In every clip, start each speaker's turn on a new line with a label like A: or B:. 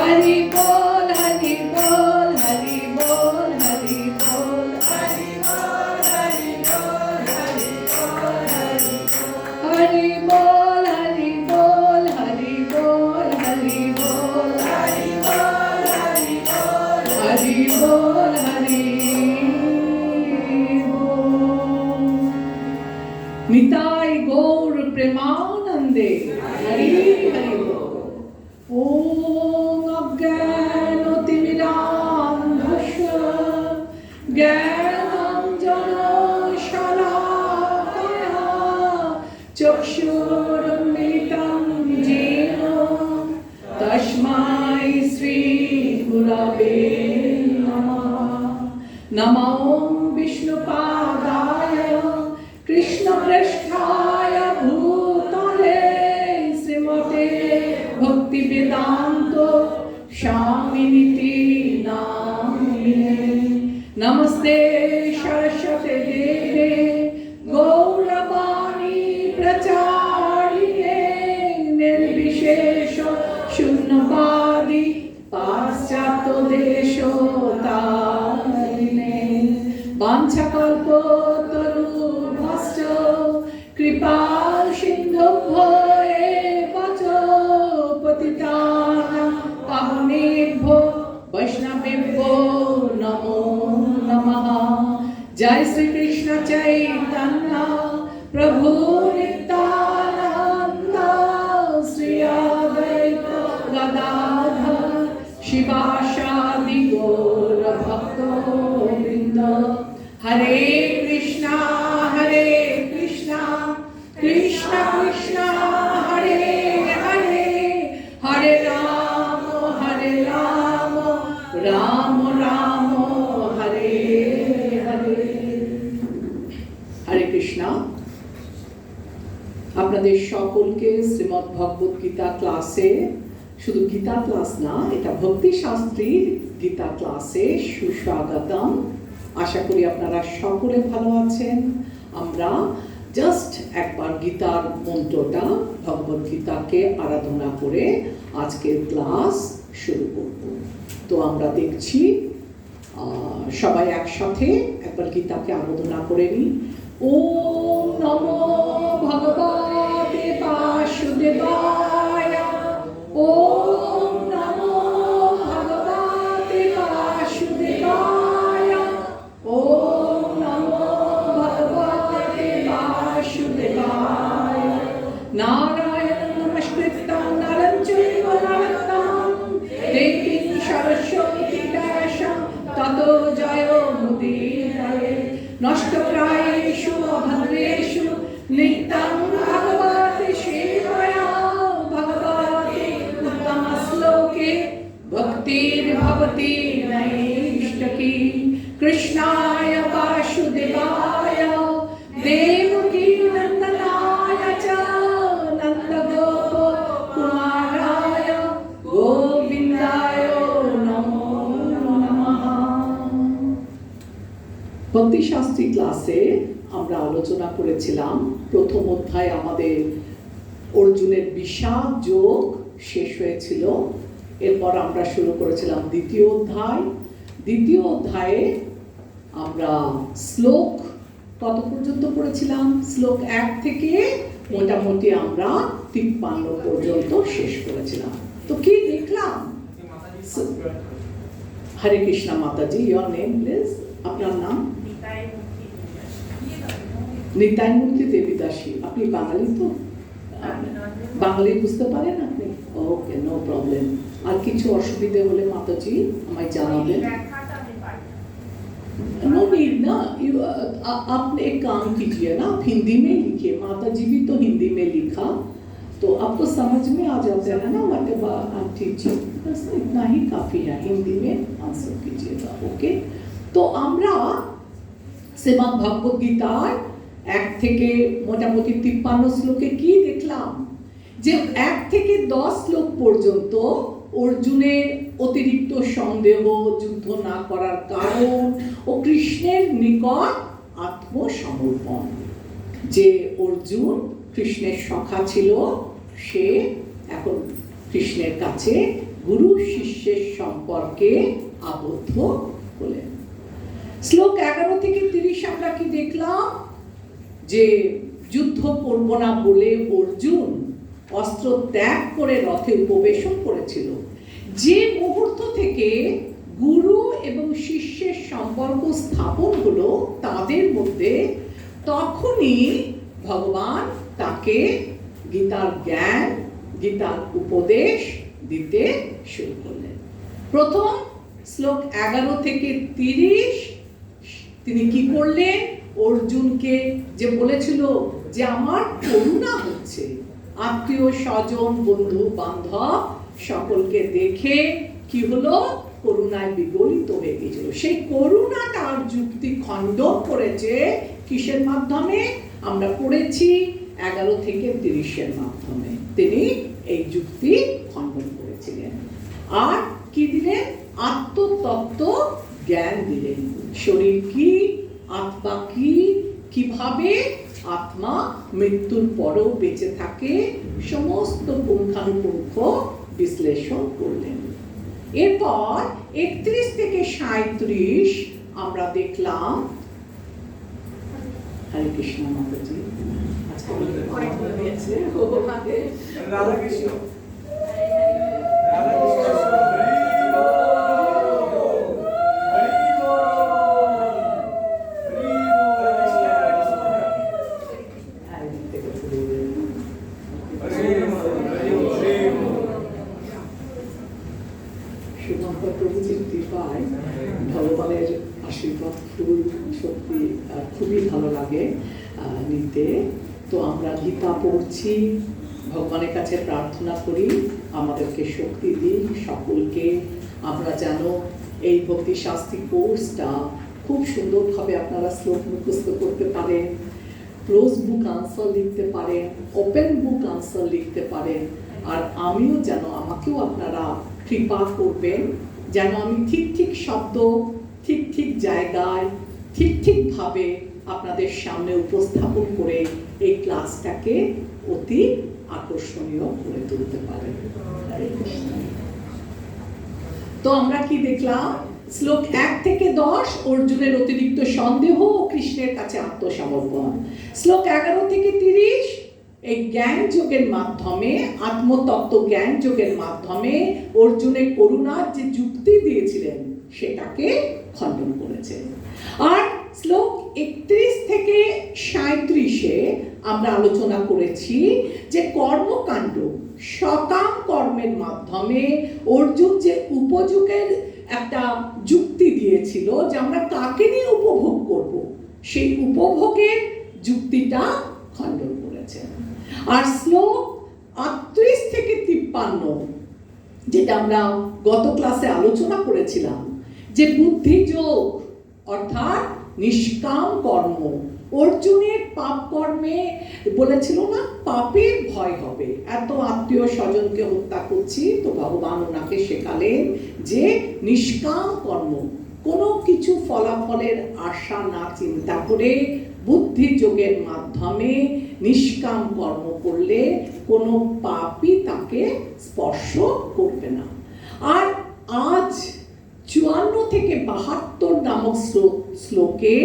A: हरि बोल हरि बोल हरि बोल हरि बोल हरि बोल हरि बोल हरि बोल हरि बोल हरि बोल हरि बोल हरि बोल हरि बोल हरि बोल हरि बोल हरि बोल। निताय गौर प्रेमानंदे हरि हरि बोल। ओम अज्ञानतिमिरान्धस्य ज्ञानाञ्जनशलाकया चक्षुरुन्मिलितं येन तस्मै श्रीगुरवे नमः। नमो विष्णुपादाय कृष्णप्रेष्ठाय भूतले श्रीमते भक्तिवेदान्त स्वामिनिति नामिने। नमस्ते सरस्वती देवे गौरवाणी प्रचारिणे निर्विशेष शून्यवादी पाश्चात्य देशोत्तारिणे। वाञ्छाकल्पतरुभ्यश्च कृपा सिन्धुभ्यो एव च पतितानां पावनेभ्यो वैष्णवेभ्यो नमो नमः। जय श्री कृष्ण चैतन्य प्रभु नित्यानंद श्री अद्वैत गदाधर शिवासादि गौर भक्तवृंद। हरे कृष्णा कृष्णा कृष्णा हरे हरे हरे राम राम राम हरे हरे। हरे कृष्णा। আপনাদের সকলকে শ্রীমদ্ ভগবত গীতা ক্লাসে, শুধু গীতা ক্লাস না, এটা ভক্তি শাস্ত্রীর গীতা ক্লাসে সুস্বাগতম। আশা করি আপনারা সকলে ভালো আছেন। আমরা জাস্ট একবার গীতার মন্ত্রটা, ভগবত গীতাকে আরাধনা করে আজকের ক্লাস শুরু করব। তো আমরা দেখছি সবাই একসাথে একবার গীতাকে আরাধনা করে নিই। ওম নমো ভগবতে বাসুদেবায়। ওম নমো ভগবতে বাসুদেবায়। ওম নমো ভগবতে বাসুদেবায়। নারায়ণ নমস্কৃত্যং নরং চৈব নরোত্তমং দেবীং সরস্বতী ব্যাসং ততো জয়মুদীরয়ে। নষ্টপ্রায়েষু অভদ্রেষু নিত্যং ভগবতে সেবয়া ভগবতে উত্তম শ্লোকে ভক্তির্ভবতি নৈষ্ঠিকী। কৃষ্ণায় বাসুদেবায় দেবকী নন্দনায় চ নন্দগোপ কুমারায় গোবিন্দায় নমো নমঃ। ভক্তি শাস্ত্রী ক্লাসে আমরা আলোচনা করেছিলাম প্রথম অধ্যায় আমাদের অর্জুনের বিষাদ যোগ শেষ হয়েছিল। এরপর আমরা শুরু করেছিলাম দ্বিতীয় অধ্যায়। দ্বিতীয় অধ্যায়ে আমরা শ্লোক কত পর্যন্ত পড়েছিলাম? শ্লোক 1 থেকে মোটামুটি আমরা 53 পর্যন্ত শেষ করেছিলাম। তো কি দেখলাম? হরে কৃষ্ণ মাতাজি, ইয়োর নেম প্লিজ। আপনার নাম? নিতাই মূর্তি দেবী দাসী। আপনি বাঙালি তো? বাঙালি বুঝতে পারেন আপনি? ওকে, নো প্রবলেম। আর কিছু অসুবিধা হলে মাতাজি আমায় জানাবেন। नो नीड ना, आप एक काम कीजिए ना, आप हिंदी में लिखिए। माताजी भी तो हिंदी में लिखा तो आपको समझ में आ जाता है ना व्हाट आप टीचिंग। बस इतना ही काफी है, हिंदी में आंसर कीजिएगा। ओके। तो আমরা শ্রীমদ্ ভগবত গীতার 1 থেকে মোটামুটি 53 শ্লোকে কি দেখলাম? যে 1 থেকে 10 শ্লোক পর্যন্ত অর্জুনের অতিরিক্ত সন্দেহ, যুদ্ধ না করার কারণ ও কৃষ্ণের নিকট আত্মসমর্পণ। যে অর্জুন কৃষ্ণের সখা ছিল, সে এখন কৃষ্ণের কাছে গুরু শিষ্যের সম্পর্কে আবদ্ধ হলেন। শ্লোক 11 থেকে 30 আমরা কি দেখলাম, যে যুদ্ধ করব না বলে অর্জুন অস্ত্র ত্যাগ করে রথে উপবেশন করেছিল। যে মুহূর্ত থেকে গুরু এবং শিষ্যের সম্পর্ক স্থাপন হলো তাদের মধ্যে, তখনই ভগবান তাকে গীতার জ্ঞান, গীতার উপদেশ দিতে শুরু করলেন। প্রথম শ্লোক 11 থেকে 30 তিনি কি করলেন, অর্জুনকে যে বলেছিল যে আমার করুণা হচ্ছে, আত্মীয় স্বজন বন্ধু বান্ধব সকলকে দেখে কি হলো, করুণায় বিগলিত হয়ে গেছিল। সেই করুণা তার যুক্তি খণ্ডন করেছে কিসের মাধ্যমে, আমরা পড়েছি 11 থেকে 30 মাধ্যমে তিনি এই যুক্তি খণ্ডন করেছিলেন। আর কি দিলেন, আত্মতত্ত্ব জ্ঞান দিলেন। শরীর কি, আত্মা কি, কিভাবে আত্মা মৃত্যুর পরেও বেঁচে থাকে, সমস্ত পুঙ্খানুপুঙ্খ বিশ্লেষণ করলেন। এরপর 31 থেকে 37 আমরা দেখলাম, হরে কৃষ্ণ মাতাজি রাধা কৃষ্ণ ভগবানের আশীর্বাদ ফুল সত্যি খুবই ভালো লাগে নিতে। তো আমরা গীতা পড়ছি, ভগবানের কাছে প্রার্থনা করি আমাদেরকে শক্তি দিন সকলকে। আমরা যেন এই ভক্তি শাস্ত্রী কোর্সটা খুব সুন্দরভাবে আপনারা শ্লোক মুখস্থ করতে পারেন, ক্লোজ বুক আনসার লিখতে পারেন, ওপেন বুক আনসার লিখতে পারেন। আর আমিও যেন, আমাকেও আপনারা কৃপা করবেন যেন আমি ঠিক ঠিক শব্দ, ঠিক ঠিক জায়গায়, ঠিক ঠিকভাবে আপনাদের সামনে উপস্থাপন করে এই ক্লাসটাকে অতি আকর্ষণীয় করে তুলতে পারেন। তো আমরা কি দেখলাম, শ্লোক 1 থেকে 10 অর্জুনের অতিরিক্ত সন্দেহ ও কৃষ্ণের কাছে আত্মসমর্পণ। শ্লোক 11 থেকে 30 এই জ্ঞান যোগের মাধ্যমে, আত্মতত্ত্ব জ্ঞান যোগের মাধ্যমে অর্জুনের করুণার যে যুক্তি দিয়েছিলেন সেটাকে খণ্ডন করেছেন। আর শ্লোক 31 থেকে 37 আমরা আলোচনা করেছি যে কর্মকাণ্ড, সকাম কর্মের মাধ্যমে অর্জুন যে উপযোগের একটা যুক্তি দিয়েছিল যে আমরা কাকে নিয়ে উপভোগ করব, সেই উপভোগের যুক্তিটা খণ্ডন করেছেন। আর শ্লোক 38 থেকে 53 যেটা আমরা গত ক্লাসে আলোচনা করেছিলাম, যে বুদ্ধিযোগ অর্থাৎ নিষ্কাম কর্ম, অর্জুনের পাপ কর্মে বলেছিল না পাপের ভয় হবে, এত আত্মীয় স্বজনকে হত্যা করছি, তো ভগবান ওনাকে শেখালেন যে নিষ্কাম কর্ম, কোনো কিছু ফলাফলের আশা না চিন্তা করে বুদ্ধিযোগের মাধ্যমে নিষ্কাম কর্ম করলে কোনো পাপই তাকে স্পর্শ করবে না। আর আজ 54 থেকে 72 নামক শ্লোকে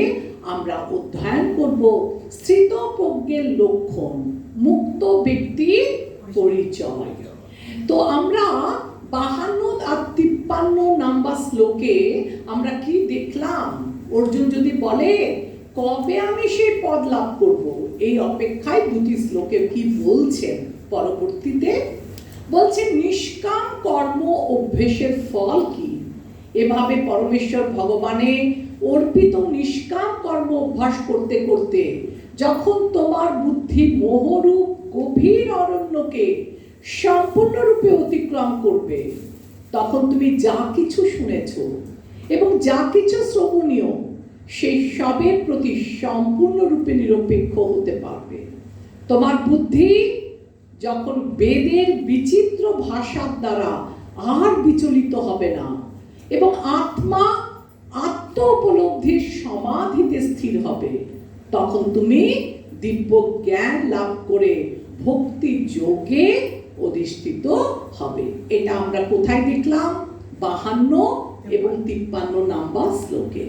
A: আমরা অধ্যয়ন করব স্থিতপ্রজ্ঞের লক্ষণ, মুক্ত ব্যক্তির পরিচয়। তো আমরা 52 আর 53 নাম্বার শ্লোকে আমরা কি দেখলাম, অর্জুন যদি বলে কবে আমি সেই পদ লাভ করব, এই অপেক্ষায় দুটি শ্লোকে কি বলছেন পরবর্তীতে, বলছেন নিষ্কাম কর্ম অভ্যেসের ফল কি। এভাবে পরমেশ্বর ভগবানে অর্পিত নিষ্কাম কর্ম অভ্যাস করতে করতে যখন তোমার বুদ্ধি মোহরূপ গভীর অরণ্যকে সম্পূর্ণরূপে অতিক্রম করবে, তখন তুমি যা কিছু শুনেছ এবং যা কিছু শ্রবণীয় সেই সবের প্রতি সম্পূর্ণরূপে নিরপেক্ষ হতে পারবে। তোমার বুদ্ধি যখন বেদের বিচিত্র ভাষার দ্বারা আর বিচলিত হবে না এবং আত্মা আত্ম উপলব্ধির সমাধিতে স্থির হবে, তখন তুমি দিব্য জ্ঞান লাভ করে ভক্তি যোগে অধিষ্ঠিত হবে। এটা আমরা কোথায় দেখলাম? 52 এবং 53 নাম্বার শ্লোকে।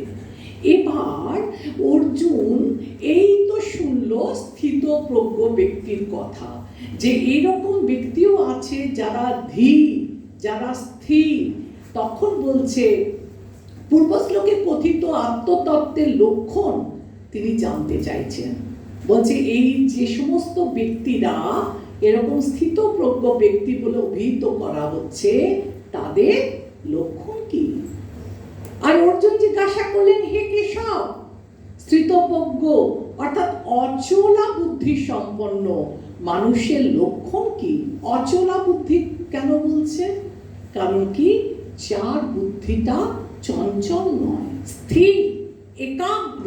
A: এবার অর্জুন এই তো শুনলো স্থিতপ্রজ্ঞ ব্যক্তির কথা, যে এরকম ব্যক্তিও আছে যারা ধীর, যারা স্থির। তখন বলছে পূর্ব শ্লোকে কথিত আত্মতত্ত্বের লক্ষণ তিনি জানতে চাইছেন। বলছে এই যে সমস্ত ব্যক্তিরা এরকম স্থিতপ্রজ্ঞ ব্যক্তি বলে অভিহিত করা হচ্ছে, তাদের লক্ষণ কি? আর অর্জুন জিজ্ঞাসা করলেন, হে কেশব, স্থিতপ্রজ্ঞ অর্থাৎ অচলা বুদ্ধি সম্পন্ন মানুষের লক্ষণ কি? অচলা বুদ্ধি কেন বলছে? কারণ কি, যার বুদ্ধিটা চঞ্চল নয়, স্থির, একাগ্র,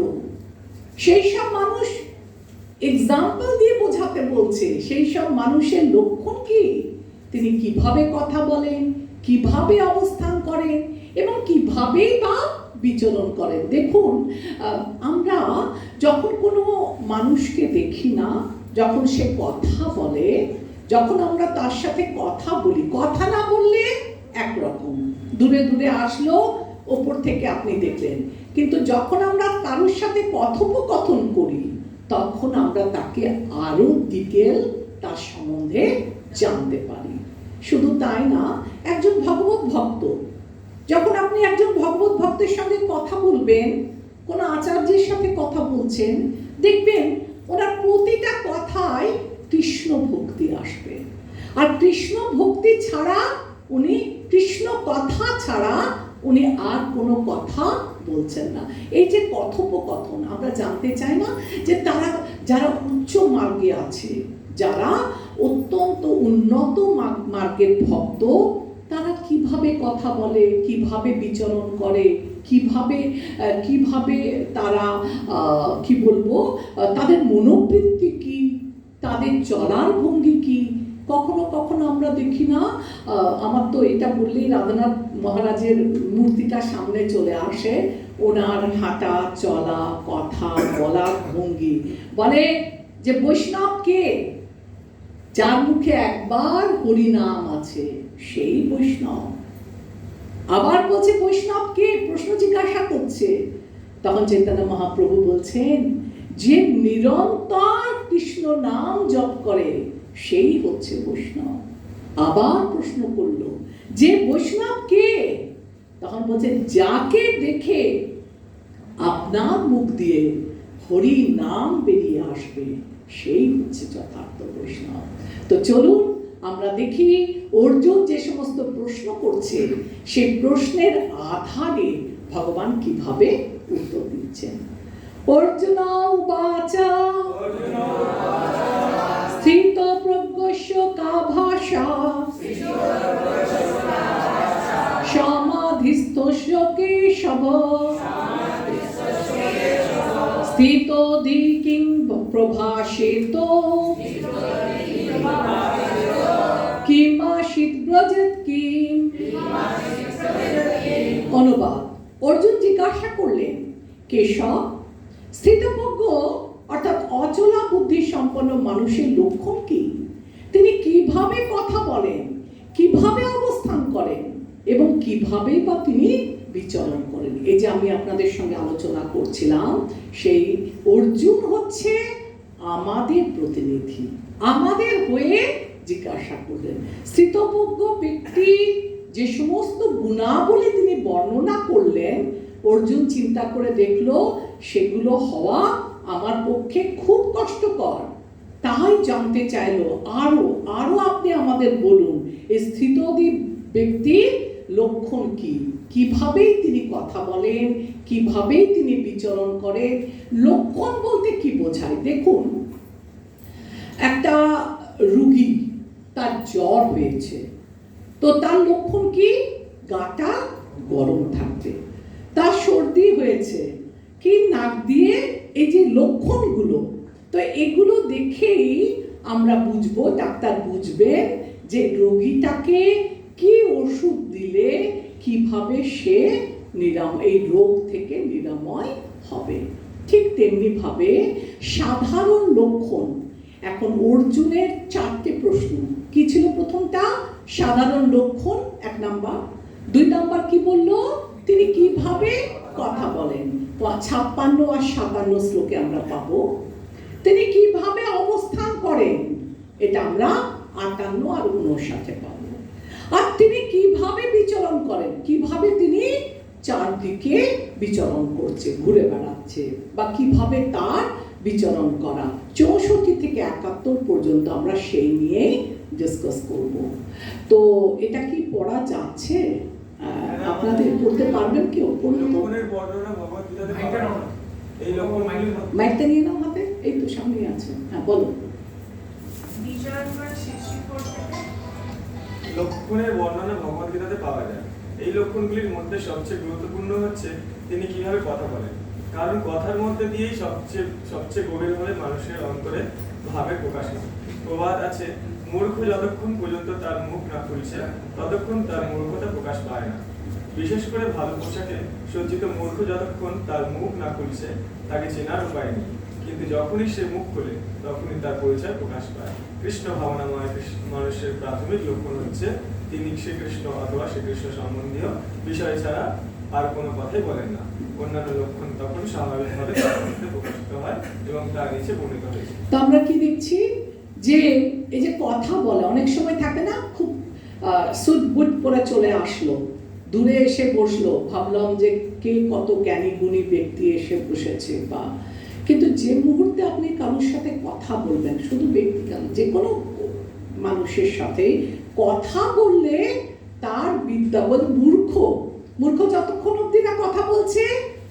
A: সেই সব মানুষ এক্সাম্পল দিয়ে বোঝাতে বলছে। সেই সব মানুষের লক্ষণ কি? তিনি কিভাবে কথা বলেন, কিভাবে অবস্থান করেন এবং কিভাবেই বা বিচরণ করেন। দেখুন, আমরা যখন কোনো মানুষকে দেখি না, যখন সে কথা বলে, যখন আমরা তার সাথে কথা বলি, কথা না বললে একরকম, দূরে দূরে আসলো, ওপর থেকে আপনি দেখলেন, কিন্তু যখন আমরা কারোর সাথে কথোপকথন করি, তখন আমরা তাকে আরো ডিটেল তার সম্বন্ধে জানতে পারি। শুধু তাই না, একজন ভগবত ভক্ত, যখন আপনি একজন ভগবত ভক্তের সঙ্গে কথা বলবেন, কোনো আচার্যের সাথে কথা বলছেন, দেখবেন ওনার প্রতিটা কথায় কৃষ্ণ ভক্তি আসবে। আর কৃষ্ণ ভক্তি ছাড়া উনি, কৃষ্ণ কথা ছাড়া উনি আর কোনো কথা বলছেন না। এই যে কথোপকথন, আমরা জানতে চাই না যে তারা যারা উচ্চ মার্গে আছে, যারা অত্যন্ত উন্নত মার্গের ভক্ত, তারা কিভাবে কথা বলে, কিভাবে বিচরণ করে, কিভাবে তারা কি বলবো, তাদের মনোবৃত্তি কি, তাদের চলার ভঙ্গি কি। কখনো কখনো আমরা দেখি না, আমার তো এটা বললেই রাধানাথ মহারাজের মূর্তিটা সামনে চলে আসে, ওনার হাঁটা চলা, কথা বলার ভঙ্গি। বলে যে বৈষ্ণব কে? যার মুখে একবার হরিনাম আছে, সেই বৈষ্ণব। আবার বলছে বৈষ্ণব কে? প্রশ্ন জিজ্ঞাসা করছে। তখন চৈতন্য মহাপ্রভু বলছেন, যে নিরন্তর কৃষ্ণ নাম জপ করে, সেই হচ্ছে বৈষ্ণব। আবার প্রশ্ন করলো, যে বৈষ্ণব কে? তখন বলছে, যাকে দেখে আপনার মুখ দিয়ে হরি নাম বেরিয়ে আসবে, সেই হচ্ছে যথার্থ বৈষ্ণব। তো চলুন আমরা দেখি অর্জুন যে সমস্ত প্রশ্ন করছে, সেই প্রশ্নের আধারে ভগবান কিভাবে উত্তর দিচ্ছেন। অর্জুন উবাচ, স্থিতপ্রজ্ঞস্য কা ভাষা, সমাধিস্থস্য কেশব, স্থিতোদি কিং প্রভাষেত, কিমাসিত ব্রজত কিম। অনুবাদ: অর্জুন জিজ্ঞাসা করলেন, কেশব, স্থিতপ্রজ্ঞ অর্থাৎ অচলা বুদ্ধি সম্পন্ন মানুষের লক্ষণ কি? তিনি কিভাবে কথা বলেন, কিভাবে অবস্থান করেন এবং কিভাবে বা তিনি বিচরণ করেন। এই যে আমি আপনাদের সঙ্গে আলোচনা করছিলাম, সেই অর্জুন হচ্ছে আমাদের প্রতিনিধি, আমাদের হয়ে জিজ্ঞাসা করলেন। স্থিতপ্রজ্ঞ ব্যক্তি যে সমস্ত গুণাবলী তিনি বর্ণনা করলেন, অর্জুন চিন্তা করে দেখলো সেগুলো হওয়া আমার পক্ষে খুব কষ্টকর। তাই জানতে চাইলো, আরো আপনি আমাদের বলুন, এই স্থিতোদি ব্যক্তির লক্ষণ কি, কিভাবেই তিনি কথা বলেন, কিভাবেই তিনি বিচরণ করেন। লক্ষণ বলতে কি বোঝায়? দেখুন, একটা রোগী, তার জ্বর হয়েছে, তো তার লক্ষণ কি? গাটা গরম থাকবে। তার সর্দি হয়েছে, কি নাক দিয়ে, এই যে লক্ষণগুলো, তো এগুলো দেখেই আমরা বুঝবো, ডাক্তার বুঝবেন যে রোগীটাকে কি ওষুধ দিলে কিভাবে সে এই রোগ থেকে নিরাময় হবে। ঠিক তেমনি ভাবে সাধারণ লক্ষণ, এখন অর্জুনের 4টে প্রশ্ন, কি ছিল প্রথমটা? সাধারণ লক্ষণ, 1 নাম্বার। 2 নাম্বার কি বললো? তিনি কিভাবে কথা বলেন, 56 আর 57 শ্লোকে আমরা পাবো। তিনি কিভাবে অবস্থান করেন, এটা আমরা 58 আর 59 পাবো। আর তিনি কিভাবে বিচরণ করেন, কিভাবে তিনি চারদিকে বিচরণ করছে, ঘুরে বেড়াচ্ছে, বা কিভাবে তার বিচরণ করা, 64 থেকে 71 পর্যন্ত আমরা সেই নিয়েই ডিসকাস করব। তো এটা কি পড়া যাচ্ছে? আপনাদের পড়তে পারবেন কেউ? মাইকটা নিয়ে নাও হাতে, এই তো সামনে আছে। হ্যাঁ বলো।
B: লক্ষণের বর্ণনা ভগবদ্গীতাতে পাওয়া যায়। এই লক্ষণগুলির মধ্যে সবচেয়ে গুরুত্বপূর্ণ হচ্ছে তিনি কিভাবে কথা বলেন, কারণ কথার মধ্যে দিয়েই সবচেয়ে গভীরভাবে মানুষের অন্তরে ভাবের প্রকাশ হয়। প্রবাদ আছে, মূর্খ যতক্ষণ পর্যন্ত তার মুখ না খুলছে ততক্ষণ তার মূর্খতা প্রকাশ পায় না। বিশেষ করে ভালো পোশাকে সজ্জিত মূর্খ যতক্ষণ তার মুখ না খুলছে তাকে চেনার উপায় নেই, কিন্তু যখনই সে মুখ খোলে তখনই তার পরিচয় প্রকাশ পায়। কৃষ্ণ ভাবনাময় মানুষের প্রাথমিক লক্ষণ হচ্ছে তিনি শ্রীকৃষ্ণ অথবা শ্রীকৃষ্ণ সম্বন্ধীয় বিষয় ছাড়া আর কোনো কথাই বলেন না। অন্যান্য লক্ষণ তখন স্বাভাবিকভাবে প্রকাশিত হয় এবং তার নিচে বর্ণিত হয়েছে।
A: তো আমরা কি দেখছি যে এই যে কথা বলে, অনেক সময় থাকে না, খুব সুটবুট করে চলে আসলো, দূরে এসে বসলো, ভাবলাম যে কে কত জ্ঞানী গুণী ব্যক্তি এসে বসেছে, বা কিন্তু যে মুহূর্তে আপনি কারোর সাথে কথা বলবেন, শুধু ব্যক্তি কেন, যে কোনো মানুষের সাথে কথা বললে তার বিদ্যা বল, মূর্খ যতক্ষণ অব্দি না কথা বলছে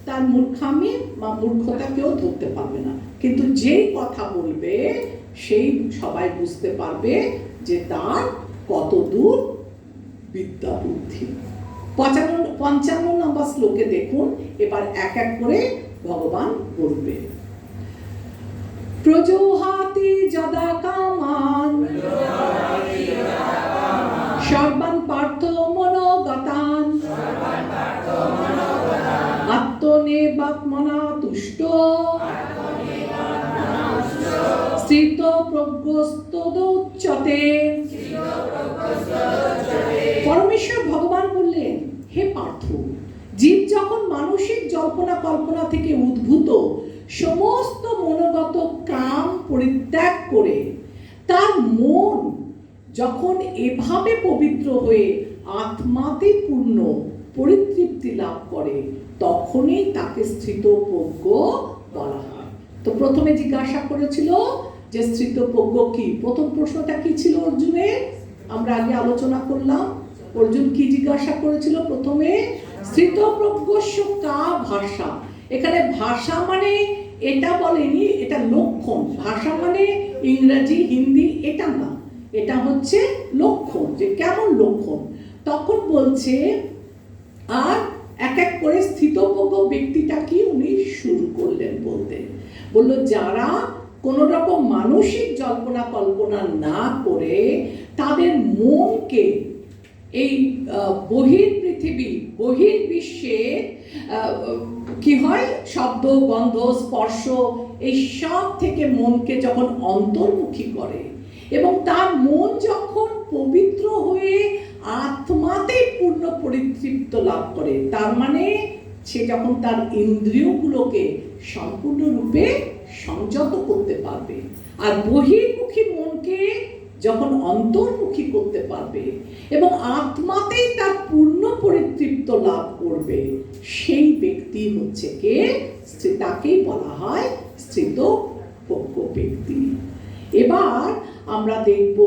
A: তার মূর্খামি বা মূর্খতা কেউ ধরতে পারবে না, কিন্তু যেই কথা বলবে সেই সবাই বুঝতে পারবে যে তার কত দূর বিদ্যা বুদ্ধি। 55 নম্বর শ্লোকে দেখুন, এবার এক এক করে ভগবান বলবে। প্রজোহাতি যদা কামান সর্বান পার্থ মনোগতান আত্মনেবাত্মনা তুষ্ট স্থিত প্রজ্ঞস্তদোচ্যতে। পরমেশ্বর ভগবান বললেন, হে পার্থ, জীব যখন মানসিক জল্পনা কল্পনা থেকে উদ্ভূত সমস্ত মনোগত কাম পরিত্যাগ করে তার মন যখন এভাবে পবিত্র হয়ে আত্মাতে পূর্ণ পরিতৃপ্তি লাভ করে, তখনই তাকে স্থিতপ্রজ্ঞ বলা হয়। তো প্রথমে জিজ্ঞাসা করেছিল যে স্থিতপ্রজ্ঞ কি? প্রথম প্রশ্নটা কি ছিল অর্জুনের? আমরা আগে আলোচনা করলাম। অর্জুন কি জিজ্ঞাসা করেছিল প্রথমে? স্থিতপ্রজ্ঞস্য কা ভাষা। এখানে ভাষা মানে এটা বলেনি, এটা লক্ষণ। ভাষা মানে ইংরেজি হিন্দি এটা না, এটা হচ্ছে লক্ষণ, যে কেমন লক্ষণ। তখন বলছে, আর এক এক করে স্থিতপ্রজ্ঞ ব্যক্তিটা কি উনি শুরু করলেন বলতে। বলল, যারা কোন রকম মানসিক জল্পনা কল্পনা না করে তাদের মনকে এই বহির্পৃথিবী বহির্বিশ্বে কি হয়, শব্দ গন্ধ স্পর্শ এই সব থেকে মনকে যখন অন্তর্মুখী করে এবং তার মন যখন পবিত্র হয়ে আত্মাতে পূর্ণ পরিতৃপ্ত লাভ করে, তার মানে সে যখন তার ইন্দ্রিয়গুলোকে সম্পূর্ণরূপে সংযত করতে পারবে, আর বহির্মুখী মনকে যখন অন্তর্মুখী করতে পারবে এবং আত্মাতেই তার পূর্ণ পরিতৃপ্ত লাভ করবে, সেই ব্যক্তি হচ্ছে কে? তাকেই বলা হয় স্থিতপ্রজ্ঞ ব্যক্তি। এবার আমরা দেখব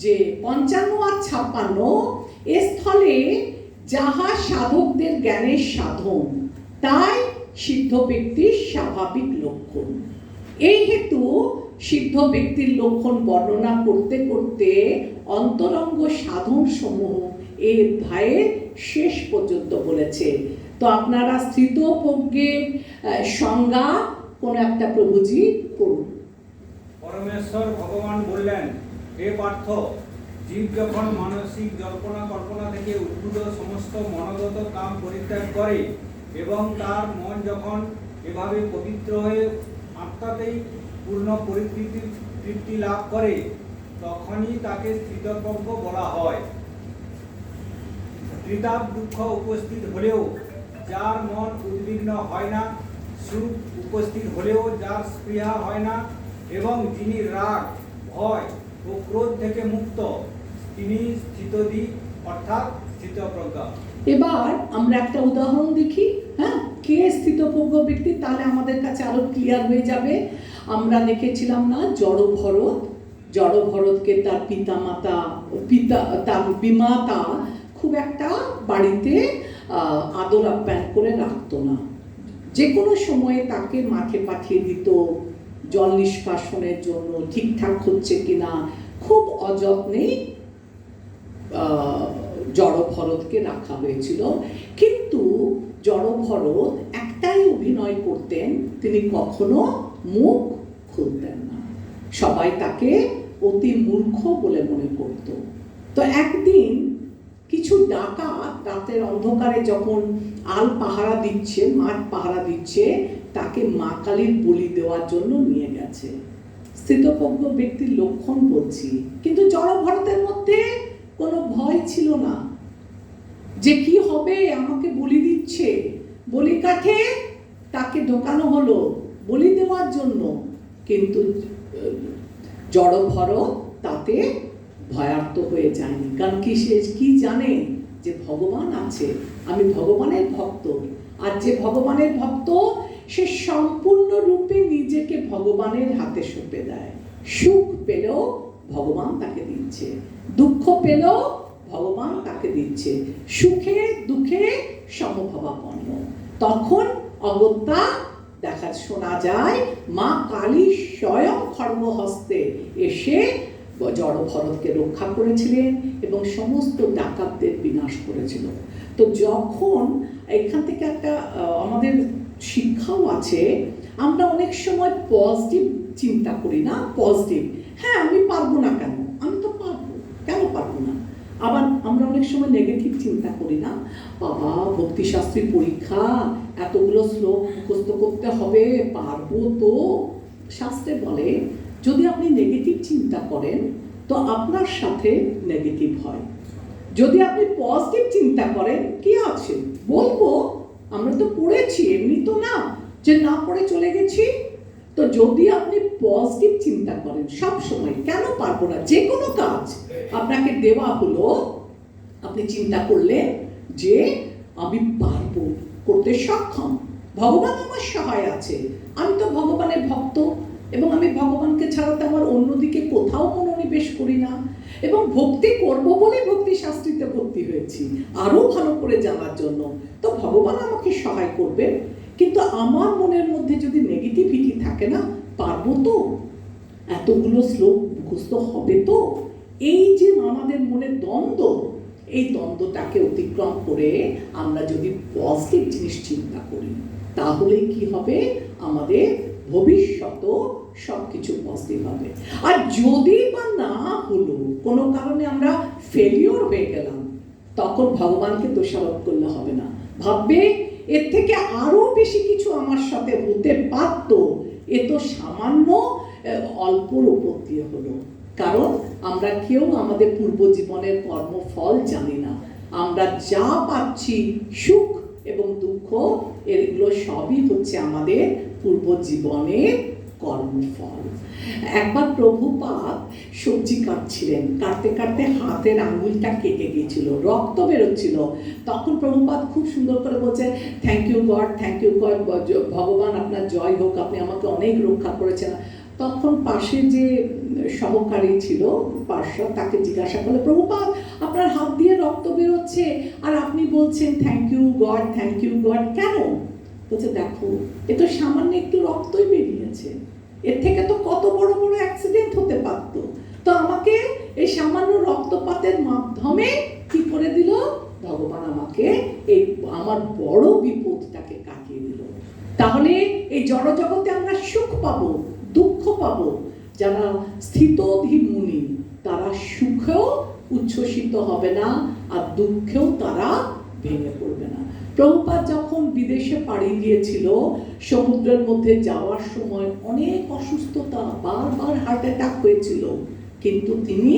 A: যে 55 আর 56 এ স্থলে যাহা সাধকদের জ্ঞানের সাধন, তাই সিদ্ধ ব্যক্তির স্বাভাবিক লক্ষণ। এই হেতু সিদ্ধ ব্যক্তির লক্ষণ বর্ণনা করতে করতে অন্তরঙ্গ সাধন সমূহ এই অধ্যায়ের শেষ পর্যন্ত বলেছে। তো আপনারা স্থিতপ্রজ্ঞের সংজ্ঞা কোন একটা প্রভুজি করুন।
C: পরমেশ্বর ভগবান বললেন, হে পার্থ, জীব যখন মানসিক জল্পনা কল্পনা থেকে উদ্ভূত সমস্ত মনোগত কাম পরিত্যাগ করে এবং তার মন যখন এভাবে পবিত্র হয়ে আত্মাতেই পূর্ণ পরিতৃপ্তি লাভ করে, তখনই তাকে স্থিতপ্রজ্ঞ বলা হয়। ত্রিতাপ দুঃখ উপস্থিত হলেও যার মন উদ্বিগ্ন হয় না, সুখ উপস্থিত হলেও যার স্পৃহা হয় না, এবং যিনি রাগ, ভয় ও ক্রোধ থেকে মুক্ত, তিনি স্থিতধী অর্থাৎ স্থিতপ্রজ্ঞা।
A: এবার আমরা একটা উদাহরণ দেখি, হ্যাঁ, কে স্থিতপ্রজ্ঞ ব্যক্তি, তাহলে আমাদের কাছে আরো ক্লিয়ার হয়ে যাবে। আমরা দেখেছিলাম না জড়ভরতকে তার তার বিমাতা খুব একটা বাড়িতে আদর আপ্যায়ন করে রাখতো না, যে কোনো সময়ে তাকে মাঠে পাঠিয়ে দিত জল নিষ্কাশনের জন্য, ঠিকঠাক হচ্ছে কিনা খুব অযত্নেই জড়ভরতকে রাখা হয়েছিল। কিন্তু জড়ভরত একটাই অভিনয় করতেন, তিনি কখনো মুখ খুলতেন না, সবাই তাকে অতি মূর্খ বলে মনে করত। তো একদিন কিছু ডাকাত রাতের অন্ধকারে যখন আল পাহারা দিচ্ছে, মাঠ পাহারা দিচ্ছে, তাকে মা কালীর বলি দেওয়ার জন্য নিয়ে গেছে। স্থিতপ্রজ্ঞ ব্যক্তির লক্ষণ বলছি, কিন্তু জড়ভরতের মধ্যে কোনো ভয় ছিল না যে কি হবে, আমাকে বলি দিচ্ছে, বলি কাঠে তাকে ঢোকানো হলো বলি দেওয়ার জন্য। কিন্তু জড়ভরত তাতে ভয়ার্ত হয়ে যায়নি, কারণ কি সে কি জানে যে ভগবান আছে, আমি ভগবানের ভক্ত, আর যে ভগবানের ভক্ত সে সম্পূর্ণরূপে নিজেকে ভগবানের হাতে সঁপে দেয়। সুখ পেলেও ভগবান তাকে দিচ্ছে, দুঃখ পেলেও ভগবান তাকে দিচ্ছে, সুখে দুঃখে সমভাবাপন্ন। তখন অগত্যা শোনা যায় মা কালী স্বয়ং খড়্গহস্তে এসে জড়ভরতকে রক্ষা করেছিলেন এবং সমস্ত ডাকাতদের বিনাশ করেছিল। তো যখন এখান থেকে একটা আমাদের শিক্ষাও আছে, আমরা অনেক সময় পজিটিভ চিন্তা করি না, পজিটিভ, হ্যাঁ আমি পারবো না, কেন আমি তো পারবো, কেন পারবো না। আবার আমরা অনেক সময় নেগেটিভ চিন্তা করি না, বাবা ভক্তিশাস্ত্রী পরীক্ষা, এতগুলো শ্লোক মুখস্থ করতে হবে, পারবো তো। শাস্ত্রে বলে যদি আপনি নেগেটিভ চিন্তা করেন তো আপনার সাথে নেগেটিভ হয়, যদি আপনি পজিটিভ চিন্তা করেন কি আছে বলবো, আমরা তো পড়েছি, এমনি তো না যে না পড়ে চলে গেছি। তো যদি আপনি পজিটিভ চিন্তা করেন সব সময়, কেন পারবো না, যে কোনো কাজ আপনাকে দেওয়া হলো, আপনি চিন্তা করলেন যে আমি পারবো, করতে সক্ষম, ভগবান আমার সহায় আছে, আমি তো ভগবানের ভক্ত এবং আমি ভগবানকে ছাড়া তো আমার অন্যদিকে কোথাও মনোনিবেশ করি না, এবং ভক্তি করব বলে ভক্তি শাস্ত্রীতে ভর্তি হয়েছি আরো ভালো করে জানার জন্য, তো ভগবান আমাকে সহায় করবেন। কিন্তু আমার মনের মধ্যে যদি নেগেটিভিটি থাকে না, পারবো তো, এতগুলো শ্লোক মুখস্থ হবে তো, এই যে আমাদের মনে দ্বন্দ্ব, এই দ্বন্দ্বটাকে অতিক্রম করে আমরা যদি পজিটিভ জিনিস চিন্তা করি, তাহলে কি হবে, আমাদের ভবিষ্যৎ সবকিছু পজিটিভ হবে। আর যদি বা না হলো, কোনো কারণে আমরা ফেলিওর হয়ে গেলাম, তখন ভগবানকে দোষারোপ করলে হবে না, ভাববে এর থেকে আরো বেশি কিছু আমার সাথে হতে পারতো, এ তো সামান্য অল্পর উপর দিয়ে হলো। কারণ আমরা কেউ আমাদের পূর্ব জীবনের কর্মফল জানি না, আমরা যা পাচ্ছি সুখ এবং দুঃখ, এগুলো সবই হচ্ছে আমাদের পূর্ব জীবনের কর্মফল। একবার প্রভুপাদ সবজি কাটছিলেন, কাটতে কাটতে হাতের আঙ্গুলটা কেটে গিয়েছিল, রক্ত বেরোচ্ছিল। তখন প্রভুপাদ খুব সুন্দর করে বলছে, thank you God, thank you God, ভগবান আপনার জয় হোক, আপনি আমাকে অনেক রক্ষা করেছেন। তখন পাশে যে সহকারী ছিল পার্শ্বদ, তাকে জিজ্ঞাসা করলে, প্রভুপাদ আপনার হাত দিয়ে রক্ত বেরোচ্ছে আর আপনি বলছেন thank you God, thank you God, কেন? বলছে দেখো, এ তো সামান্য একটু রক্তই বেরিয়েছে, এর থেকে তো কত বড় বড় অ্যাক্সিডেন্ট হতে পারত, তো আমাকে এই সামান্য রক্তপাতের মাধ্যমে কি করে দিল ভগবান, আমাকে এই আমার বড় বিপদটাকে কাটিয়ে দিল। তাহলে এই জড় জগতে আমরা সুখ পাবো, দুঃখ পাবো। যারা স্থিতধী মুনি, তারা সুখেও উচ্ছ্বসিত হবে না আর দুঃখেও তারা ভেঙে পড়বে না। প্রভুপাদ যখন বিদেশে পাড়ি দিয়েছিল, সমুদ্রের মধ্যে যাওয়ার সময় অনেক অসুস্থতা, বারবার হার্ট অ্যাটাক হয়েছিল, কিন্তু তিনি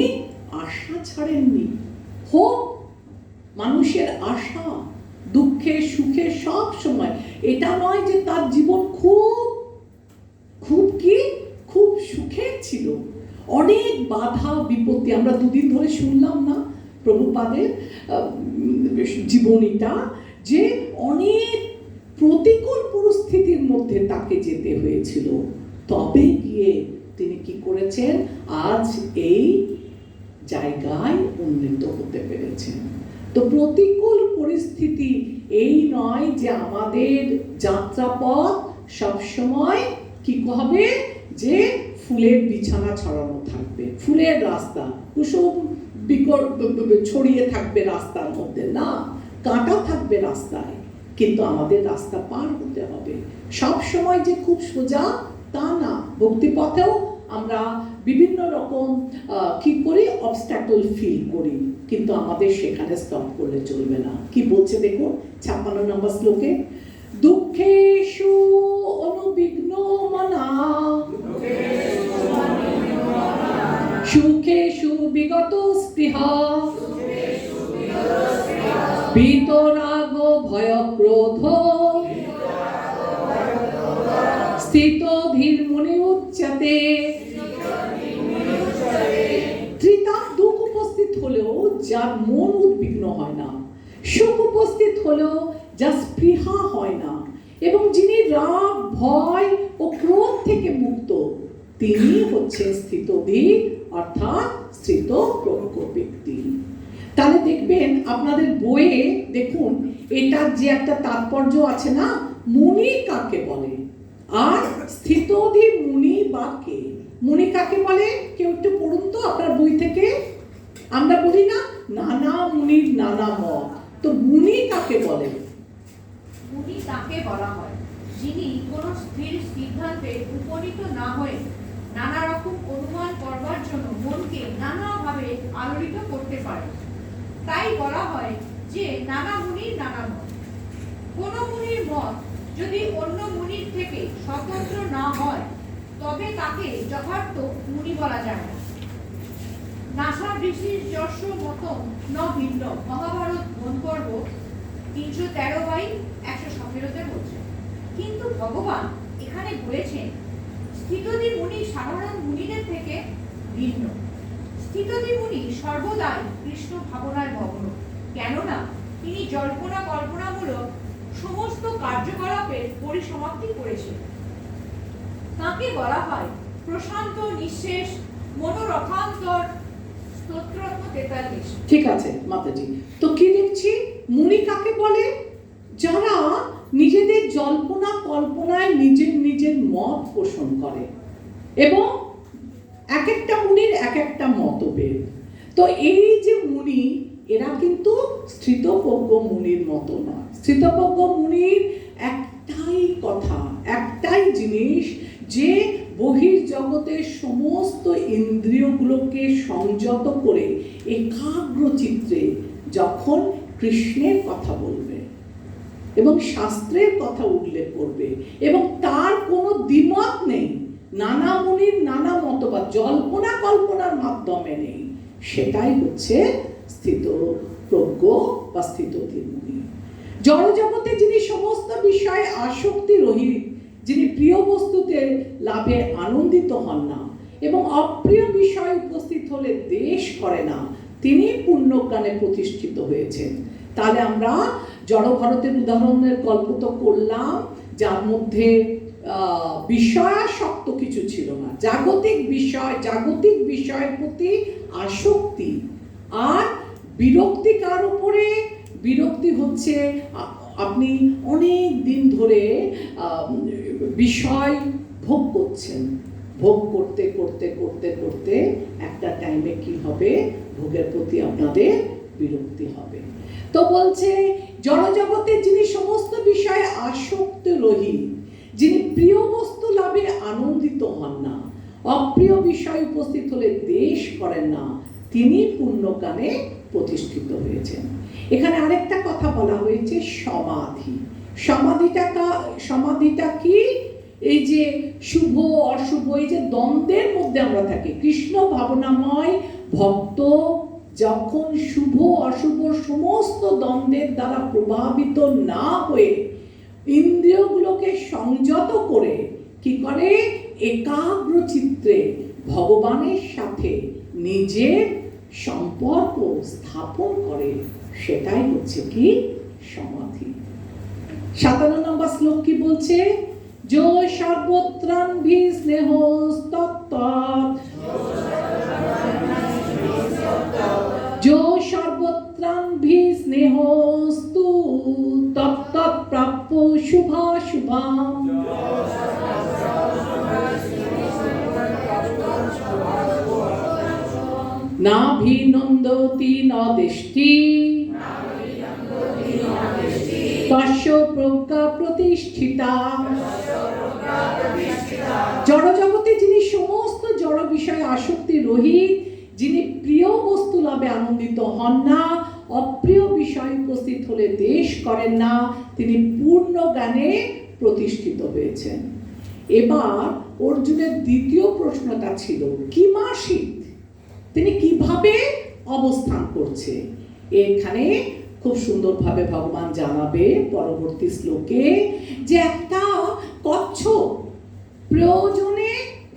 A: আশা ছাড়েননি। হোক মানুষের আশা, দুঃখে সুখে সব সময়। এটা নয় যে তার জীবন খুব খুব কি খুব সুখের ছিল, অনেক বাধা বিপত্তি। আমরা দুদিন ধরে শুনলাম না প্রভুপাদের জীবনীটা, যে অনেক প্রতিকূল পরিস্থিতির মধ্যে তাকে যেতে হয়েছিল, তবে গিয়ে তিনি কি করেছেন, আজ এই জায়গায় উন্নীত হতে পেরেছেন। তো প্রতিকূল পরিস্থিতি এই নয় যে আমাদের যাত্রাপথ সবসময় কি হবে, যে ফুলের বিছানা ছড়ানো থাকবে, ফুলের রাস্তা, কুসুম ছড়িয়ে থাকবে রাস্তার মধ্যে, না, কাঁটা থাকবে রাস্তায়, কিন্তু আমাদের রাস্তা পার হতে হবে। সব সময় যে খুব সোজা তা না, ভক্তিপথেও আমরা বিভিন্ন রকম কি করি, অবস্ট্যাকল ফিল করি, কিন্তু আমাদের সেখানে স্টপ করলে চলবে না। কি বলছে দেখো 56 নম্বর শ্লোকে, দুঃখেষু অনুবিঘ্ন মনা সুখেষু বিগত স্পৃহা বিতরাগ ভয় ক্রোধ স্থিত ধীর মনে উচ্চতে। ত্রিতাপ দুঃখ উপস্থিত হলেও যার মন উদ্বিগ্ন হয় না, সুখ উপস্থিত হলেও যার স্পৃহা হয় না, এবং যিনি রাগ ভয় ও ক্রোধ থেকে মুক্ত, তিনি হচ্ছেন স্থিতধীর অর্থাৎ স্থিতপ্রজ্ঞ ব্যক্তি। তাহলে দেখবেন আপনাদের বইয়ে দেখুন, এটার যে একটা তাৎপর্য আছে না, মুনি কাকে বলে আর স্থিতধীর মুনি বা কে, মুনি কাকে বলে কেউ একটু পড়ুন তো আপনার বই থেকে। আমরা বলি না নানা মুনির নানা মত, তো মুনি কাকে বলে?
D: মুনি তাকে বলা হয় যিনি কোনো স্থির সিদ্ধান্তে উপনীত না হয়ে নানা রকম অনুমান করবার জন্য মনকে নানাভাবে আলোড়িত করতে পারে। তাই বলা হয় যে নানা মুনির নানা মত। কোন মুনির মত যদি অন্য মুনির থেকে স্বতন্ত্র না হয় তবে তাকে যথার্থ মুনি বলা যায় না। নাসা ঋষির যশ মতম ন ভিন্ন, মহাভারত বন পর্ব 313/117-তে বলছে। কিন্তু ভগবান এখানে বলেছেন স্থিতধীর মুনি সাধারণ মুনিদের থেকে ভিন্ন। স্থিতধীর মুনি সর্বদাই কৃষ্ণ ভাবনায় মগ্ন, কেননা তিনি জল্পনা কল্পনামূলক সমস্ত কার্যকলাপের পরিসমাপ্তি করেছেন। তাকে বলা হয় প্রশান্ত নিঃশেষ মনোরথান্তর, স্তোত্রত্ম 43।
A: ঠিক আছে মাতাজি, তো কি দেখছি, মুনি কাকে বলে? যারা নিজেদের জল্পনা কল্পনায় নিজের নিজের মত পোষণ করে, এবং এক একটা মুনির এক একটা মতভেদ। তো এই যে মুনি, এরা কিন্তু স্থিতপ্রজ্ঞ মুনির মতো নয়। স্থিতপ্রজ্ঞ মুনির একটাই কথা, একটাই জিনিস, যে বহির্জগতের সমস্ত ইন্দ্রিয়গুলোকে সংযত করে একাগ্র চিত্রে যখন কৃষ্ণের কথা বলবে এবং শাস্ত্রের কথা উল্লেখ করবে, এবং তার কোনো দ্বিমত নেই, নানা মুনির নানা মতবাদ জল্পনা কল্পনার মাধ্যমে নেই, সেটাই হচ্ছে স্থিতপ্রজ্ঞ বা স্থিতধীর মুনি। জড়জগতে যিনি সমস্ত বিষয়ে আসক্তি রহিত, যিনি প্রিয় বস্তুতে লাভে আনন্দিত হন না এবং অপ্রিয় বিষয় উপস্থিত হলে দ্বেষ করে না, তিনি পুণ্যজ্ঞানে প্রতিষ্ঠিত হয়েছেন। তাহলে আমরা জড়ভারতের উদাহরণের গল্প তো করলাম, যার মধ্যে বিষয়াসক্ত কিছু ছিল না, জাগতিক বিষয়ের প্রতি আসক্তি, আর বিরক্তি কার উপরে? বিরক্তি হচ্ছে আপনি অনেক দিন ধরে বিষয় ভোগ করছেন, ভোগ করতে করতে করতে করতে একটা টাইমে কি হবে, ভোগের প্রতি আপনাদের বিরক্তি হবে। তো বলছে জড়জগতে যিনি সমস্ত বিষয়ে আসক্ত রহিত, যিনি প্রিয় বস্তু লাভে আনন্দিত হন না, অপ্রিয় বিষয় উপস্থিত হলে দ্বেষ করেন না, তিনি পুণ্যজ্ঞানে প্রতিষ্ঠিত হয়েছেন। এখানে আরেকটা কথা বলা হয়েছে, সমাধি। সমাধিটা কি? এই যে শুভ অশুভ, এই যে দ্বন্দ্বের মধ্যে আমরা থাকি। কৃষ্ণ ভাবনাময় ভক্ত যখন শুভ অশুভ সমস্ত দ্বন্দ্বের দ্বারা প্রভাবিত না হয়ে ইন্দ্রিয়গুলোকে সংযত করে কি করে, একাগ্র চিত্রে ভগবানের সাথে নিজের সম্পর্ক স্থাপন করে, সেটাই হচ্ছে কি সমাধি। 57 নম্বর শ্লোক কি বলছে? जो सर्वत्रान्भि स्नेहोस्तत्तत्, जो सर्वत्रान्भि स्नेहोस्तु तत्तत् प्राप्यो शुभाशुभाम्। नाभिनन्दति न दिष्टि तस्य प्रज्ञा प्रतिष्ठिता। জড় জগতে যিনি সমস্ত জড় বিষয়ে আসক্তি রহিত, যিনি প্রিয় বস্তু লাভে আনন্দিত হন না, অপ্রিয় বিষয় উপস্থিত হলে দেশ করেন না, তিনি পূর্ণ জ্ঞানে প্রতিষ্ঠিত হয়েছেন। এবার অর্জুনের দ্বিতীয় প্রশ্নটা ছিল কিমাসিত, তিনি কিভাবে অবস্থান করছে। এখানে খুব সুন্দরভাবে ভগবান জানাবে পরবর্তী শ্লোকে যে একটা কচ্ছপ প্রয়োজনে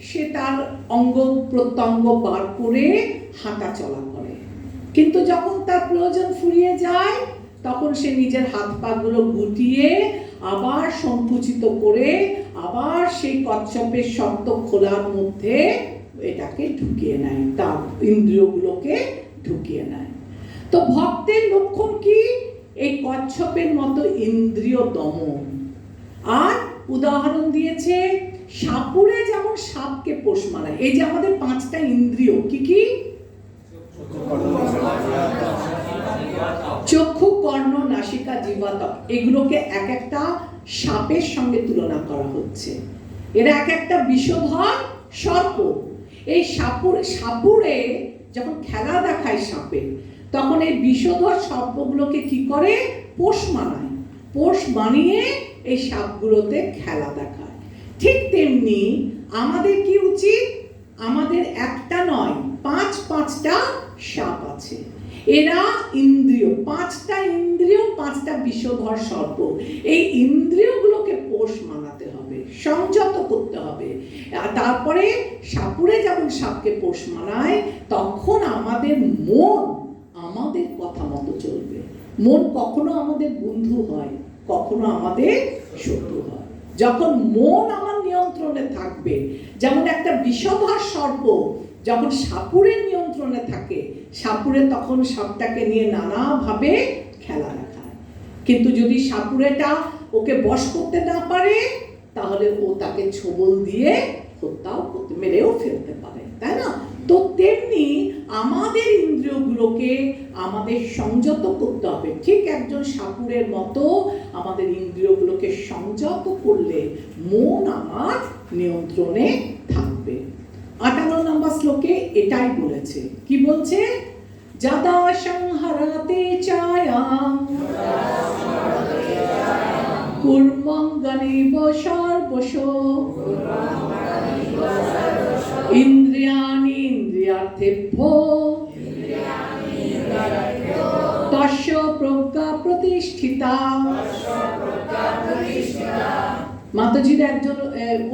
A: সে তার অঙ্গ প্রত্যঙ্গ বার করে হাঁটা চলা করে, কিন্তু যখন তার প্রয়োজন ফুরিয়ে যায় তখন সে নিজের হাত পা গুলো গুটিয়ে আবার সংকুচিত করে আবার সেই কচ্ছপের শক্ত খোলার মধ্যে এটাকে ঢুকিয়ে নেয়, তার ইন্দ্রিয়গুলোকে ঢুকিয়ে নেয়। তো ভক্তের লক্ষণ কি? এই কচ্ছপের মতো ইন্দ্রিয় দমন। আর উদাহরণ দিয়েছে সাপুরে যেমন সাপকে পোষ মানায়। এই যে আমাদের 5টা ইন্দ্রিয় কি কি? চক্ষু, কর্ণ, নাসিকা, জিহ্বা, ত্বক, এগুলোকে এক একটা সাপের সঙ্গে তুলনা করা হচ্ছে। এরা এক একটা বিষধর সর্প। এই সাপুরে যখন খেলা দেখায় সাপে, তখন এই বিষধর সর্পগুলোকে কি করে? পোষ মানায়। পোষ মানিয়ে এই সাপগুলোতে খেলা দেখায়। ঠিক তেমনি আমাদের কি উচিত? আমাদের একটা নয়, 5টা সাপ আছে। এরা ইন্দ্রিয়, 5টা ইন্দ্রিয়, 5টা বিষধর সর্প। এই ইন্দ্রিয়গুলোকে পোষ মানাতে হবে, সংযত করতে হবে। আর তারপরে সাপুরে যেমন সাপকে পোষ মানায়, তখন আমাদের মন আমাদের কথা মতো চলবে। মন কখনো আমাদের বন্ধু হয়, কখনো আমাদের শত্রু হয়। যখন মন আমার নিয়ন্ত্রণে থাকবে, যেমন একটা বিষধর সর্প যখন সাপুরের নিয়ন্ত্রণে থাকে, সাপুরে তখন সাপটাকে নিয়ে নানাভাবে খেলা দেখায়। কিন্তু যদি সাপুরেটা ওকে বশ করতে না পারে, তাহলে ও তাকে ছোবল দিয়ে হত্যাও করতে, মেরেও ফেলতে পারে, তাই না? তো তেমনি আমাদের ইন্দ্রিয়গুলোকে আমাদের সংযত করতে হবে। ঠিক একজন সাপুরের মতো আমাদের ইন্দ্রিয়গুলোকে সংযত করলে মন আমার নিয়ন্ত্রণে থাকবে। 58 নম্বর শ্লোকে এটাই বলেছে। কি বলছে? যাদা সংহরতে চায়াং কুর্মঙ্গনিব সর্বশো ইন্দ্রিয়াণি ইন্দ্রিয়ার্থেভ্যো তস্য প্রজ্ঞা প্রতিষ্ঠিতা। মাতাজির একজন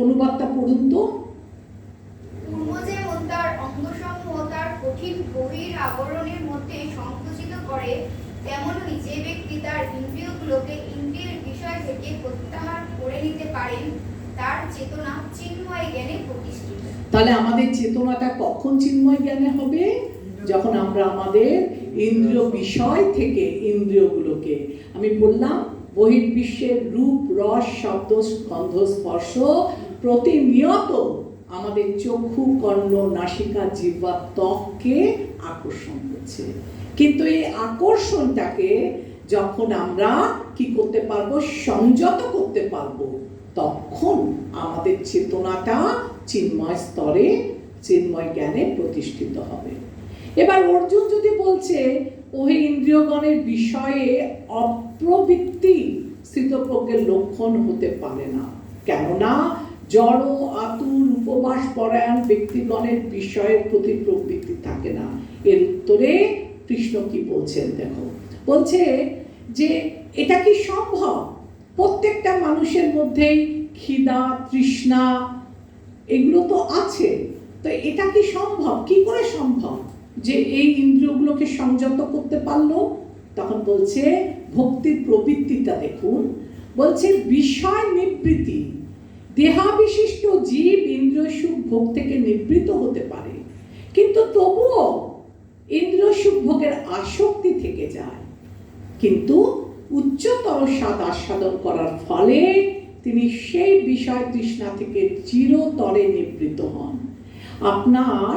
A: অনুবাদটা পড়ুন তো।
E: যেমন তার অঙ্গসমূহ তার কঠিন গভীর আবরণের মধ্যে সংকুচিত করে, তেমনই যে ব্যক্তি তার ইন্দ্রিয়গুলোকে ইন্দ্রিয়ের বিষয় থেকে প্রত্যাহার করে নিতে পারেন, তার চেতনা চিন্ময় জ্ঞানে প্রতিষ্ঠিত।
A: তাহলে আমাদের চেতনাটা কখন চিন্ময় জ্ঞানে হবে? যখন আমরা আমাদের ইন্দ্রিয় বিষয় থেকে ইন্দ্রিয়গুলোকে, আমি বললাম বহির্বিশ্বের রূপ, রস, শব্দ, গন্ধ, স্পর্শ প্রতিনিয়ত আমাদের চক্ষু, কর্ণ, নাসিকা, জিহ্বা, ত্বককে আকর্ষণ করছে। কিন্তু এই আকর্ষণটাকে যখন আমরা কি করতে পারবো? সংযত করতে পারবো, তখন আমাদের চেতনাটা চিন্ময় স্তরে, চিন্ময় জ্ঞানে প্রতিষ্ঠিত হবে। এবার অর্জুন যদি বলছে ওহে ইন্দ্রিয়গণের বিষয়ে অপ্রবৃত্তি স্থিতপ্রজ্ঞের লক্ষণ হতে পারে না, কেননা জড় আতুর উপবাস পরায়ণ ব্যক্তিগণের বিষয়ের প্রতি প্রবৃত্তি থাকে না। এর উত্তরে কৃষ্ণ কি বলছেন দেখো, বলছে যে এটা কি সম্ভব? প্রত্যেকটা মানুষের মধ্যেই খিদা তৃষ্ণা এগুলো তো আছে, তো এটা কি সম্ভব? কি করে সম্ভব যে এই ইন্দ্রিয়গুলোকে সংযত করতে পারলো? তখন বলছে ভক্তির প্রবৃত্তিটা দেখুন, বলছে বিষয় নিবৃত্তি, দেহাবিশিষ্ট জীব ইন্দ্রিয় সুখ ভোগ থেকে নিবৃত্ত হতে পারে, কিন্তু তবুও ইন্দ্রিয় সুখ ভোগের আসক্তি থেকে যায়, কিন্তু উচ্চতর স্বাদ আস্বাদন করার ফলে তিনি সেই বিষয় তৃষ্ণা থেকে চিরতরে নিবৃত্ত হন। আপনার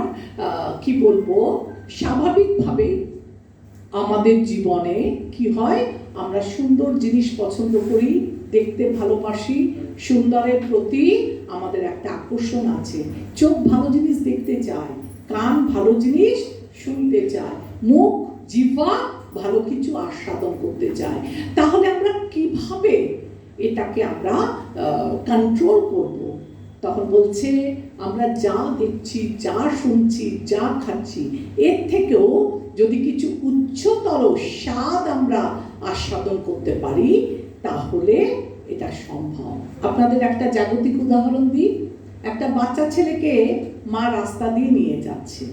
A: কি বলবো, স্বাভাবিকভাবে আমাদের জীবনে কি হয়, আমরা সুন্দর জিনিস পছন্দ করি, দেখতে ভালোবাসি, সুন্দরের প্রতি আমাদের একটা আকর্ষণ আছে, চোখ ভালো জিনিস দেখতে চায়, কান ভালো জিনিস শুনতে চায়, মুখ জিহ্বা ভালো কিছু আস্বাদন করতে চায়। তাহলে আমরা কিভাবে এটাকে আমরা কন্ট্রোল করব? তখন বলছে আমরা যা দেখছি, যা শুনছি, যা খাচ্ছি, এর থেকেও যদি কিছু উচ্চতর স্বাদ আমরা আস্বাদন করতে পারি তাহলে এটা সম্ভব। আপনাদের একটা জাগতিক উদাহরণ দিই। একটা বাচ্চা ছেলেকে মা রাস্তা দিয়ে নিয়ে যাচ্ছে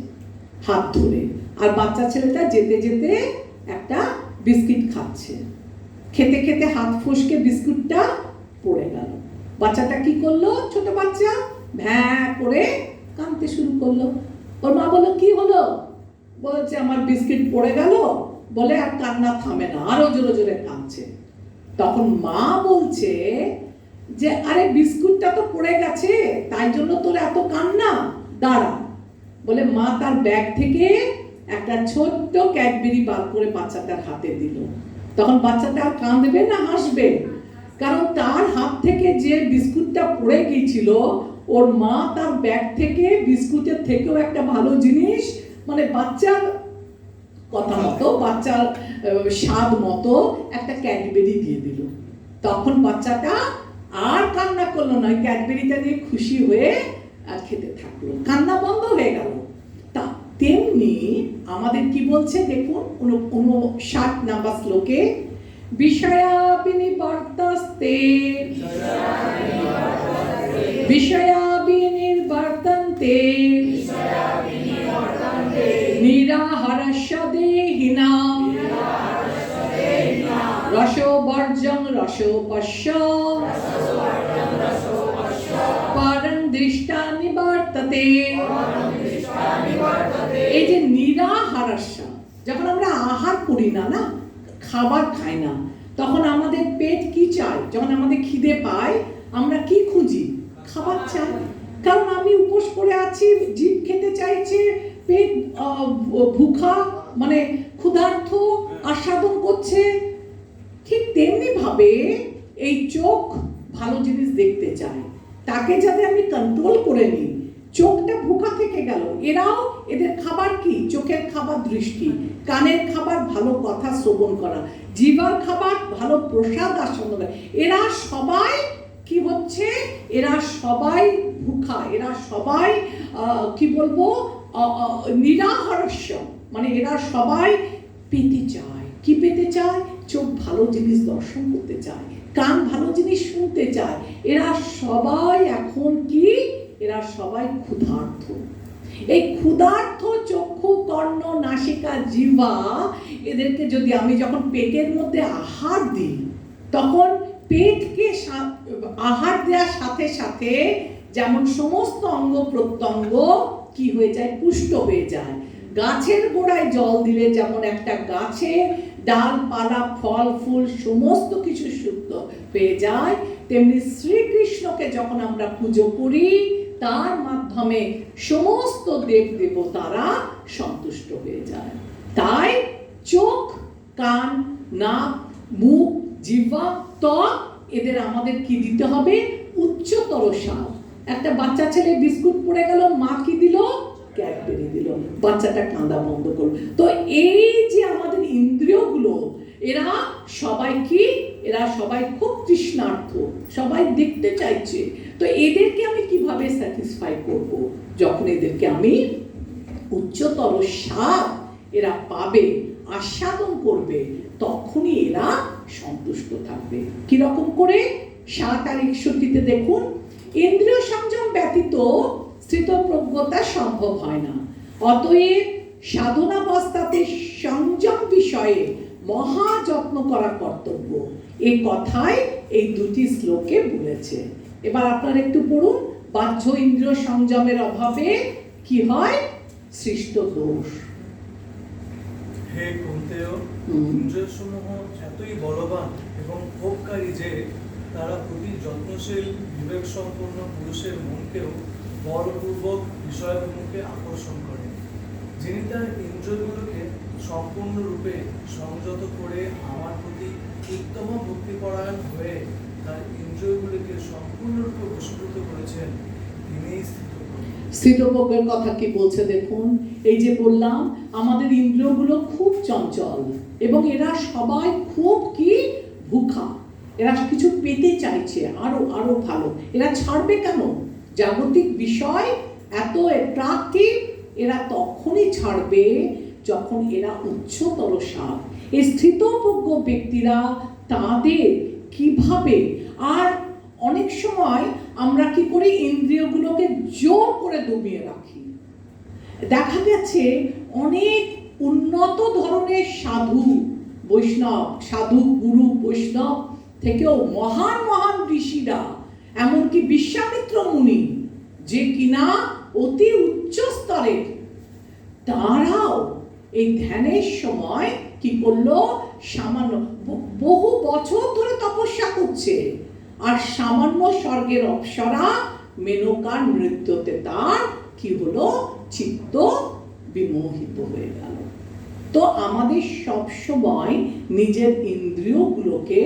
A: হাত ধরে, আর বাচ্চা ছেলেটা যেতে যেতে একটা বিস্কিট খাচ্ছে, খেতে খেতে হাত ফসকে বিস্কুটটা পড়ে গেল। বাচ্চাটা কি করলো? ছোট বাচ্চা ভ্যাঁ করে কাঁদতে শুরু করলো। ওর মা বললো কি হলো? বলছে আমার বিস্কিট পড়ে গেল বলে আর কান্না থামে না, আরো জোরে জোরে কাঁদছে। তখন মা বলছে যে আরে বিস্কুটটা তো পড়ে গেছে, তাই জন্য তোর এত কান্না, দাঁড়া। বলে মা তার ব্যাগ থেকে একটা ছোট্ট ক্যাডবেরি বার করে বাচ্চাটার হাতে দিল। তখন বাচ্চাটা আর কাঁদবে না হাসবে? কারণ তার হাত থেকে যে বিস্কুটটা পড়ে গিয়েছিল, ওর মা তার ব্যাগ থেকে বিস্কুটের থেকেও একটা ভালো জিনিস, মানে বাচ্চার কথা মতো, বাচ্চার স্বাদ মতো একটা ক্যাডবেরি দিয়ে দিল। তখন বাচ্চাটা আর কান্না করলো না, ক্যাডবেরিটা নিয়ে খুশি হয়ে খেতে থাকলো, কান্না বন্ধ হয়ে গেল। তা তেমনি আমাদের কি বলছে দেখুন 59 নম্বর শ্লোকে, বিষয়া বিনিবর্তস্তে বিষয়া বিনির্বর্তন্তে নিরাহারস্য দেহিনাম রসবর্জং রসোপস্য পরং দৃষ্টা নিবর্ততে। এই যে নিরাহারস্য, যখন আমরা আহার করি না, খাবার খাই না, তখন আমাদের পেট কি চায়? যখন আমাদের খিদে পায় আমরা কি খুঁজি? খাবার চাই। কারণ আমি উপোস করে আছি, জিভ খেতে চাইছে, পেট ভুখা মানে ক্ষুধার্ত আস্বাদন করছে। ঠিক তেমনি ভাবে এই চোখ ভালো জিনিস দেখতে চায়, তাকে যাতে আমি কন্ট্রোল করে নিই। চোখটা ভুখা থেকে গেল, এরাও এদের খাবার কি? চোখের খাবার দৃষ্টি, কানের খাবার ভালো কথা শ্রবণ করা, জিহ্বার খাবার ভালো প্রসাদ আস্বাদন করা। এরা সবাই কি হচ্ছে? এরা সবাই ভুখা, এরা সবাই কি বলবো নিরাহারস্য, মানে এরা সবাই পেতে চায়। কি পেতে চায়? চোখ ভালো জিনিস দর্শন করতে চায়, কান ভালো জিনিস শুনতে চায়। এরা সবাই এখন কি? এরা সবাই ক্ষুধার্ত। এই ক্ষুধার্ত চক্ষু কর্ণ নাসিকা জিহ্বা, এদেরকে যদি আমি যখন পেটের মধ্যে আহার দিই, তখন পেটকে আহার দেওয়ার সাথে সাথে যেমন সমস্ত অঙ্গ প্রত্যঙ্গ কি হয়ে যায়? পুষ্ট হয়ে যায়। গাছের গোড়ায় জল দিলে যেমন একটা গাছে ডালপালা ফল ফুল সমস্ত কিছু সুস্থ পেয়ে যায়, তেমনি শ্রীকৃষ্ণকে যখন আমরা পুজো করি তার মাধ্যমে সমস্ত দেব দেবতারা সন্তুষ্ট হয়ে যায়। তাই চোখ, কান, নাক, মুখ, জিহ্বা, ত্বক এদের আমাদের কি দিতে হবে? উচ্চতর স্বাদ। একটা বাচ্চা ছেলে বিস্কুট পড়ে গেল, মা কি দিল? ক্যাডবেরি দিল, বাচ্চাটা কাঁদা বন্ধ করলো। তো এই যে আমাদের ইন্দ্রিয়গুলো, এরা সবাই কি, এরা সবাই খুব তৃষ্ণার্থ, সবাই দেখতে চাইছে। তো এদেরকে আমি কিভাবে স্যাটিসফাই করব? যখন এদেরকে আমি উচ্চতর স্বাদ এরা পাবে, আস্বাদন করবে, তখনই এরা সন্তুষ্ট থাকবে। কিরকম করে? 7 আর 61-তে দেখুন, ইন্দ্রিয় সংযম ব্যতীত স্থিতপ্রজ্ঞতা সম্ভব হয় না, অতএব সাধনাবস্থাতে সংযম বিষয়ে মহা যত্ন করা কর্তব্য। এই কথাই এই দুটি শ্লোকে বলেছে। এবার আপনারা একটু পড়ুন, বাহ্য ইন্দ্রিয় সংযমের অভাবে কি হয়? সৃষ্ট দোষ।
F: হে কুন্তেয়, ইন্দ্রিয়সমূহ এতই বলবান এবং ভোগকারী যে তারা প্রতি যত্নশীল বিবেক সম্পন্ন পুরুষের মনকেও বলপূর্বক বিষয়াভিমুখে আকর্ষণ করে। যিনি তার ইন্দ্রিয়গুলোকে সম্পূর্ণরূপে সংযত করে আমার প্রতি উত্তম ভক্তিপরায়ণ হয়ে তার ইন্দ্রিয়গুলিকে সম্পূর্ণরূপে বশীভূত করেছেন, তিনিই স্থিতপ্রজ্ঞ।
A: স্থিতপ্রজ্ঞের কথা কি বলছে দেখুন। এই যে বললাম, আমাদের ইন্দ্রিয়গুলো খুব চঞ্চল এবং এরা সবাই খুব কি ভুখা, এরা কিছু পেতে চাইছে, আরো আরো ভালো। এরা ছাড়বে কেন? জাগতিক বিষয় এত অ্যাট্রাক্টিভ, এরা তখনই ছাড়বে যখন এরা উচ্চতর স্বাদ। এই স্থিতপ্রজ্ঞ ব্যক্তিরা তাদের কিভাবে, আর অনেক সময় আমরা কি করি? ইন্দ্রিয়গুলোকে জোর করে দমিয়ে রাখি। দেখা গেছে অনেক উন্নত ধরনের সাধু বৈষ্ণব, সাধু গুরু বৈষ্ণব থেকেও মহান মহান ঋষিরা, এমনকি বিশ্বামিত্র মুনি যে কিনা অতি উচ্চ স্তরের, তারাও এই ধ্যানের সময় কি করলো? সামান্য বহু বছর ধরে তপস্যা করছে, আর সামান্য স্বর্গের অপ্সরা মেনকার নৃত্যতে তার কি হলো? চিত্ত বিমোহিত হয়ে গেল। তো আমাদের সব সময় নিজের ইন্দ্রিয়গুলোকে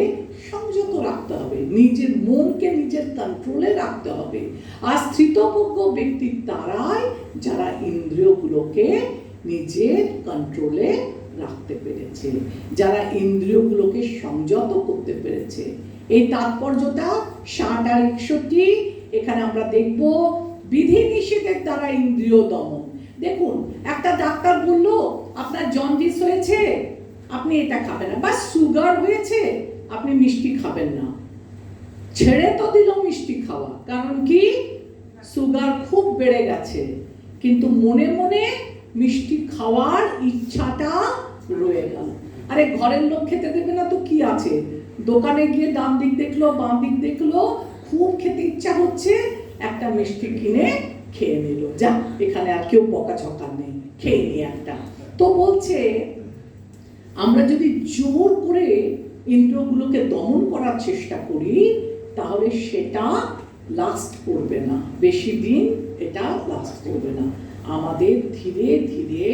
A: সংযত রাখতে হবে, নিজের মনকে নিজের কন্ট্রোলে রাখতে হবে। আর স্থিতপ্রজ্ঞ ব্যক্তি তারাই যারা ইন্দ্রিয়গুলোকে নিজের কন্ট্রোলে রাখতে পেরেছে, যারা ইন্দ্রিয়গুলোকে সংযত করতে পেরেছে। এই তাৎপর্যটা 7 আর 61 এখানে আমরা দেখব। বিধি নিষেধের দ্বারা ইন্দ্রিয় দমন। দেখুন, একটা ডাক্তার বলল আপনার জন্ডিস হয়েছে, আপনি এটা খাবেন না, বা সুগার হয়েছে, আপনি মিষ্টি খাবেন না। ছেড়ে তো দিল মিষ্টি খাওয়া, কারণ কি? সুগার খুব বেড়ে গেছে, কিন্তু মনে মনে মিষ্টি খাওয়ার ইচ্ছাটা রয়ে গেল। আরে ঘরের লোক খেতে দেবে না তো কি আছে? দোকানে গিয়ে ডান দিক দেখলো, বাম দিক দেখলো, খুব খেতে ইচ্ছা হচ্ছে, একটা মিষ্টি কিনে খেয়ে নিল। যা, এখানে আর কেউ বকাঝকা নেই, খেয়ে নি একটা। তো বলছে আমরা যদি জোর করে ইন্দ্রিয়গুলোকে দমন করার চেষ্টা করি, তাহলে সেটা লাস্ট করবে না, বেশি দিন এটা লাস্ট করবে না। আমাদের ধীরে ধীরে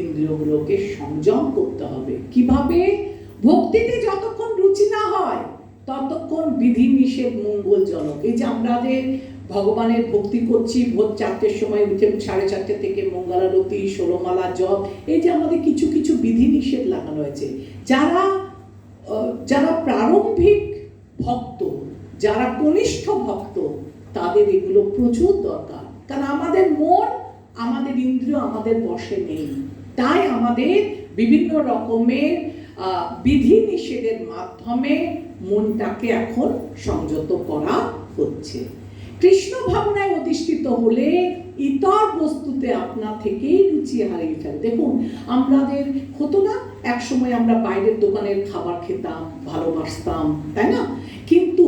A: ইন্দ্রিয়গুলোকে সংযম করতে হবে। কিভাবে? ভক্তিতে যতক্ষণ রুচি না হয় ততক্ষণ বিধি নিষেধ মঙ্গলজনক। এই যে আমাদের ভগবানের ভক্তি করছি, ভোর 4টের সময় উঠে 4:30 থেকে মঙ্গলারতি, 16 মালা জপ, এই যে আমাদের কিছু কিছু বিধি নিষেধ লাগানো হয়েছে, যারা প্রারম্ভিক ভক্ত, যারা কনিষ্ঠ ভক্ত, তাদের এগুলো প্রচুর দরকার। কারণ আমাদের মন, আমাদের ইন্দ্রিয় আমাদের বশে নেই, তাই আমাদের বিভিন্ন রকমের বিধি নিষেধের মাধ্যমে মনটাকে এখন সংযত করা হচ্ছে। কৃষ্ণ ভাবনায় অধিষ্ঠিত হলে ইতর বস্তুতে আপনা থেকেই রুচি হারিয়ে ফেলে। দেখুন, আমাদের হতো না এক সময় আমরা বাইরের দোকানের খাবার খেতাম, ভালোবাসতাম, তাই না? কিন্তু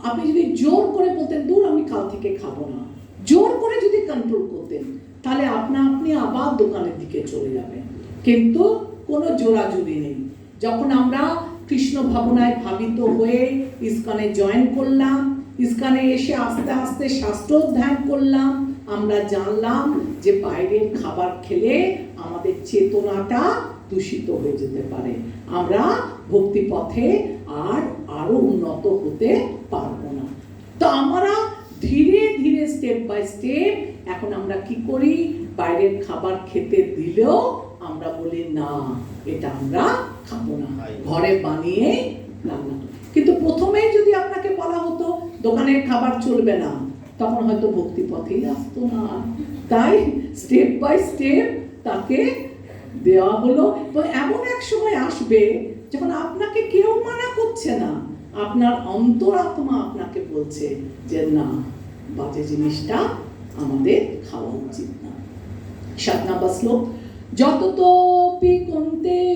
A: আপনি যদি জোর করে বলতেন দূর আমি কাল থেকে খাবো না, জোর করে যদি কন্ট্রোল করতেন, তাহলে আপনি আবার দোকানের দিকে চলে যাবেন। কিন্তু কোনো জোরাজুরি নেই। যখন আমরা কৃষ্ণ ভাবনায় ভাবিত হয়ে ইস্কনে জয়েন করলাম, ইস্কনে এসে আস্তে আস্তে শাস্ত্র অধ্যয়ন করলাম, আমরা জানলাম যে বাইরের খাবার খেলে আমাদের চেতনাটা দূষিত হয়ে যেতে পারে, আমরা ভক্তি পথে আরো উন্নত হতে পারবো না। তো আমরা ধীরে ধীরে স্টেপ বাই স্টেপ এখন আমরা কি করি? বাইরের খাবার খেতে দিলেও আমরা বলি না, এটা আমরা খাবো না, ঘরে বানিয়ে রান্না করো। কিন্তু প্রথমেই যদি আপনাকে বলা হতো দোকানের খাবার চলবে না, তখন হয়তো ভক্তি পথেই আসতো না। তাই স্টেপ বাই স্টেপ তাকে দেওয়া হলো। তো এমন এক সময় আসবে যখন আপনাকে কেউ মানা করছে না, আপনার অন্তরাত্মা আপনাকে বলছে যে না, বাজে জিনিসটা আমাদের খাওয়া উচিত না। 7 নম্বর শ্লোক, যততোপি কন্তেয়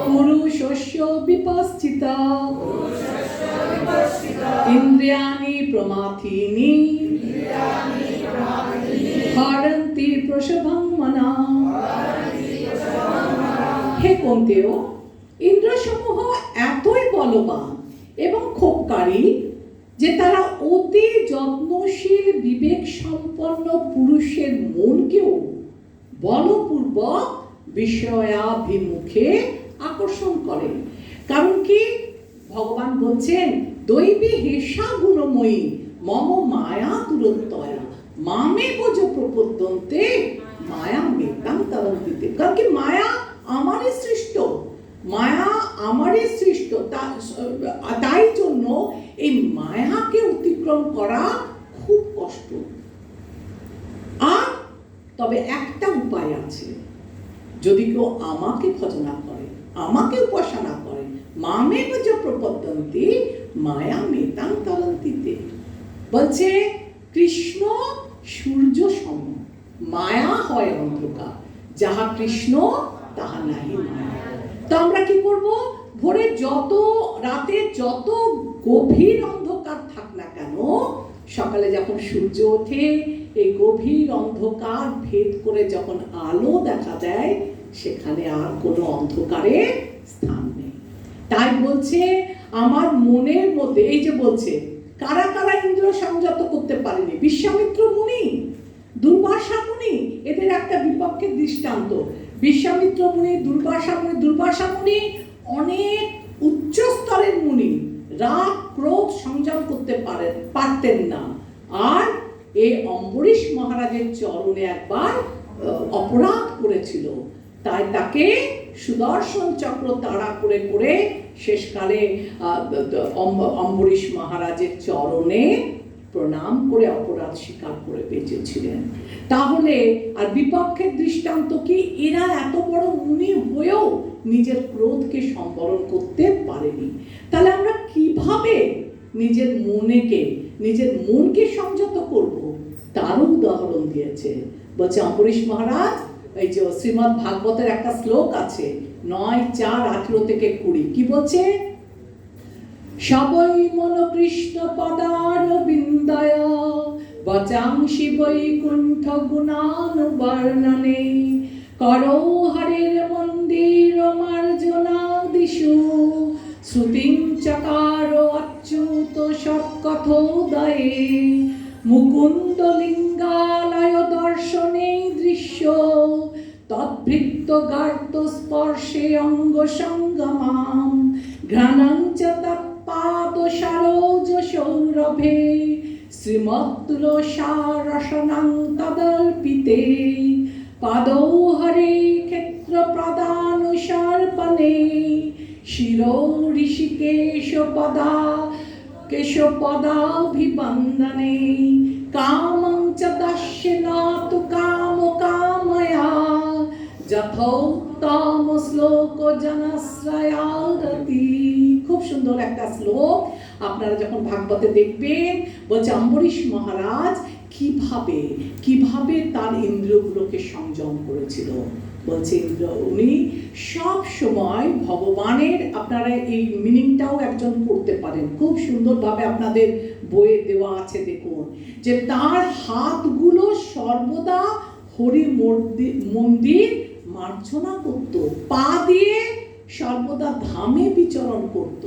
A: পুরুষস্য বিপশ্চিতা ইন্দ্রিয়াণি প্রমাথিনী হরন্তি প্রসভং মনা। হে কন্তেয়, ইন্দ্রসমূহ এতই বলবান এবং ক্ষোভকারী যে তারা অতি যত্নশীল বিবেক সম্পন্ন পুরুষের মনকেও বলপূর্বক বিষয়াভিমুখে আকর্ষণ করে। কারণ কি, ভগবান বলছেন দৈবী হেষা গুণময়ী মম মায়া দুরন্তয়া মামে বোঝ প্রপদ্যন্তে মায়া মেতাং তরন্তিতে। কারণ কি, মায়া আমারই সৃষ্ট, মায়া আমারই সৃষ্ট। তাই জন্য এই মায়াকে অতিক্রম করা খুব কষ্ট। আর তবে একটা উপায় আছে, যদি কেউ আমাকে ভজনা করে, আমাকে উপাসনা করে, মামে বোঝ প্রপদ্যন্তে মায়া মেতাং তরন্তিতে। বলছে কৃষ্ণ সূর্য সম, মায়া হয় অন্ধকার, যাহা কৃষ্ণ তাহা নাহি মায়া। তো আমরা কি করব, ভোরে যত রাতে যত গভীর অন্ধকার থাক না কেন, সকালে যখন সূর্য ওঠে এই গভীর অন্ধকার ভেদ করে যখন আলো দেখা দেয়, সেখানে আর কোনো অন্ধকারের স্থান নেই। তাই বলছে আমার মনের মধ্যে, এই যে বলছে কারা কারা ইন্দ্র সংযত করতে পারেনি, বিশ্বামিত্র মুনি, দুর্বাসা মুনি, এদের একটা বিপক্ষের দৃষ্টান্ত। বিশ্বামিত্র মুনি, দুর্বাসা মুনি। দুর্বাসা মুনি অনেক উচ্চ স্তরের মুনি, রাগ ক্রোধ সংযম করতে পারতেন না। আর এই অম্বরীশ মহারাজের চরণে একবার অপরাধ করেছিল, তাই তাকে সুদর্শন চক্র তাড়া করে করে শেষকালে অম্বরীশ মহারাজের চরণে প্রণাম করে অপরাধ স্বীকার করে বেঁচেছিলেন। তাহলে আর বিপক্ষের দৃষ্টান্ত কি, এরা এত বড় মুনি হয়েও নিজের ক্রোধকে সম্বরণ করতে পারেনি। তাহলে আমরা কিভাবে নিজের মনকে সংযত করব, তারও উদাহরণ দিয়েছে। বলছে অম্বরীশ মহারাজ, এই যে শ্রীমদ্ ভাগবতের একটা শ্লোক আছে 9:4-18-20, কি বলছে, সবই মন কৃষ্ণ পদারবিন্দয় বচাংসি বৈকুণ্ঠ গুণানুবর্ণনে করো হরের মন্দির মার্জনা দিশু শ্রুতিং চকার অচ্যুত সৎকথোদয়ে মুকুন্দ লিঙ্গালয় দর্শনে দৃশ্য তদ্ভৃত্ত গার্ত স্পর্শে অঙ্গ সঙ্গমাম ঘ্রাণং চ তৎপাদ সরোজ সৌরভে শ্রীমদ্রসারসনং তদর্পিতে পাদৌ হরে ক্ষেত্র প্রদানুসর্পণে শিরো ঋষিকেশ কেশপদাভিবন্দনে কামং চ দর্শন তু কাম কাময়া যথোত্তম শ্লোক জনশ্রয়ারতি। খুব সুন্দর একটা শ্লোক, আপনারা যখন ভাগবতে দেখবেন, বলছে অম্বরীশ মহারাজ কিভাবে তার ইন্দ্রিয়গুলোকে সংযম করেছিল। বলছে উনি সব সময় ভগবানের, আপনারা এই মিনিংটাও একজন করতে পারেন, খুব সুন্দরভাবে আপনাদের বইয়ে দেওয়া আছে, দেখুন যে তার হাতগুলো সর্বদা হরি মন্দির মার্জনা করত, পা দিয়ে সর্বদা ধামে বিচরণ করত,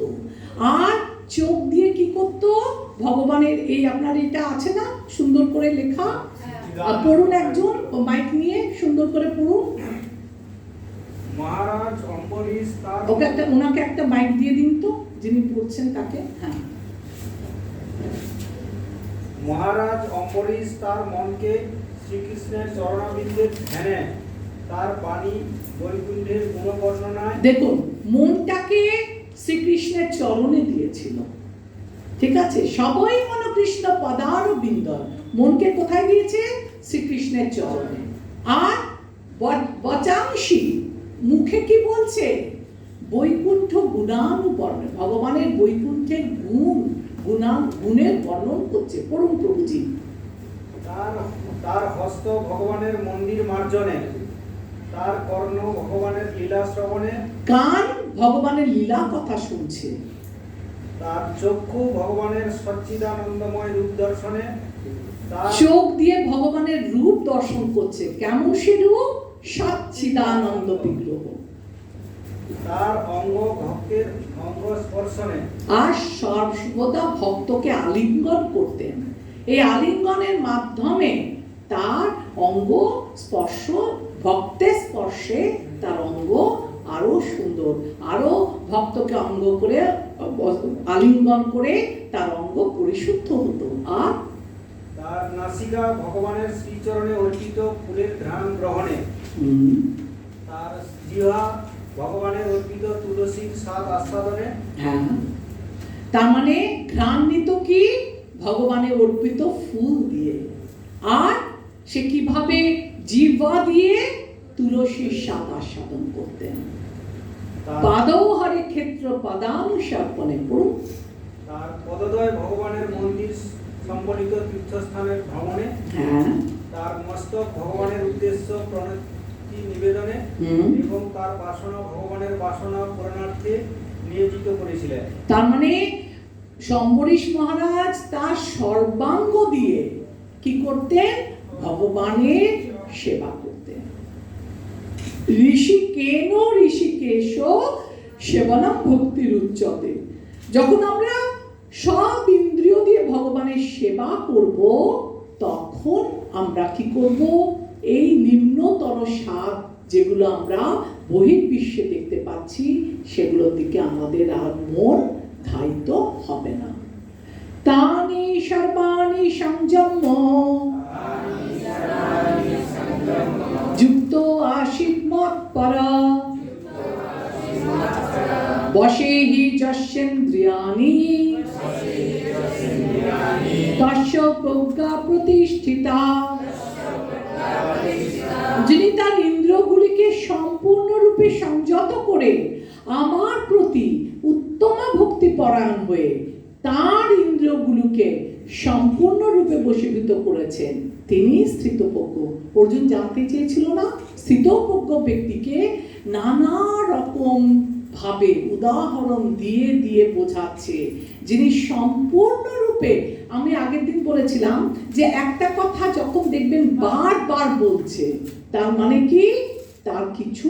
A: আর চোখ দিয়ে কি করত, ভগবানের এই আপনার এটা আছে না সুন্দর করে লেখা, পড়ুন একজন মাইক নিয়ে সুন্দর করে পড়ুন।
C: মহারাজ অম্বরীশ তার
A: ওনাকে একটা মাইক দিয়ে দিন তো, যিনি পড়ছেন তাকে। হ্যাঁ,
C: মহারাজ অম্বরীশ তার মনকে শ্রীকৃষ্ণের চরণাবিন্দের ধ্যানে তার বাণী বৈকুণ্ঠের গুণবর্ণনায়
A: দেখুন, মনটাকে শ্রীকৃষ্ণের চরণে দিয়েছিল, ঠিক আছে? সবাই মন কৃষ্ণ পদার বিন্দন, মনকে কোথায় দিয়েছে? শ্রীকৃষ্ণের চরণে। আর বচাংশী, মুখে কি বলছে? বৈকুণ্ঠ গুণানুবর্ণন, ভগবানের বৈকুণ্ঠের গুণের বর্ণন করছে পরম প্রভুজি।
C: তার হস্ত ভগবানের মন্দির মার্জনে, তার কর্ণ ভগবানের লীলা শ্রবণে,
A: কান ভগবানের লীলা কথা শুনছে,
C: তার চক্ষু ভগবানের সচ্চিদানন্দময় রূপ দর্শনে, তার
A: চোখ দিয়ে ভগবানের রূপ দর্শন করছে। কেমন সে রূপ? সচ্চিদানন্দ বিগ্রহ।
C: তার অঙ্গ ভক্তের অঙ্গ স্পর্শনে,
A: আর সর্বদা ভক্তকে আলিঙ্গন করতেন। এই আলিঙ্গনের মাধ্যমে তার অঙ্গ স্পর্শ, ভক্তের স্পর্শে তার অঙ্গ আরো সুন্দর, আরো ভক্তকে অঙ্গ করে আলিঙ্গন করে তার অঙ্গ পরিশুদ্ধ হতো। আর
C: তার নাসিকা ভগবানের শ্রীচরণে অর্পিত ফুলের ঘ্রাণ গ্রহণে, তার জিহ্বা ভগবানের অর্পিত তুলসীর স্বাদ আস্বাদনে।
A: হ্যাঁ, তার মানে ঘ্রাণ নিত কি? ভগবানের অর্পিত ফুল দিয়ে। আর সে কিভাবে? জিহ্বা দিয়ে তুলসীর স্বাদ আস্বাদন করতেন। পাদৌহরে ক্ষেত্র পদানুসর্পণে, পড়ুন।
C: তার পদদ্বয় ভগবানের মন্দির সম্বলিত তীর্থস্থানের ভ্রমণে,
A: হ্যাঁ,
C: তার মস্তক ভগবানের উদ্দেশ্য প্রণতি নিবেদনে এবং তার বাসনা ভগবানের বাসনা পূরণার্থে নিয়োজিত করেছিলেন।
A: তার মানে শম্বরীশ মহারাজ তার সর্বাঙ্গ দিয়ে কি করতেন? ভগবানের সেবা করতেন। ঋষিকেন ঋষিকেশ সেবনম ভক্তির উচ্চতে। যখন আমরা সব ইন্দ্রিয় দিয়ে ভগবানের সেবা করব, তখন আমরা কি করব? এই নিম্নতর স্বাদ যেগুলো আমরা বহির্বিশ্বে দেখতে পাচ্ছি, সেগুলোর দিকে আমাদের আর মন ধায়িত হবে না। তানি সর্বাণি সংযম যুক্ত আশিত মৎপরা বশেহি যস্যেন্দ্রিয়াণি তস্য প্রজ্ঞা প্রতিষ্ঠিতা। যিনি তার ইন্দ্রিয়গুলিকে সম্পূর্ণরূপে সংযত করে আমার প্রতি উত্তম ভক্তি পরায়ণ হয়ে তার ইন্দ্রিয়গুলোকে সম্পূর্ণরূপে বশীভূত করেছেন, তিনি স্থিতপ্রজ্ঞ। অর্জুন জানতে চেয়েছিল না, স্থিতপ্রজ্ঞ ব্যক্তিকে নানা রকম ভাবে উদাহরণ দিয়ে দিয়ে বোঝাচ্ছে, যিনি সম্পূর্ণরূপে। আমি আগের দিন বলেছিলাম যে একটা কথা যখন দেখবেন বারবার বলছে, তার মানে কি? তার কিছু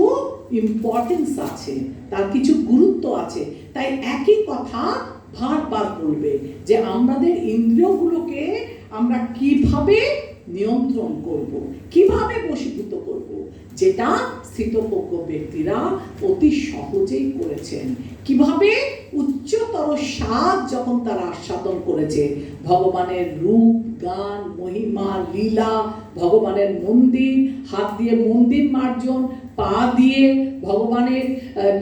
A: ইম্পর্টেন্স আছে, তার কিছু গুরুত্ব আছে। তাই একই কথা বারবার বলবে যে আমাদের ইন্দ্রিয়গুলোকে আমরা কিভাবে নিয়ন্ত্রণ করব, কিভাবে বশীভূত করব, যেটা স্থিতপ্রজ্ঞ ব্যক্তিরা অতি সহজেই করেছেন। কিভাবে? উচ্চতর স্বাদ যখন তারা আস্বাদন করেছে, ভগবানের রূপ, গান, মহিমা, লীলা, ভগবানের মন্দির, হাত দিয়ে মন্দির মার্জন, পা দিয়ে ভগবানের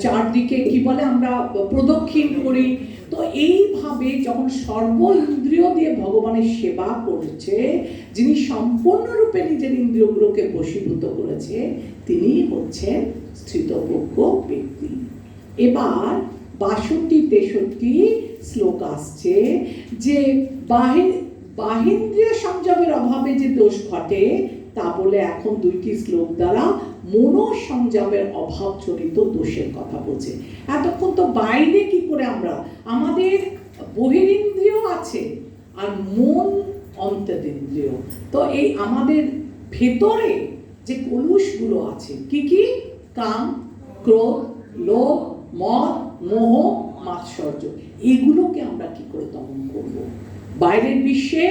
A: চারদিকে কি বলে আমরা প্রদক্ষিণ করি। তো এইভাবে যখন সর্ব ইন্দ্রিয় দিয়ে ভগবানের সেবা করছে, যিনি সম্পূর্ণরূপে নিজের ইন্দ্রিয়গুলোকে বশীভূত করেছে, তিনি হচ্ছেন স্থিতপ্রজ্ঞ ব্যক্তি। এবার 62-63 শ্লোক আসছে যে বাহিন্দ্রিয় সংযমের অভাবে যে দোষ ঘটে, তা বলে এখন 2টি শ্লোক দ্বারা মনোসংযমের অভাবজনিত দোষের কথা বলছে। এতক্ষণ তো বাইরে কি করে আমরা, আমাদের বহিরিন্দ্রিয় আছে আর মন অন্তরিন্দ্রিয়। তো এই আমাদের ভেতরে যে কলুষগুলো আছে, কি কি? কাম, ক্রোধ, লোভ, মদ, মোহ, মাৎসর্য, এগুলোকে আমরা কি করে দমন করব? বাইরের বিশ্বে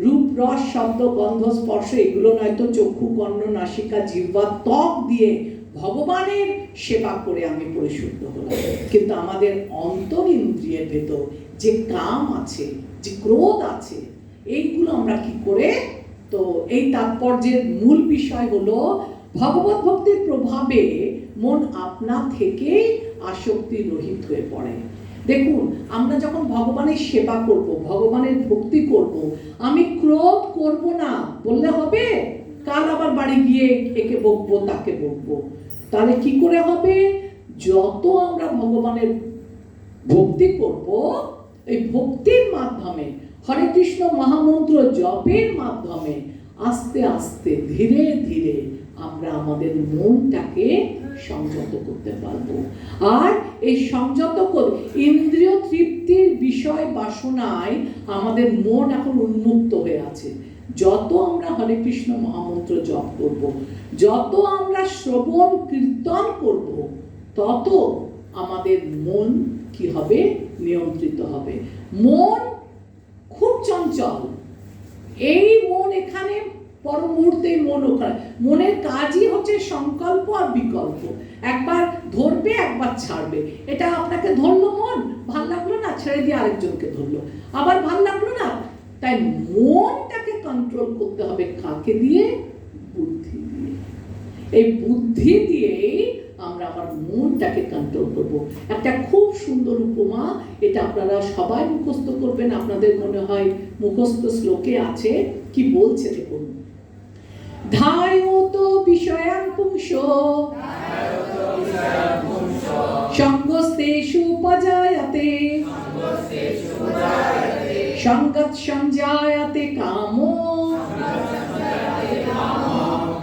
A: রূপ, রস, শব্দ, গন্ধ, স্পর্শ, এগুলো নয়তো চক্ষু, কর্ণ, নাসিকা, জিহ্বা, ত্বক দিয়ে ভগবানের সেবা করে আমি পরিশুদ্ধ হলাম। কিন্তু আমাদের অন্তরিন্দ্রিয়ের ভেতর যে কাম আছে, যে ক্রোধ আছে, এইগুলো আমরা কি করে? তো এই তাৎপর্যের মূল বিষয় হলো ভগবত ভক্তির প্রভাবে মন আপনা থেকেই আসক্তি রহিত হয়ে পড়ে। দেখুন, আমরা যখন ভগবানের সেবা করব, ভগবানের ভক্তি করব, আমি ক্রোধ করব না বললে হবে? কাল আবার বাড়ি গিয়ে একে বকবো তাকে বকবো। তাহলে কি করে হবে? যত আমরা ভগবানের ভক্তি করব, এই ভক্তির মাধ্যমে, হরে কৃষ্ণ মহামন্ত্র জপের মাধ্যমে আস্তে আস্তে ধীরে ধীরে আমরা আমাদের মনটাকে সংযত করতে পারবো। আর এই সংযত করে ইন্দ্রিয় তৃপ্তির বিষয় বাসনায় আমাদের মন এখন উন্মুক্ত হয়ে আছে। যত আমরা হরে কৃষ্ণ মহামন্ত্র জপ করব, যত আমরা শ্রবণ কীর্তন করব, তত আমাদের মন কি হবে? নিয়ন্ত্রিত হবে। মন খুব চঞ্চল। এই মন এখানে পর মুহূর্তে মন ওখানে। মনের কাজই হচ্ছে সংকল্প আর বিকল্প। একবার ধরবে, একবার ছাড়বে। এটা আপনাকে ধরলো মন, ভাল লাগলো না, ছেড়ে দিয়ে আরেকজনকে ধরলো, আবার ভাল লাগলো না। তাই মনটাকে কন্ট্রোল করতে হবে কাকে দিয়ে? বুদ্ধি দিয়ে। এই বুদ্ধি দিয়েই আমরা আমার মনটাকে কন্ট্রোল করব। একটা খুব সুন্দর উপমা, এটা আপনারা সবাই মুখস্থ করবেন। আপনাদের মনে হয় মুখস্থ শ্লোকে আছে, কি বলছে দেখুন। ধায়ত বিষয়ান পুংসো সঙ্গস্তেষু উপজায়তে সঙ্গৎ সঞ্জায়তে কামো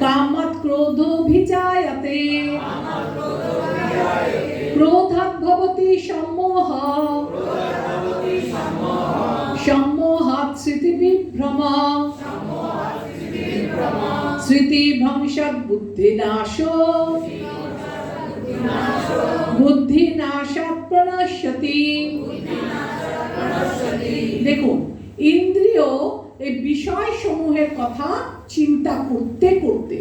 A: কামাৎ ক্রোধোভিজায়তে ক্রোধাৎ ভবতি সম্মোহ সম্মোহাৎ স্মৃতিবিভ্রমা স্মৃতিভ্রংশাৎ বুদ্ধিনাশো বুদ্ধিনাশাৎ প্রণশ্যতি। দেখুন, ইন্দ্রিয় এই বিষয় সমূহের কথা চিন্তা করতে করতে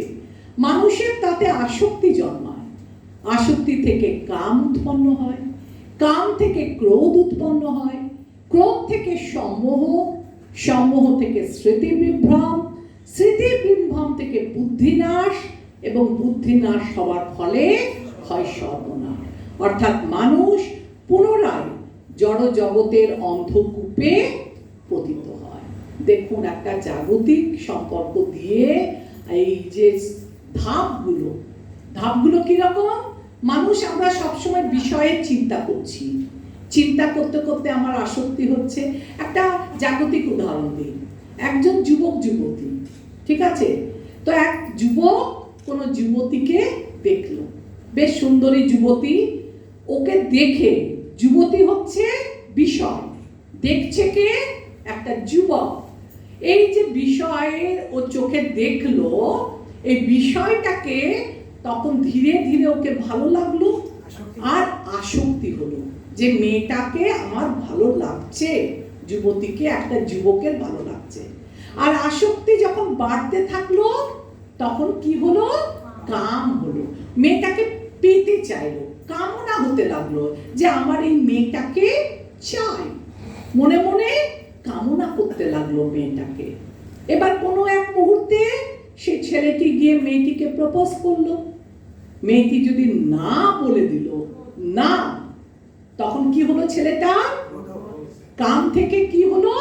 A: মানুষের তাতে আসক্তি জন্মায়। আসক্তি থেকে কাম উৎপন্ন হয়, কাম থেকে ক্রোধ উৎপন্ন হয়, ক্রোধ থেকে সম্মোহ, সম্মোহ থেকে স্মৃতিবিভ্রম, স্মৃতিবিভ্রম থেকে বুদ্ধিনাশ, এবং বুদ্ধিনাশ হওয়ার ফলে হয় সর্বনাশ। অর্থাৎ মানুষ পুনরায় জড় জগতের অন্ধকূপে পতিত হয়। দেখুন, একটা জাগতিক সম্পর্ক দিয়ে এই যে ধাপগুলো কিরকম? মানুষ, আমরা সবসময় বিষয়ের চিন্তা করছি, চিন্তা করতে করতে আমার আসক্তি হচ্ছে। একটা জাগতিক উদাহরণ দিই। একজন যুবক যুবতী, ঠিক আছে, তো এক যুবক কোনো যুবতীকে দেখলো, বেশ সুন্দরী যুবতী। ওকে দেখে, যুবতী হচ্ছে বিষয়, দেখছে কে? একটা যুবক। এই যে বিষয়ের ও চোখে দেখলো, এই বিষয়টাকে তখন ধীরে ধীরে ওকে ভালো লাগলো আর আসক্তি হলো যে মেয়েটাকে আমার ভালো লাগছে, যুবতীকে, একটা যুবকের ভালো লাগছে। আর আসক্তি যখন বাড়তে থাকলো তখন কি হলো? কাম হলো। মেয়েটাকে পেতে চাইলো, কামনা হতে লাগলো যে আমার এই মেয়েটাকে চাই, মনে মনে কামনা করতে লাগলো মেয়েটাকে। এবার কোনো এক মুহূর্তে সে ছেলেটি গিয়ে মেয়েটিকে প্রপোজ করলো। মেয়েটি যদি না বলে দিল না, তখন কি হলো? ছেলেটা কাম থেকে কি হলো?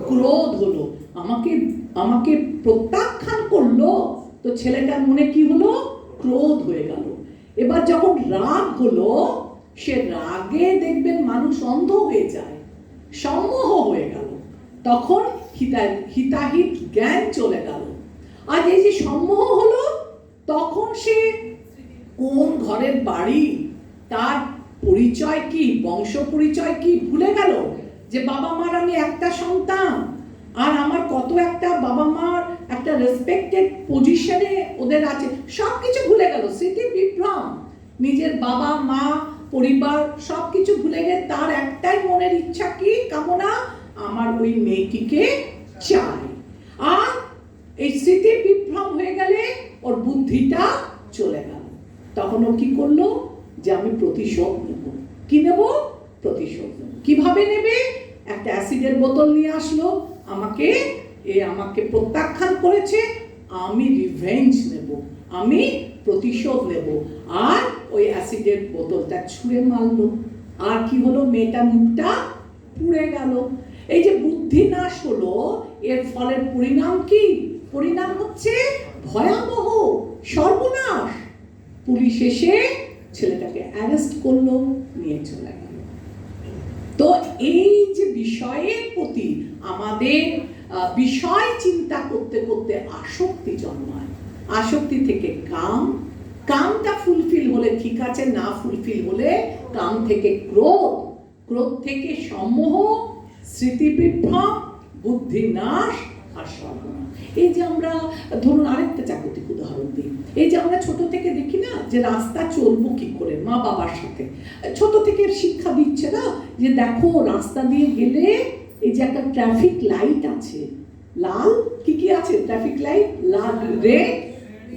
A: ক্রোধ হলো, আমাকে প্রত্যাখ্যান করলো। তো ছেলেটার মনে কি হলো? ক্রোধ হয়ে গেল। এবার যখন রাগ হলো, সে রাগে দেখবেন মানুষ অন্ধ হয়ে যায়, সম্মোহ হয়ে গেল, তখন হিতাহিত জ্ঞান চলে গেল। আর এই যে সম্মোহ হলো, তখন সে কোন ঘরের বাড়ি, তার পরিচয় কি, বংশ পরিচয় কি ভুলে গেল। যে বাবা মার আমি একটা সন্তান, আর আমার কত একটা বাবা মার একটা রেসপেক্টেড পজিশনে ওদের আছে, সবকিছু ভুলে গেল। স্মৃতি বিভ্রম, নিজের বাবা মা পরিবার সবকিছু ভুলে গেলে তার একটাই মনের ইচ্ছা, কি কামনা? আমার ওই মেয়েটিকে চাই। আর এই স্মৃতি বিভ্রম হয়ে গেলে ওর বুদ্ধিটা চলে গেল। তখন ও কি করলো? যে আমি প্রতিশোধ নেব। কি নেব? প্রতিশোধ নেব। কিভাবে নেবে? একটা অ্যাসিডের বোতল নিয়ে আসলো, আমাকে প্রত্যাখ্যান করেছে, আমি রিভেঞ্জ নেব, আমি প্রতিশোধ নেব, আর ওই অ্যাসিডের বোতলটা ছুঁড়ে মারলো। আর কি হলো, মেয়েটার মুখটা পুড়ে গেল। এই যে বুদ্ধি নাশ হলো, এর ফলের পরিণাম কি? পরিণাম হচ্ছে ভয়াবহ সর্বনাশ। পুলিশ এসে ছেলেটাকে অ্যারেস্ট করলো, নিয়ে চলে গেল। তো এই যে বিষয়ের প্রতি আমাদের বিষয় চিন্তা করতে করতে আসক্তি জন্মায়। আসক্তি থেকে কাম, কামটা ফুলফিল হলে ঠিক আছে, না ফুলফিল হলে কাম থেকে ক্রোধ, ক্রোধ থেকে সম্মোহ, স্মৃতিবিভ্রম, বুদ্ধি নাশ আর সর্বনাশ। এই যে আমরা ধরুন আরেকটা জাগতিক উদাহরণ দিই, এই যে আমরা ছোট থেকে দেখি না যে রাস্তা চলবো কি করে, মা বাবার সাথে ছোট থেকে শিক্ষা দিচ্ছে না যে দেখো রাস্তা দিয়ে গেলে এই যে একটা ট্রাফিক লাইট আছে, লাল কি কি আছে ট্রাফিক লাইট, লাল রেড,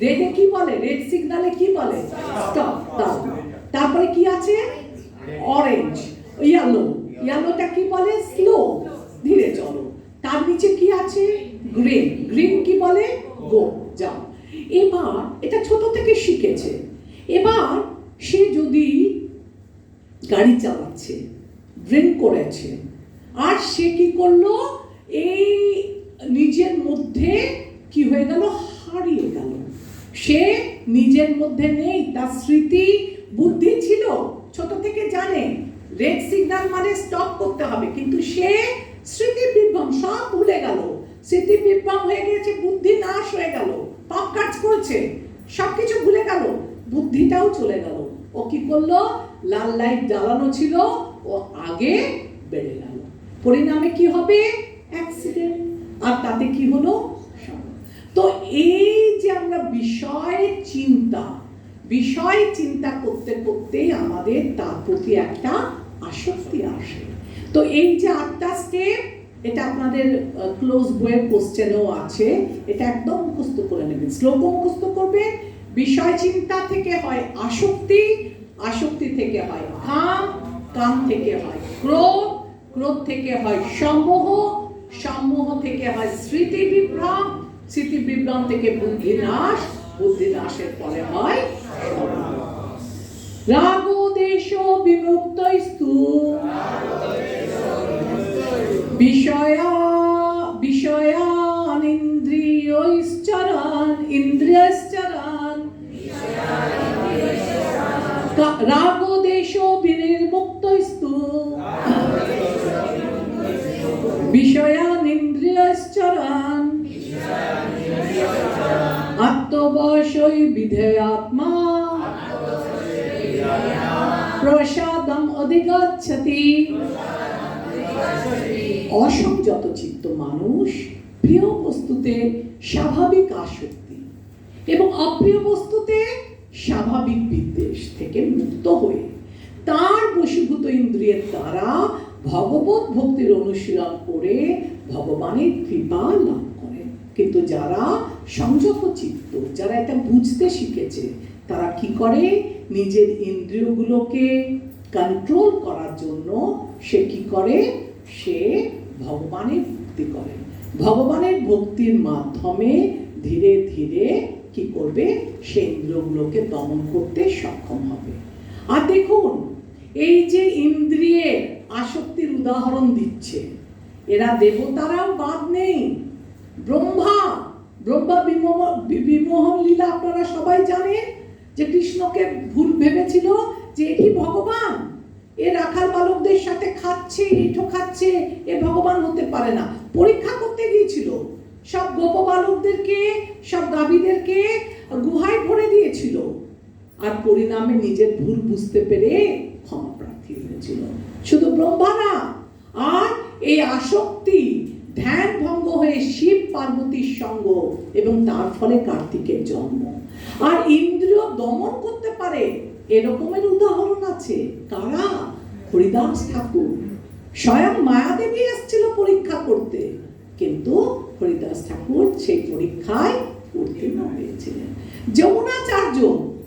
A: রেডে কি বলে, রেড সিগনালে কি বলে স্টপ, তারপরে কি আছে অরেঞ্জ, ইয়েলো, ইয়েলোটা কি বলে স্লো, ধীরে চলো, তার নিচে কি আছে গ্রিন, গ্রিন কি বলে গো, যাও। এবার এটা ছোট থেকে শিখেছে। এবার সে যদি গাড়ি চালাচ্ছে, ড্রিঙ্ক করেছে, আর সে কি করলো, এই নিজের মধ্যে কি হয়ে গেল, হারিয়ে গেল। সে নিজের মধ্যে নেই, তার স্মৃতি বুদ্ধি ছিল, ছোট থেকে জানে রেড সিগন্যাল মানে স্টপ করতে হবে, কিন্তু সে স্মৃতি বিভ্রম, সব ভুলে গেল, স্মৃতি বিভ্রম হয়ে গেছে, বুদ্ধি নাশ হয়ে গেল, পাপ কাজ করেছে, সবকিছু ভুলে গেল, বুদ্ধিটাও চলে গেল। ও কি করলো, লাল লাইট জ্বালানো ছিল, ও আগে বেড়ে গেল। পরিণামে কি হবে, অ্যাক্সিডেন্ট। আর তাতে কি হলো, তো এই যে আমরা বিষয় চিন্তা করতে করতে আমাদের তার প্রতি একটা আসক্তি আসে। তো এই যে 8টা স্টেপ, এটা আপনাদের ক্লোজ বইয়ের কোশ্চেনও আছে, এটা একদম মুখস্থ করে নেবেন, শ্লোক মুখস্থ করবেন। বিষয় চিন্তা থেকে হয় আসক্তি, আসক্তি থেকে হয় কাম, কাম থেকে হয় ক্রোধ, ক্রোধ থেকে হয় সম্মোহ, সম্মোহ থেকে হয় স্মৃতি বিভ্রম, স্মৃতি বিভ্রম থেকে বুদ্ধি নাশ, বুদ্ধি নাশের পরে হয় রাগ দেশ বিমুক্তস্তু বিষয়ান ইন্দ্রিয়শ্চরণ, ইন্দ্রিয়শ্চরণ, রাগ দেশ বিনির্মুক্তস্তু বিষয়ান ইন্দ্রিয়শ্চরণ, আত্মবশৈ বিধেয়াত্মা প্রসাদম অধিগচ্ছতি। অসংযত চিত্ত মানুষ প্রিয় বস্তুতে স্বাভাবিক আসক্তি এবং অপ্রিয় বস্তুতে স্বাভাবিক বিদ্বেষ থেকে মুক্ত হয়ে তার বশীভূত ইন্দ্রিয়ের দ্বারা ভগবত ভক্তির অনুশীলন করে ভগবানের কৃপা লাভ করে। কিন্তু যারা সংযত চিত্ত, যারা এটা বুঝতে শিখেছে, তারা কি করে, নিজের ইন্দ্রিয়গুলোকে কন্ট্রোল করার জন্য সে কি করে, সে ভগবানের ভক্তি করে। ভগবানের ভক্তির মাধ্যমে ধীরে ধীরে কি করবে, সে ইন্দ্রিয়গুলোকে দমন করতে সক্ষম হবে। আর দেখুন, এই যে ইন্দ্রিয়ের আসক্তির উদাহরণ দিচ্ছে, এরা দেবতারাও বাদ নেই। ব্রহ্মা বিমোহন লীলা আপনারা সবাই জানেন, যে কৃষ্ণকে ভুল ভেবেছিল যে এটি ভগবান, এ রাখাল বালকদের সাথে খাচ্ছে, এঠো খাচ্ছে, এ ভগবান হতে পারে না। পরীক্ষা করতে গিয়েছিল, সব গোপ বালকদেরকে, সব গাভীদেরকে গুহায় ভরে দিয়েছিল, আর পরিণামে নিজের ভুল বুঝতে পেরে ক্ষমা প্রার্থী হয়েছিল। শুধু ব্রহ্মা না, আর এই আসক্তি ধ্যান ভঙ্গ হয়ে শিব পার্বতীর সঙ্গ এবং তার ফলে কার্তিকের জন্ম। আর ইন্দ্রিয় দমন করতে পারে এরকমের উদাহরণ আছে। কারা? হরিদাস ঠাকুর। স্বয়ং মায়াদেবী এসেছিল পরীক্ষা করতে, কিন্তু হরিদাস ঠাকুর সেই পরীক্ষায় উত্তীর্ণ হয়েছিলেন। যমুনাচার্য,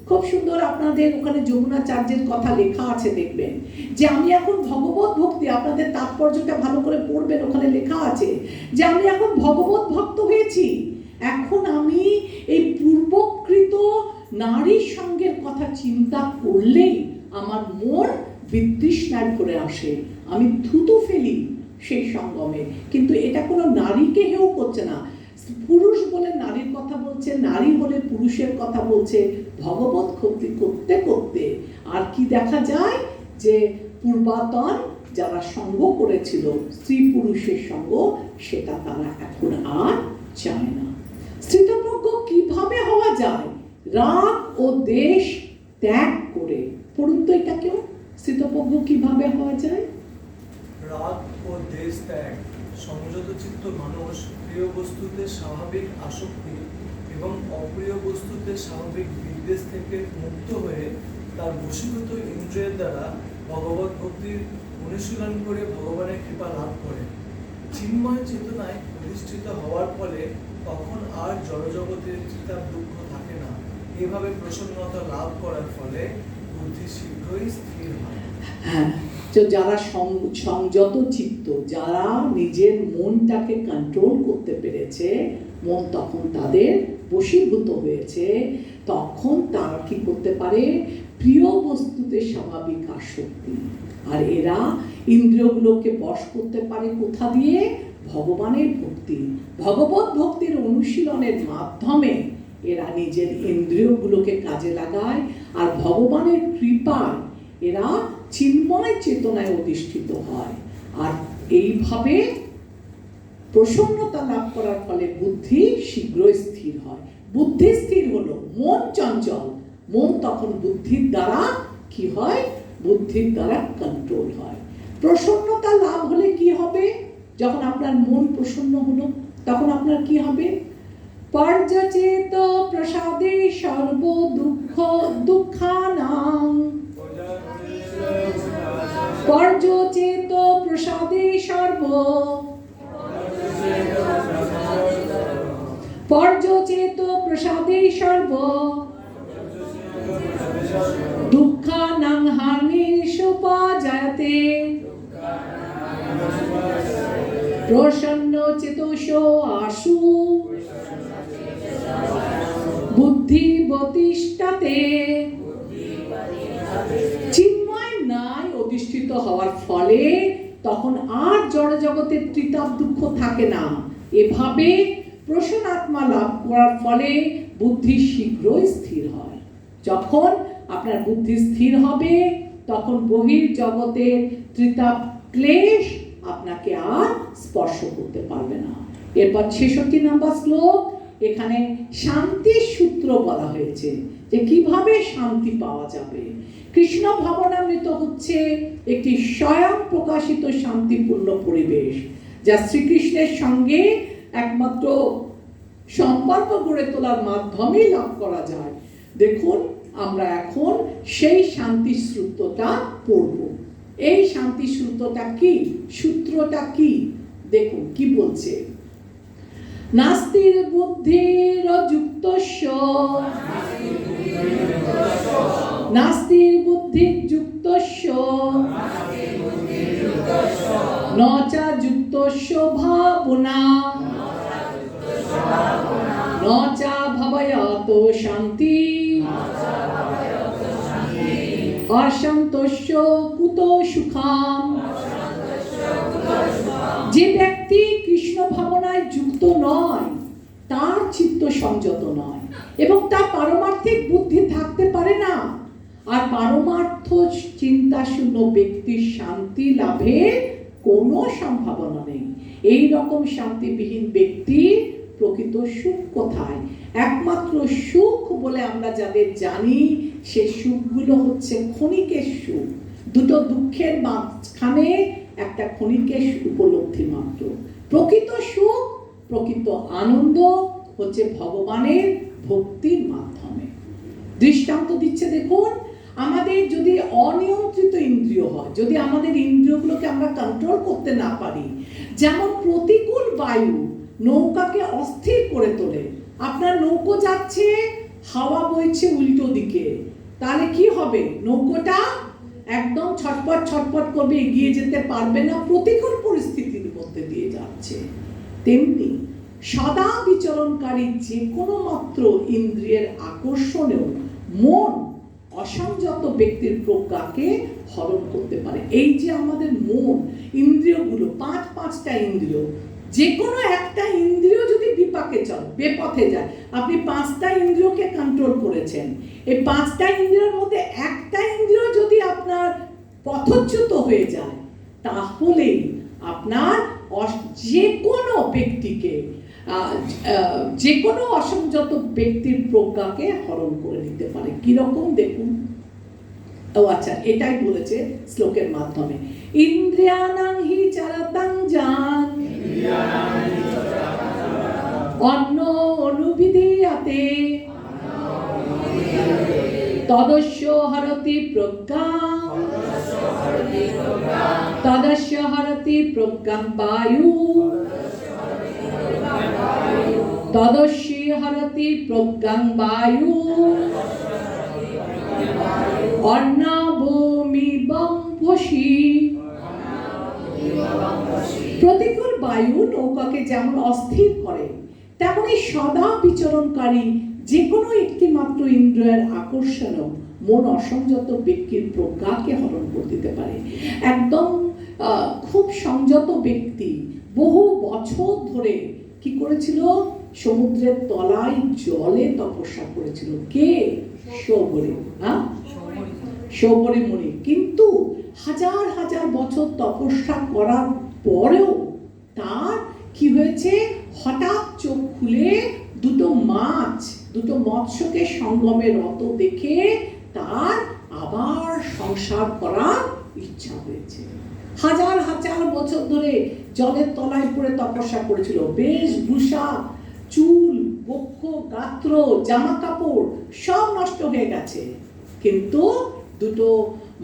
A: খুব সুন্দর আপনাদের ওখানে যমুনাচার্যের কথা লেখা আছে, দেখবেন যে আমি এখন ভগবত ভক্তি, আপনাদের তাৎপর্যটা ভালো করে পড়বেন, ওখানে লেখা আছে যে আমি এখন ভগবত ভক্ত হয়েছি, এখন আমি এই পূর্বকৃত নারীর সঙ্গের কথা চিন্তা করলেই আমার মন বিতৃষ্ণায় ভরে আসে, আমি থুতু ফেলি সেই সঙ্গমে। কিন্তু এটা কোনো নারীকে হেও করছে না, পুরুষ বলে নারীর কথা বলছে, নারী বলে পুরুষের কথা বলছে, ভগবত ভক্তি করতে করতে। আর কি দেখা যায় যে পূর্বাতন যারা সঙ্গ করেছিল স্ত্রী পুরুষের সঙ্গ, সেটা তারা এখন আর চায় না। স্থিতপ্রজ্ঞ কিভাবে হওয়া যায়? রাগ ও দেশ ত্যাগ করে। পড়ুন তো এটা কেউ, স্থিতপ্রজ্ঞ কিভাবে হওয়া যায়?
F: রাগ ও দেশ ত্যাগ। সংযত চিত্ত মানুষ প্রিয় বস্তুতে স্বাভাবিক আসক্তি এবং অপ্রিয় বস্তুতে স্বাভাবিক বিদ্বেষ থেকে মুক্ত হয়ে তার বশীভূত ইন্দ্রিয়ের দ্বারা ভগবত ভক্তির অনুশীলন করে ভগবানের কৃপা লাভ করে। চিন্ময় চেতনায় অধিষ্ঠিত হওয়ার ফলে তখন আর জড়জগতের চিন্তার দুঃখ থাকে না। এভাবে প্রসন্নতা লাভ করার ফলে বুদ্ধি শীঘ্রই স্থির হয়।
A: হ্যাঁ, তো যারা সংযত চিত্ত, যারা নিজের মনটাকে কন্ট্রোল করতে পেরেছে, মন তখন তাদের বশীভূত হয়েছে, তখন তারা কি করতে পারে? প্রিয় বস্তুতে স্বাভাবিক আসক্তি। আর এরা ইন্দ্রিয়গুলোকে বশ করতে পারে কোথা দিয়ে? ভগবানের ভক্তি, ভগবত ভক্তির অনুশীলনের মাধ্যমে এরা নিজের ইন্দ্রিয়গুলোকে কাজে লাগায়। আর ভগবানের কৃপায় এরা চিন্ময় চেতনায় অধিষ্ঠিত হয়। আর এইভাবে প্রসন্নতা লাভ করার ফলে বুদ্ধি শীঘ্রই স্থির হয়। বুদ্ধি স্থির হলো, মন চঞ্চল, মন তখন বুদ্ধির দ্বারা কি হয়? বুদ্ধির দ্বারা কন্ট্রোল হয়। প্রসন্নতা লাভ হলে কি হবে? যখন আপনার মন প্রসন্ন হলো, তখন আপনার কি হবে? পর্যচেত প্রসাদে সর্ব দুঃখ দুঃখানাং, পর্যচেত প্রসাদে সর্ব, পর্যচেত প্রসাদে সর্ব দুঃখানাং হানির্ষোপাজায়তে, প্রসন্ন চেতসো আশু বুদ্ধিবতিষ্ঠাতে। চিন্ময় নাই অধিষ্ঠিত হওয়ার ফলে তখন আর জড় জগতের ত্রিতাপ দুঃখ থাকে না। এভাবে প্রসন্নাত্মা লাভ করার ফলে বুদ্ধি শীঘ্রই স্থির হয়। যখন আপনার বুদ্ধি স্থির হবে, তখন বহির জগতের ত্রিতাপ ক্লেশ আপনাকে আর স্পর্শ করতে পারবে না। এরপর 66 নম্বর শ্লোক, এখানে শান্তির সূত্র বলা হয়েছে যে কিভাবে শান্তি পাওয়া যাবে। কৃষ্ণ ভাবনামৃত হচ্ছে একটি স্বয়ং প্রকাশিত শান্তিপূর্ণ পরিবেশ, যা শ্রীকৃষ্ণের সঙ্গে একমাত্র সম্পর্ক গড়ে তোলার মাধ্যমেই লাভ করা যায়। দেখুন, আমরা এখন সেই শান্তি সূত্রটা পড়ব। এই শান্তি সূত্রটা কি? সূত্রটা কি? দেখুন কি বলছে। নাস্তির বুদ্ধির যুক্তস্য, নাস্তির বুদ্ধির যুক্তস্য, নচা যুক্তস্য ভাবনা, নচা ভবয়াত শান্তি, অসন্তোষ্য কুত সুখাম। যে ব্যক্তি কৃষ্ণ ভাবনায় যুক্ত নয়, তার চিত্ত সংযত নয় এবং তার পারমার্থিক বুদ্ধি থাকতে পারে না। আর পারমার্থ চিন্তা শূন্য ব্যক্তির শান্তি লাভের কোনো সম্ভাবনা নেই। এই রকম শান্তিবিহীন ব্যক্তির প্রকৃত সুখ কোথায়? একমাত্র সুখ বলে আমরা যাদের জানি, সে সুখগুলো হচ্ছে ক্ষণিকের সুখ। দুটো দুঃখের মাঝখানে একটা ক্ষণিকের উপলব্ধি মাত্র। প্রকৃত সুখ, প্রকৃত আনন্দ হচ্ছে ভগবানের ভক্তির মাধ্যমে। দৃষ্টান্ত দিচ্ছে দেখুন, আমাদের যদি অনিয়ন্ত্রিত ইন্দ্রিয় হয়, যদি আমাদের ইন্দ্রিয়গুলোকে আমরা কন্ট্রোল করতে না পারি, যেমন প্রতিকূল বায়ু নৌকাকে অস্থির করে তোলে। আপনার নৌকো যাচ্ছে, হাওয়া বইছে উল্টো দিকে, তাহলে কি হবে? নৌকোটা একদম ছটপট ছটপট করবে, এগিয়ে যেতে পারবে না, প্রতিকূল পরিস্থিতির মধ্যে দিয়ে যাচ্ছে। তেমনি সদা বিচরণকারী যে কোনো মাত্র ইন্দ্রিয়ের আকর্ষণেও মন অসংযত ব্যক্তির প্রজ্ঞাকে হরণ করতে পারে। এই যে আমাদের মন, ইন্দ্রিয়গুলো, পাঁচটা ইন্দ্রিয়, যে কোনো একটা ইন্দ্রিয় যদি বিপাকে চলে, বেপথে যায়, আপনি 5টা ইন্দ্রিয়কে কন্ট্রোল করেছেন, এই 5টা ইন্দ্রিয়ের মধ্যে একটা ইন্দ্রিয় যদি আপনার পথচ্যুত হয়ে যায়, তাহলেই আপনার যে কোনো ব্যক্তিকে, যে কোনো অসংযত ব্যক্তির প্রজ্ঞাকে হরণ করে নিতে পারে। কিরকম দেখুন। ও আচ্ছা, এটাই বলেছে শ্লোকের মাধ্যমে, ইন্দ্রিয়ানাং হি চরতাং জান অন্য অনুবিধীয়তে তদস্য হরতি প্রজ্ঞাং তদস্য হরতি প্রজ্ঞাং বায়ু তদস্যি হরতি প্রজ্ঞাং বায়ু অর্ণাভূমিবং ভসি। প্রতিকূল বায়ু নৌকাকে যেমন অস্থির করে, তেমনি সদা বিচরণকারী যে কোনো একটি মাত্র ইন্দ্রিয়ের আকর্ষণও মন অসংযত ব্যক্তির প্রজ্ঞাকে হরণ করে দিতে পারে। একদম খুব সংযত ব্যক্তি বহু বছর ধরে কি করেছিল? সমুদ্রের তলায় জলে তপস্যা করেছিল। কে? সৌবরী। সৌবরী মুনি। কিন্তু হাজার হাজার বছর তপস্যা করার পরেও তার কি হয়েছে? হঠাৎ চোখ খুলে দুটো মৎস্যকে সঙ্গমে রত দেখে তার আবার সংসার করার ইচ্ছা হয়েছে। হাজার হাজার বছর ধরে জলের তলায় পড়ে তপস্যা করেছিল, বেশভূষা, চুল, বক্ষ, গাত্র, জামা কাপড় সব নষ্ট হয়ে গেছে, কিন্তু দুটো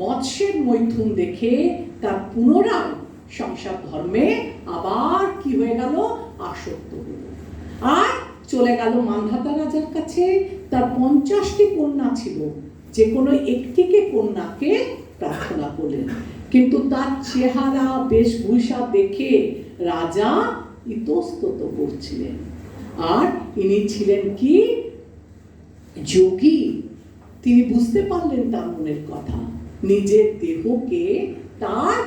A: মৎস্যের মৈথুন দেখে তার পুনরায় সংসার ধর্মে আবার কি হয়ে গেল? আসক্ত হল। আর চলে গেল মান্ধাতা রাজার কাছে। তার 50টি কন্যা ছিল, যে কোনো একটিকে কন্যাকে প্রার্থনা করলেন, কিন্তু তার চেহারা বেশভূষা দেখে রাজা ইতস্তত করছিলেন। আর ইনি ছিলেন কি? যোগী। তিনি বুঝতে পারলেন তার মনের কথা, নিজের দেহকে তার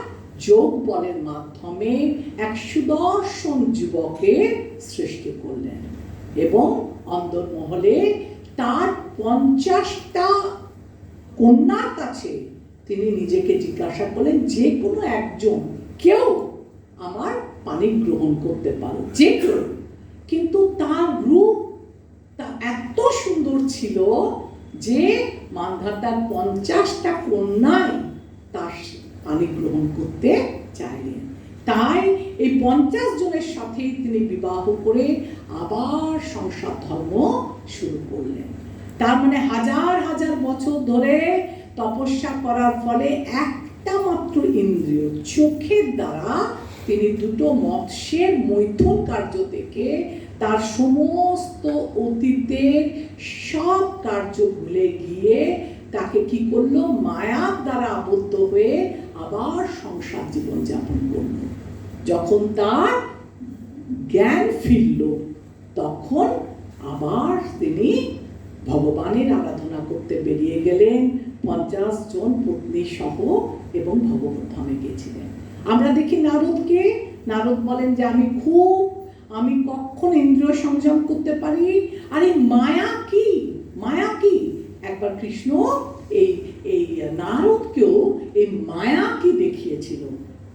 A: যোগ বলের মাধ্যমে এক সুদর্শন যুবকের সৃষ্টি করলেন এবং অন্দরমহলে তার 50টা কন্যার কাছে তিনি নিজেকে জিজ্ঞাসা করলেন, যে কোনো একজন, কেউ আমার পানি গ্রহণ করতে পারো, যে কেউ। কিন্তু তার রূপ এত সুন্দর ছিল যে মান্ধাতার 50টা কন্যাই তার পানি গ্রহণ করতে চাইলেন। তাই এই 50 জনের সাথেই তিনি বিবাহ করে আবার সংসার ধর্ম শুরু করলেন। তার মানে হাজার হাজার বছর ধরে তপস্যা করার ফলে একটা মাত্র ইন্দ্রিয়, চোখের দ্বারা তিনি দুটো মৎস্যের মৈথুন কার্য থেকে তার সমস্ত অতীতের সব কার্য ভুলে গিয়ে তাকে কি করলো? মায়ার দ্বারা আবদ্ধ হয়ে আবার সংসার জীবন যাপন করলো। যখন তার জ্ঞান ফিরল, তখন আবার তিনি ভগবানের আরাধনা করতে বেরিয়ে গেলেন 50 জন পত্নী সহ এবং ভগবদ্ধামে গেছিলেন। আমরা দেখি নারদকে, নারদ বলেন যে আমি কখন ইন্দ্রিয় সংযম করতে পারি, আর এই মায়া কি? মায়া কি? একবার কৃষ্ণ এই নারদকেও এই মায়া কি দেখিয়েছিল।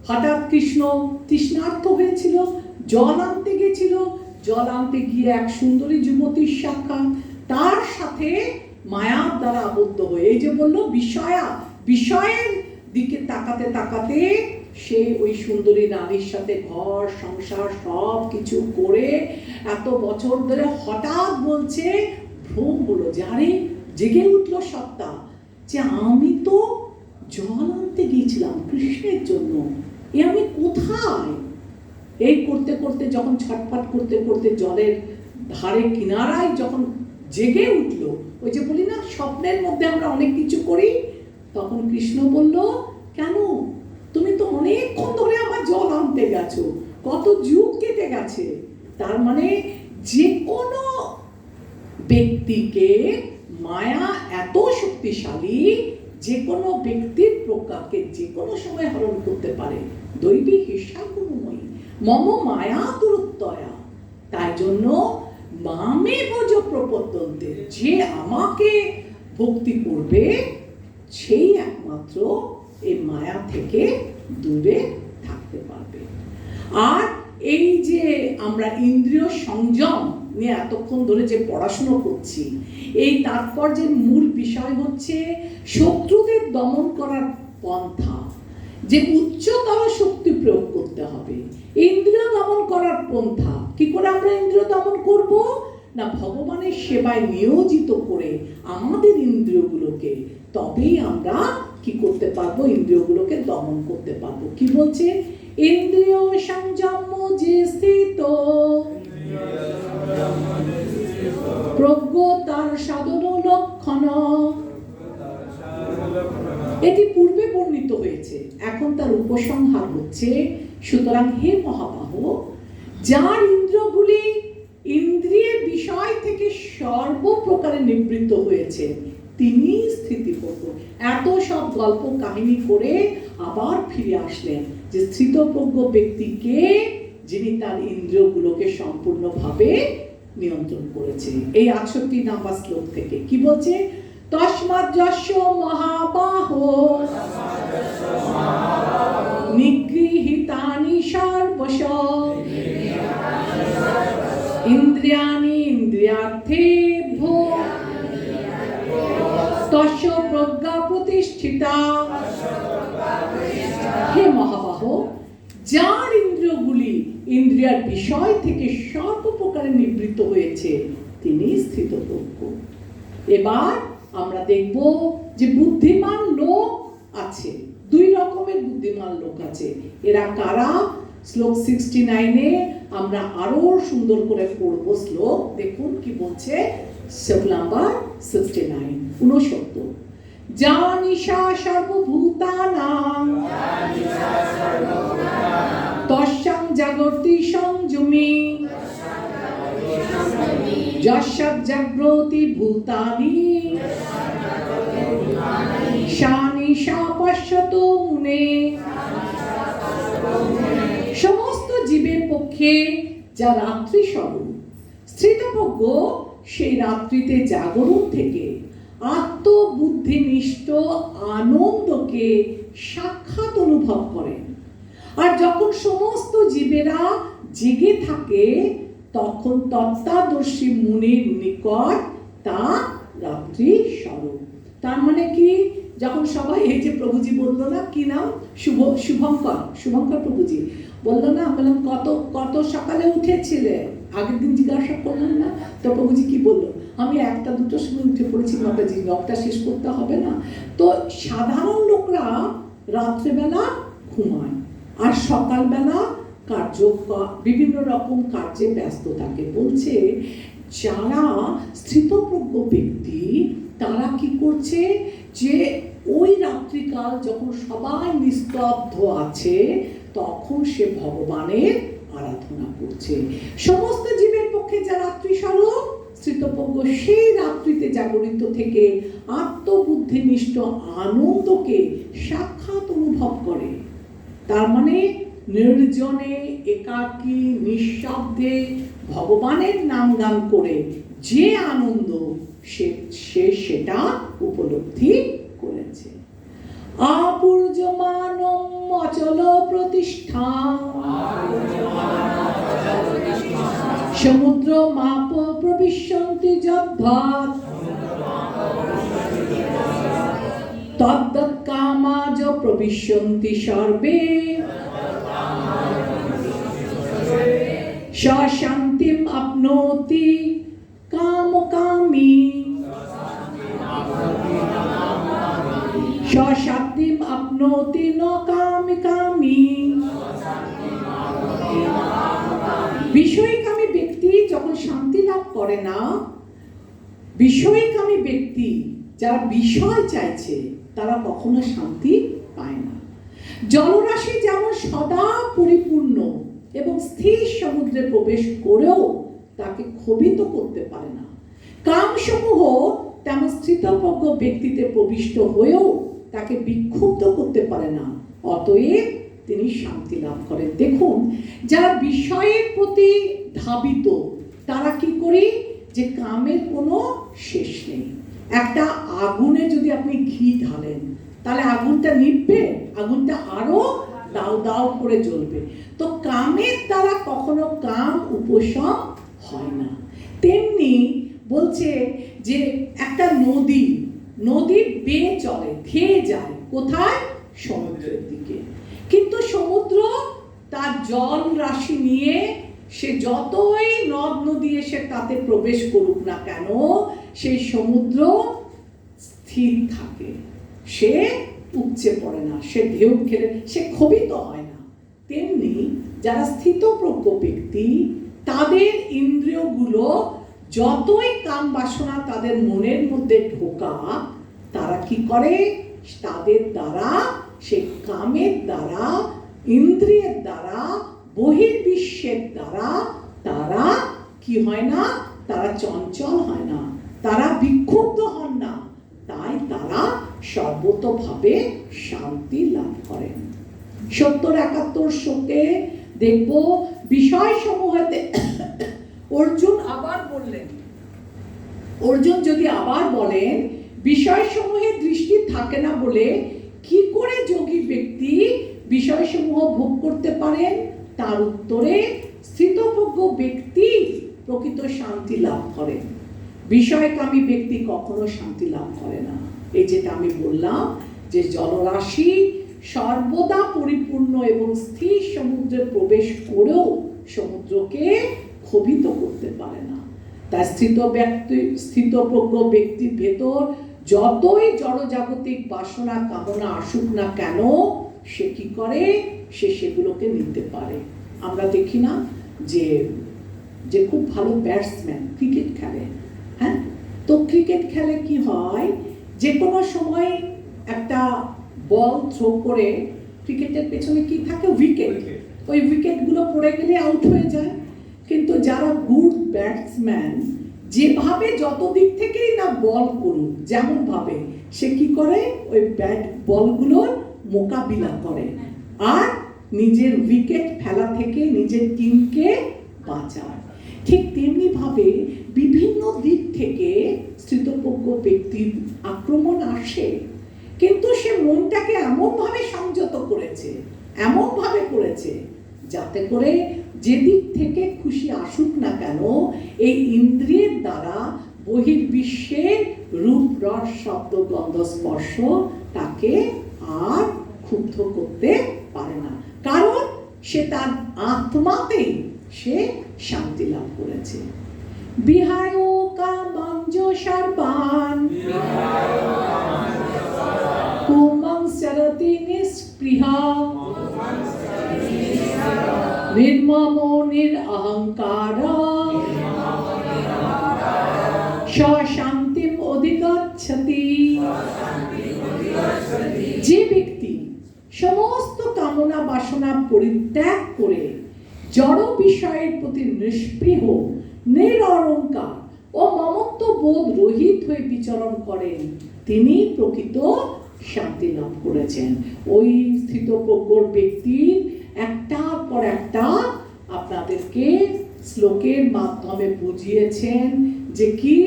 A: হঠাৎ কৃষ্ণ তৃষ্ণার্ত হয়েছিল, জল আনতে গেছিল, জল আনতে গিয়ে এক সুন্দরী যুবতীর সাক্ষাৎ, তার সাথে মায়ার দ্বারা আবদ্ধ হয়ে, এই যে বললো বিষয়ের দিকে তাকাতে তাকাতে সে ওই সুন্দরী নারীর সাথে ঘর সংসার সব কিছু করে এত বছর ধরে হঠাৎ বলছে, ভ্রম হলো, যারে জেগে উঠলো সত্তা, যে আমি তো জল আনতে গিয়েছিলাম কৃষ্ণের জন্য, এ আমি কোথায়? এই করতে করতে যখন ছটফট করতে করতে জলের ধারে কিনারায় যখন জেগে উঠলো, ওই যে বলি না স্বপ্নের মধ্যে আমরা অনেক কিছু করি, তখন কৃষ্ণ বলল, কেন? তুমি তো অনেকক্ষণ ধরে আমার জল আনতে গেছো, কত যুগ কেটে গেছে, তার মানে যে কোনো ব্যক্তিকে মায়া এত শক্তিশালী, যে কোনো ব্যক্তির প্রজ্ঞাকে যে কোনো সময় হরণ করতে পারে। দৈবী হিংসা গুণময়ী মম মায়া দুরত্যয়া। তাই জন্য মামে ভজ প্রপদ্যন্তে, যে আমাকে ভক্তি করবে সেই একমাত্র এই মায়া থেকে দূরে থাকতে পারবে। আর এই যে আমরা ইন্দ্রিয় সংযম নিয়ে এতক্ষণ ধরে যে পড়াশোনা করছি, এই তাৎপর্যের মূল বিষয় হচ্ছে শত্রুদের দমন করার পন্থা, যে উচ্চতর শক্তি প্রয়োগ করতে হবে। ইন্দ্রিয় দমন করার পন্থা কি করে আমরা ইন্দ্রিয় দমন করব? না, ভগবানের সেবায় নিয়োজিত করে আমাদের ইন্দ্রিয়গুলোকে, তবেই আমরা কি করতে পারবো? ইন্দ্রিয়গুলোকে দমন করতে পারবো। কি বলছে? ইন্দ্রিয় সংযম যে স্থিত প্রজ্ঞতার সাধন লক্ষণ। এটি পূর্বে বর্ণিত হয়েছে, এখন তার উপসংহার হচ্ছে। সুতরাং হে মহাবাহ, যার ইন্দ্রিয়গুলি ইন্দ্রিয়ের বিষয় থেকে সর্বপ্রকারে নিবৃত্ত হয়েছে তিনি স্থিতিপ্রজ্ঞ। এত সব গল্প কাহিনী করে আবার ফিরে আসলেন যে স্থিতপ্রজ্ঞ ব্যক্তিকে, যিনি তার ইন্দ্রিয়গুলোকে সম্পূর্ণভাবে নিয়ন্ত্রণ করেছে। এই 68 নাম্বার শ্লোক থেকে কি বলছে? তস্মাৎ যস্য মহাবাহ নিগৃহীতানি সর্বশ ইন্দ্রিয়াণি ইন্দ্রিয়ার্থেভ্যো তস্য প্রজ্ঞা প্রতিষ্ঠিতা। হে মহাবাহ, যার ইন্দ্রিয়গুলি ইন্দ্রিয়ার বিষয় থেকে সর্বপ্রকারে নিবৃত্ত হয়েছে তিনি স্থিতপ্রজ্ঞ। এবার আমরা দেখব যে বুদ্ধিমান লোক আছে, দুই রকমের বুদ্ধিমান লোক আছে। এরা কারা? শ্লোক 69-এ আমরা আরো সুন্দর করে পড়ব শ্লোক। দেখুন কি বলছে শ্লোক নাম্বার 69, 69। জানিষা সর্বভূতানাং তস্যাং জাগর্তি সংযমী যস্যাৎ জাগ্রতি ভূতানি সা নিশা পশ্যতো মুনে। সমস্ত জীবের পক্ষে যা রাত্রি স্বরূপ, স্থিতপ্রজ্ঞ সেই রাত্রিতে জাগরণ থেকে আত্মবুদ্ধিনিষ্ঠ আনন্দকে সাক্ষাৎ অনুভব করেন। আর যখন সমস্ত জীবেরা জেগে থাকে তখন তত্ত্বদর্শী মুনির নিকট তা রাত্রি স্বরূপ। তার মানে কি? যখন সবাই, এই যে প্রভুজি বললো না, কি নাম, শুভঙ্কর প্রভুজি বললো না, বললাম কত সকালে উঠেছিলে, আগের দিন জিজ্ঞাসা করলাম না, তো প্রভুজি কি বললো? আমি 1টা-2টোর সময় উঠে পড়েছি, নটা শেষ করতে হবে না। তো সাধারণ লোকরা রাত্রেবেলা ঘুমায় আর সকালবেলা বিভিন্ন রকম কার্যে ব্যস্ত থাকে। বলছে যারা স্থিতপ্রজ্ঞ ব্যক্তি তারা কি করছে, যে ওই রাত্রিকাল যখন সবাই নিস্তব্ধ আছে তখন সে ভগবানের আরাধনা করছে। সমস্ত জীবের পক্ষে যা রাত্রি স্বরূপ, স্থিতপ্রজ্ঞ সেই রাত্রিতে জাগরিত থেকে আত্মবুদ্ধিনিষ্ঠ আনন্দকে সাক্ষাৎ অনুভব করে। তার মানে নির্জনে একাকী নিঃশব্দে ভগবানের নাম গান করে যে আনন্দ সে সেটা উপলব্ধি করেছে। আপূর্যমানম অচল প্রতিষ্ঠা সমুদ্র মাপ প্রবিশ্যন্তি যদ্ভাত তদ্দৎ কামাজ প্রবিশ্যন্তি সর্বে শান্তিম আপনোতি কামকামী শান্তিম আপনোতি ন কামকামী। বিষয়কামী ব্যক্তি যখন শান্তি লাভ করে না, বিষয়কামী ব্যক্তি যারা বিষয় চাইছে তারা কখনো শান্তি পায় না। জলরাশি যেমন সদা পরিপূর্ণ এবং স্থির সমুদ্রে প্রবেশ করেও তাকে ক্ষোভিত করতে পারে না। কামসমূহ তেমন স্থিতপ্রজ্ঞ ব্যক্তিতে প্রবিষ্ট হয়েও তাকে বিক্ষুব্ধ করতে পারে না, অতএব তিনি শান্তি লাভ করেন। দেখুন, যারা বিষয়ের প্রতি ধাবিত তারা কি করে, যে কামের কোনো শেষ নেই। একটা আগুনে যদি আপনি ঘি ঢালেন তাহলে আগুনটা নিভবে, আগুনটা আরো দাও দাও করে জ্বলবে। তো কামের দ্বারা কখনো কাম উপশম হয় না। তেমনি বলছে যে একটা নদী বেয়ে চলে, ধেয়ে যায় কোথায়? সমুদ্রের দিকে। কিন্তু সমুদ্র তার জল রাশি নিয়ে সে যতই নদ নদী এসে তাতে প্রবেশ করুক না কেন, সেই সমুদ্র স্থির থাকে, সে উপচে পড়ে না, সে ঢেউ খেলে সে ক্ষোভিত হয় না। তেমনি যারা স্থিতপ্রজ্ঞ ব্যক্তি, তাদের ইন্দ্রিয়গুলো যতই কাম বাসনা তাদের মনের মধ্যে ঢোকা, তারা কি করে? তাদের দ্বারা, সে কামের দ্বারা, ইন্দ্রিয়ের দ্বারা, বহির্বিশ্বের দ্বারা তারা কি হয় না? তারা চঞ্চল হয় না, তারা বিক্ষুব্ধ হন না, তাই তারা সর্বতোভাবে শান্তি লাভ করেন। 70-71 শ্লোকে দেখব বিষয় সমূহেতে অর্জুন আবার বললেন, অর্জুন যদি আবার বলেন বিষয় সমূহে দৃষ্টি থাকে না বলে কি করে যোগী ব্যক্তি বিষয় সমূহ ভোগ করতে পারেন, তার উত্তরে স্থিতপ্রজ্ঞ ব্যক্তি প্রকৃত শান্তি লাভ করেন। বিষয়কামী ব্যক্তি কখনো শান্তি লাভ করে না। এই যেটা আমি বললাম যে জলরাশি সর্বদা পরিপূর্ণ এবং স্থির সমুদ্রে প্রবেশ করেও সমুদ্রকে ক্ষোভিত করতে পারে না। তার স্থিতপ্রজ্ঞ ব্যক্তির ভেতর যতই জড়জাগতিক বাসনা কামনা আসুক না কেন, সে কি করে? সে সেগুলোকে নিতে পারে। আমরা দেখি না যে খুব ভালো ব্যাটসম্যান ক্রিকেট খেলে, হ্যাঁ, তো ক্রিকেট খেলে কি হয়, যে কোনো সময় একটা বল থ্রো করে ক্রিকেটের পেছনে কি থাকে? উইকেট। ওই উইকেটগুলো পড়ে গেলে আউট হয়ে যায়। কিন্তু যারা গুড ব্যাটসম্যান, যেভাবে যত দিক থেকেই না বল করুক, যেমন ভাবে সে কি করে? ওই ব্যাট বলগুলোর মোকাবিলা করে আর নিজের উইকেট ফেলা থেকে নিজের টিমকে বাঁচায়। ঠিক তেমনি ভাবে বিভিন্ন দিক থেকে স্থিতপ্রজ্ঞ ব্যক্তির আক্রমণ আসে, কিন্তু সে মনটাকে এমনভাবে সংযত করেছে, এমনভাবে করেছে যাতে করে যেদিক থেকে খুশি আসুক না কেন, এই ইন্দ্রিয়ের দ্বারা বহির্বিশ্বের রূপ, রস, শব্দ, গন্ধ, স্পর্শ তাকে আর ক্ষুব্ধ করতে পারে না, কারণ সে তার আত্মাতেই সে শান্তি লাভ করেছে। বিহায় কামাঞ্জ সর্বান কুমং চরতি নিষ্পৃহা নির্মমো নিরহংকার শান্তিম অধিগচ্ছতি। যে ব্যক্তি সমস্ত কামনা বাসনা পরিত্যাগ করে জড় বিষয়ের প্রতি নিষ্পৃহ, নিরহংকার ও মমত্ব বোধ রহিত হয়ে বিচরণ করেন, তিনি প্রকৃত শান্তি লাভ করেছেন। ওই স্থিতপ্রজ্ঞ ব্যক্তির একটার পর একটা আপনাদেরকে শ্লোকের মাধ্যমে বুঝিয়েছেন যে কি,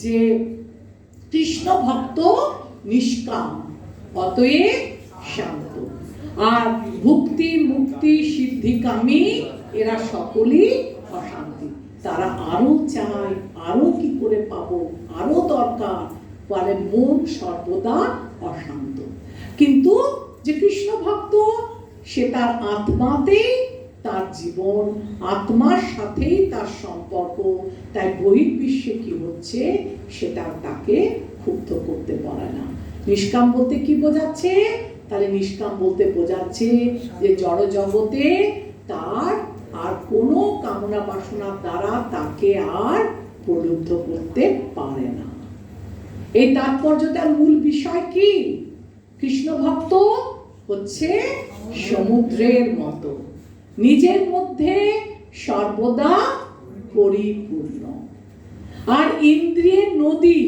A: যে কৃষ্ণ ভক্ত নিষ্কাম, অতএব শান্ত, আর ভুক্তি মুক্তি সিদ্ধিকামী এরা সকলেই অশান্তি। তারা আরো চায়, আরো কি করে পাবো, আরো দরকার, ফলে মন সর্বদা অশান্ত। কিন্তু যে কৃষ্ণ ভক্ত, সে তার আত্মাতেই তার জীবন, আত্মার সাথেই তার সম্পর্ক, তাই বহির্বিশ্বে কি হচ্ছে সেটা তাকে ক্ষুব্ধ করতে পারে না। নিষ্কাম বলতে কি বোঝাচ্ছে? তাহলে নিষ্কাম বলতে বোঝাচ্ছে যে জড় জগতে তার আর কোনো কামনা বাসনার দ্বারা তাকে আর প্রলুব্ধ করতে পারে না। এই তাৎপর্যটার মূল বিষয় কি? কৃষ্ণ ভক্ত হচ্ছে সমুদ্রের মতো, নিজের মধ্যে সর্বদা পরিপূর্ণ। আর ইন্দ্রিয়ের নদী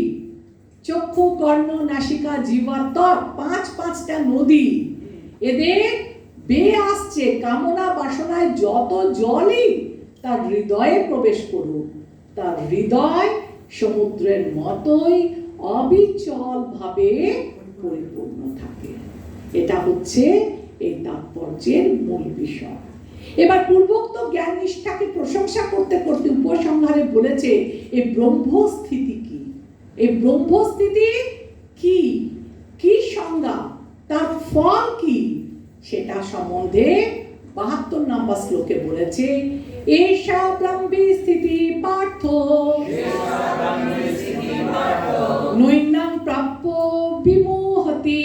A: চক্ষু, কর্ণ, নাসিকা, জিহ্বা, ত্বক, পাঁচটা নদী, এদের বেয়ে আসছে কামনা বাসনায় যত জলই তার হৃদয়ে প্রবেশ করুক, তার হৃদয় সমুদ্রের মতোই অবিচল ভাবে পরিপূর্ণ থাকে। এটা হচ্ছে এই তাৎপর্যের মূল বিষয়। এবার পূর্বোক্ত জ্ঞান নিষ্ঠাকে প্রশংসা করতে করতে উপসংহারে বলেছে এই ব্রহ্মস্থিতি কি, এই ব্রহ্মস্থিতি কি, কি সংজ্ঞা, তার ফল কি, সেটা সম্বন্ধে 72 নম্বর শ্লোকে বলেছে, এষা ব্রহ্মী স্থিতি পার্থ নৈনাং প্রাপ্য বিমোহতি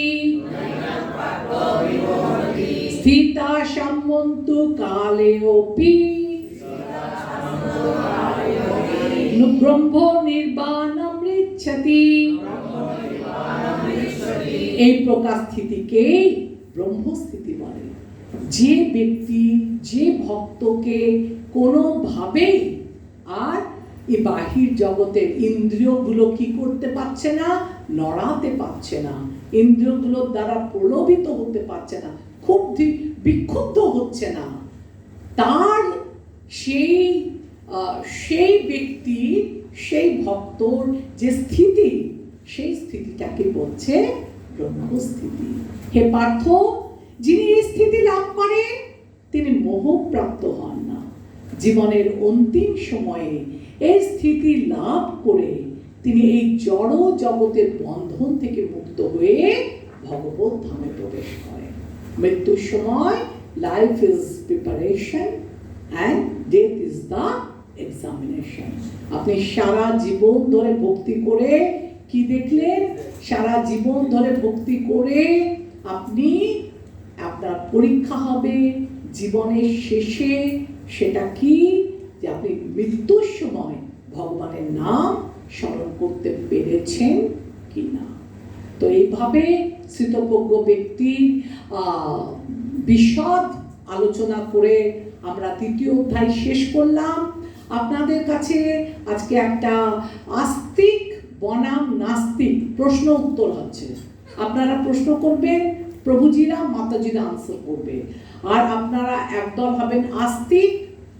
A: স্থিতা সম্মন্তু কালেপি ব্রহ্ম নির্বাণমৃচ্ছতি। এই প্রকার স্থিতিকেই ব্রহ্মস্থিতি বলে। যে ব্যক্তি, যে ভক্তকে কোনোভাবেই আর এই বাহির জগতের ইন্দ্রিয়গুলো কি করতে পারছে না, নড়াতে পারছে না, ইন্দ্রিয়গুলোর দ্বারা প্রলোভিত হতে পারছে না, খুব বিক্ষুব্ধ হচ্ছে না, তার সেই ব্যক্তি, সেই ভক্তর যে স্থিতি, সেই স্থিতিটাকে বলছে ব্রহ্মস্থিতি। হে পার্থ, যিনি এই স্থিতি লাভ করেন তিনি মোহপ্রাপ্ত হন না। জীবনের অন্তিম সময়ে এই স্থিতি লাভ করে তিনি এই জড় জগতের বন্ধন থেকে মুক্ত হয়ে ভগবত ধামে প্রবেশ করেন। মৃত্যুর সময় life is preparation and death is the examination. আপনি সারা জীবন ধরে ভক্তি করে কি দেখলেন? সারা জীবন ধরে ভক্তি করে আপনি, আপনার পরীক্ষা হবে জীবনের শেষে, সেটা কি, যে আপনি মৃত্যুর সময় ভগবানের নাম স্মরণ করতে পেরেছেন কি না। তো এইভাবে স্থিতপ্রজ্ঞ ব্যক্তির বিশদ আলোচনা করে আমরা 3য় অধ্যায় শেষ করলাম। আপনাদের কাছে আজকে একটা আস্তিক বনাম নাস্তিক প্রশ্ন উত্তর হচ্ছে। আপনারা প্রশ্ন করবেন, প্রভুজিরা মাতাজিরা আনসার করবে। আর আপনারা একদল হবেন আস্তিক,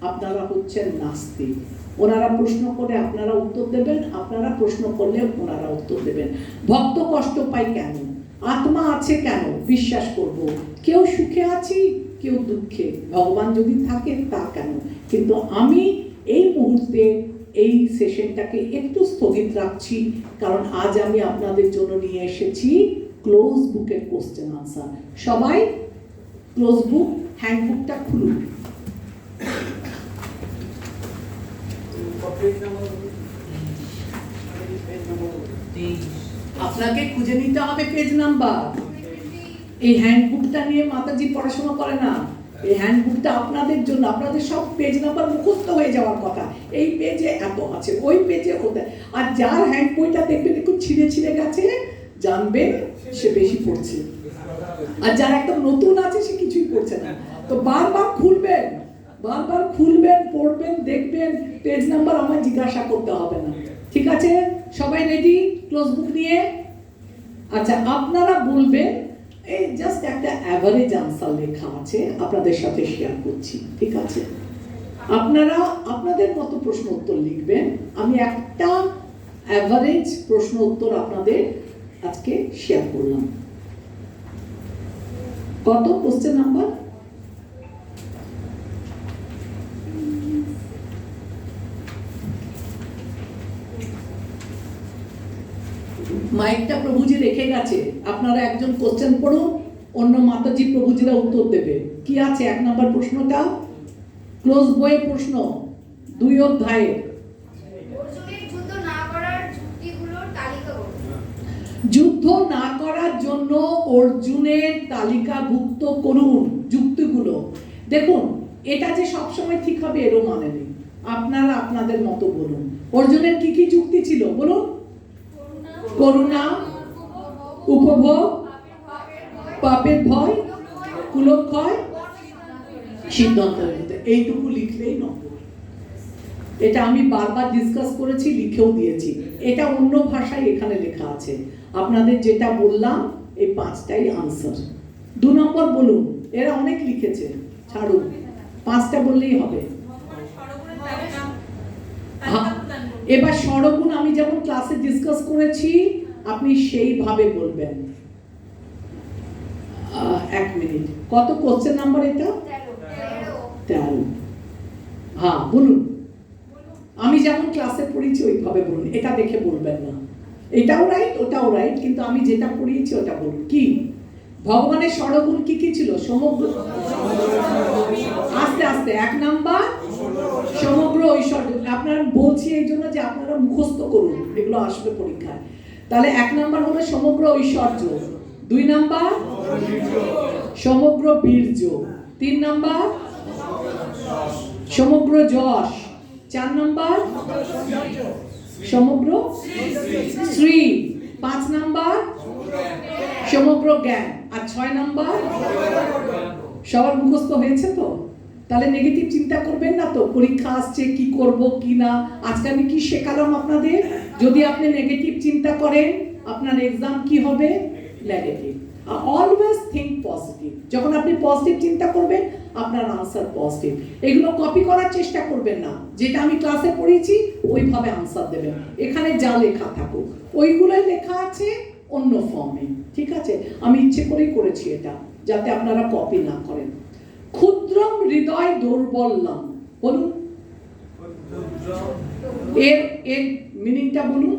A: আপনারা হচ্ছেন নাস্তিক। ওনারা প্রশ্ন করে আপনারা উত্তর দেবেন, আপনারা প্রশ্ন করলে ওনারা উত্তর দেবেন। ভক্ত কষ্ট পায় কেন? আত্মা আছে কেন? বিশ্বাস করব। কেউ সুখে আছি, কেউ দুঃখে, ভগবান যদি থাকে তা কেন? কিন্তু আমি এই মুহূর্তে এই সেশনটাকে একটু স্থগিত রাখছি, কারণ আজ আমি আপনাদের জন্য নিয়ে এসেছি ক্লোজ বুকের কোশ্চেন আনসার। সবাই ক্লোজ বুক, হ্যান্ডবুকটা খুলুন। আপনাকে খুঁজে নিতে হবে পেজ নাম্বার। এই হ্যান্ডবুকটা নিয়ে মাতাজি পড়াশোনা করে না। এই হ্যান্ডবুকটা আপনাদের জন্য, আপনাদের সব পেজ নাম্বার মুখস্থ হয়ে যাওয়ার কথা। এই পেজে এত আছে, ওই পেজে ওটা। আর যার হ্যান্ড বইটা দেখবেন একটু ছিঁড়ে ছিঁড়ে গেছে, জানবেন সে বেশি পড়ছে। আর যার একদম নতুন আছে সে কিছুই পড়ছে না। তো বারবার খুলবেন, বারবার খুলবেন, পড়বেন, দেখবেন। পেজ নাম্বার আমায় জিজ্ঞাসা করতে হবে না। ঠিক আছে? সবাই রেডি ক্লোজ বুক নিয়ে? আচ্ছা, আপনারা বলবেন, এই জাস্ট একটা অ্যাভারেজ আনসার লেখা আছে, আপনাদের সাথে শেয়ার করছি। ঠিক আছে? আপনারা আপনাদের মতো প্রশ্ন উত্তর লিখবেন। আমি একটা অ্যাভারেজ প্রশ্ন উত্তর আপনাদের আজকে শেয়ার করলাম। কত কোশ্চেন নাম্বার? মাইকটা প্রভুজি রেখে গেছে, আপনারা একজন কোশ্চেন পড়ুন, অন্য মাতাজি প্রভুজিরা উত্তর দেবে। কি আছে 1 নম্বর প্রশ্নটা? ক্লোজ বইয়ের প্রশ্ন, 2 অধ্যায়ে।
E: অর্জুনের যুদ্ধ না করার যুক্তিগুলোর তালিকা করুন।
A: যুদ্ধ না করার জন্য অর্জুনের তালিকাভুক্ত করুন যুক্তিগুলো। দেখুন, এটা যে সবসময় ঠিক হবে এরও মানে নেই। আপনারা আপনাদের মতো বলুন। অর্জুনের কি কি যুক্তি ছিল বলুন? করুণা, উপভোগ, পাপের ভয়, কুলক্ষয়, সিদ্ধান্তের মধ্যে এইটুকু লিখলেই নম্বর। এটা আমি বারবার ডিসকাস করেছি, লিখেও দিয়েছি। এটা অন্য ভাষায় এখানে লেখা আছে। আপনাদের যেটা বললাম এই 5টাই আনসার। 2 নম্বর বলুন, এরা অনেক লিখেছে, ছাড়ুন, 5টা বললেই হবে। এবার ষড়গুণ আমি যেমন ক্লাসে ডিসকাস করেছি আপনি সেইভাবে বলবেন। 1 মিনিট, কত কোশ্চেন নাম্বার এটা? 13। হ্যাঁ বলুন, আমি যেমন ক্লাসে পড়িয়েছি ওইভাবে বলুন, এটা দেখে বলবেন না। এটাও রাইট ওটাও রাইট, কিন্তু আমি যেটা পড়িয়েছি ওটা বলুন। কি ভগবানের ষড়গুণ কি কি ছিল? সমগ্র, আস্তে আস্তে, 1 নাম্বার সমগ্র ঐশ্বর্য। আপনারা বলছি এই জন্য যে আপনারা মুখস্থ করুন, এগুলো আসবে পরীক্ষায়। তাহলে 1 নাম্বার হলো সমগ্র ঐশ্বর্য, 2 নাম্বার সমগ্র বীর্য, 3 নাম্বার সমগ্র যশ, 4 নাম্বার সমগ্র শ্রী, 5 নাম্বার সমগ্র জ্ঞান, আর 6 নাম্বার সবার মুখস্থ হয়েছে তো? তাহলে নেগেটিভ চিন্তা করবেন না তো, পরীক্ষা আসছে কি করব কি না। আজকে আমি কি শেখালাম আপনাদের? যদি আপনি নেগেটিভ চিন্তা করেন আপনার এক্সাম কি হবে? নেগেটিভ। Always think positive. যখন আপনি পজিটিভ চিন্তা করবেন আপনার আনসার পজিটিভ। এগুলো কপি করার চেষ্টা করবেন না, যেটা আমি ক্লাসে পড়িয়েছি ওইভাবে আনসার দেবেন। এখানে যা লেখা থাকুক ওইগুলোই লেখা আছে অন্য ফর্মে, ঠিক আছে? আমি ইচ্ছে করেই করেছি এটা, যাতে আপনারা কপি না করেন। ক্ষুদ্রম হৃদয় দৌর্বল্যম, বলুন এর মিনিংটা বলুন।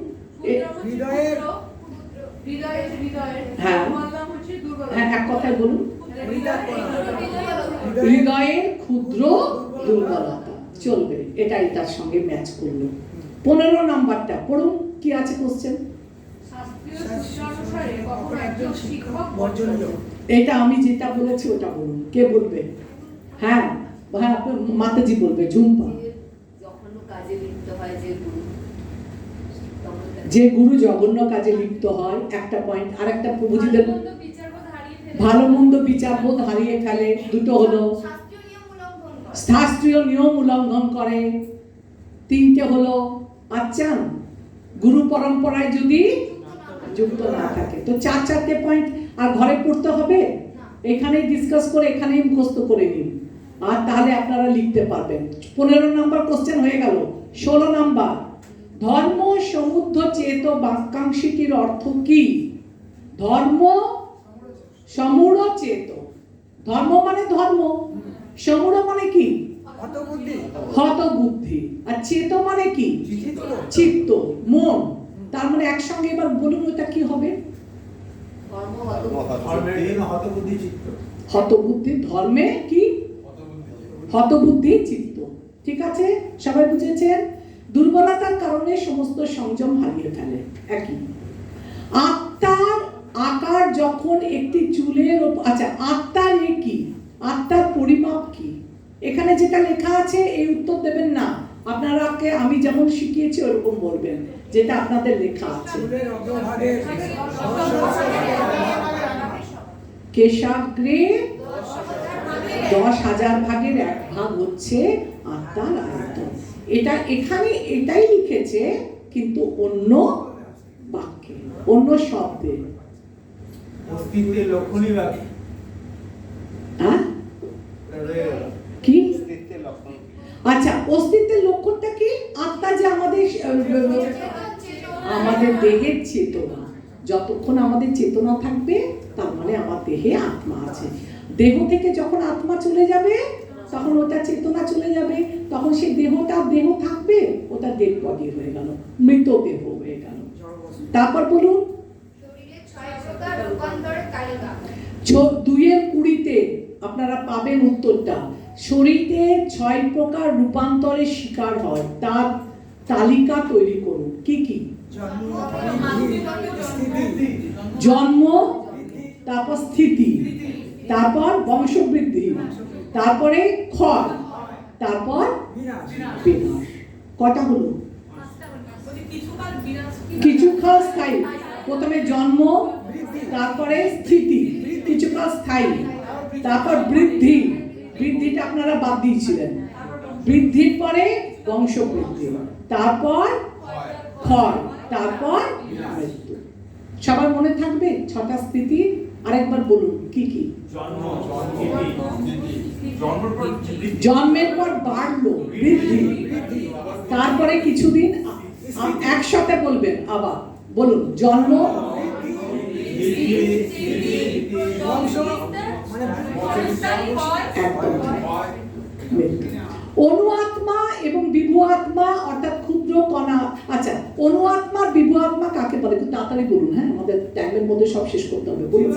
A: হ্যাঁ হ্যাঁ, এক কথায় বলুন, হৃদয়ের ক্ষুদ্র দুর্বলতা। চলবে, এটা এটার সঙ্গে ম্যাচ করলো। 15 নাম্বারটা পড়ুন, কি আছে কোশ্চেন? এটা আমি যেটা বলেছি ওটা বলুন। কে বলবে? হ্যাঁ হ্যাঁ, মাতাজি বলবে। ঝুম্পা। যে গুরু জঘন্য কাজে লিপ্ত হয়, একটা পয়েন্ট। আর একটা প্রভুজিদের ভালো মন্দ বিচারবোধ হারিয়ে ফেলে, দুটো হলো শাস্ত্রীয় নিয়ম উল্লঙ্ঘন করে, 3টে হলো আচ্ছা গুরু পরম্পরায় যদি যুক্ত না থাকে। তো 4 পয়েন্ট। আর ঘরে পড়তে হবে, এখানেই ডিসকাস করে এখানেই মুখস্থ করে নিন, আর তাহলে আপনারা লিখতে পারবেন। 15 নাম্বার কোশ্চেন হয়ে গেল। 16 নাম্বার, ধর্ম সমুদ্ধ চেত বাক্যাংশিকের অর্থ কি? ধর্ম সমূঢ় চেত। ধর্ম মানে ধর্ম, সমূঢ় মানে কি? হত বুদ্ধি। আর চেত মানে কি? চিত্ত, মন। তার মানে একসঙ্গে এবার বলুন ওটা কি হবে? হতবুদ্ধি। ধর্মে কি? হতবুদ্ধি চিত্ত। ঠিক আছে, সবাই বুঝেছেন? দুর্বলতার কারণে সমস্ত সংযম হারিয়ে ফেলে। একই। আত্মার আকার যখন একটি চুলের উপর, আচ্ছা আত্মার এ কি? আত্মার পরিমাপ কি? এখানে যেটা লেখা আছে এই উত্তর দেবেন না, আপনারাকে আমি যেমন শিখিয়েছি ওরকম বলবেন, যেটা আপনাদের লেখা আছে। কেশাগ্রে 10,000 ভাগের 1 ভাগ হচ্ছে আত্মার আয়তন। এটা এখানে এটাই লিখেছে, কিন্তু অন্য বাক্যে, অন্য শব্দে।
F: অস্তিত্বের লক্ষণই বাকি।
A: হ্যাঁ কি? আচ্ছা, অস্তিত্বের লক্ষণটা কি? আত্মা যে আমাদের দেহের চেতনা। যতক্ষণ আমাদের চেতনা থাকবে তার মানে আমার দেহে আত্মা আছে। দেহ থেকে যখন আত্মা চলে যাবে তখন ওটা চেতনা চলে যাবে, তখন সেই দেহটা দেহ থাকবে, ওটা ডেড বডি হয়ে গেল, মৃত দেহ হয়ে গেল। তারপর বলুন 2-20 আপনারা পাবেন উত্তরটা। শরীরে 6 প্রকার রূপান্তরের শিকার হয়, তার তালিকা তৈরি করুন। কি কি? জন্ম, তারপর স্থিতি, তারপর বংশবৃদ্ধি, তারপরে ক্ষয়, তারপর বিনাশ। কটা হলো? কিছুকাল স্থায়ী। প্রথমে জন্ম, তারপরে স্থিতি, কিছুকাল স্থায়ী, তারপর বৃদ্ধি, বৃদ্ধিটা আপনারা বাদ দিয়েছিলেন। বৃদ্ধির পরে বংশবৃদ্ধি, তারপর ক্ষয়, তারপর মৃত্যু। সবার মনে থাকবে 6টা স্থিতি? আরেকবার বলুন কি কি? জন্মের পর বাড়লো, বৃদ্ধি, তারপরে কিছুদিন একসাথে বলবেন, আবার বলুন, জন্ম, অনুআত্মা এবং বিভু আত্মা অর্থাৎ ক্ষুদ্র কণা। আচ্ছা, অনুআত্মা আর বিভু আত্মা কাকে বলে? একটু তাড়াতাড়ি বলুন, হ্যাঁ, আমাদের টাইমের মধ্যে সব শেষ করতে হবে। বলুন।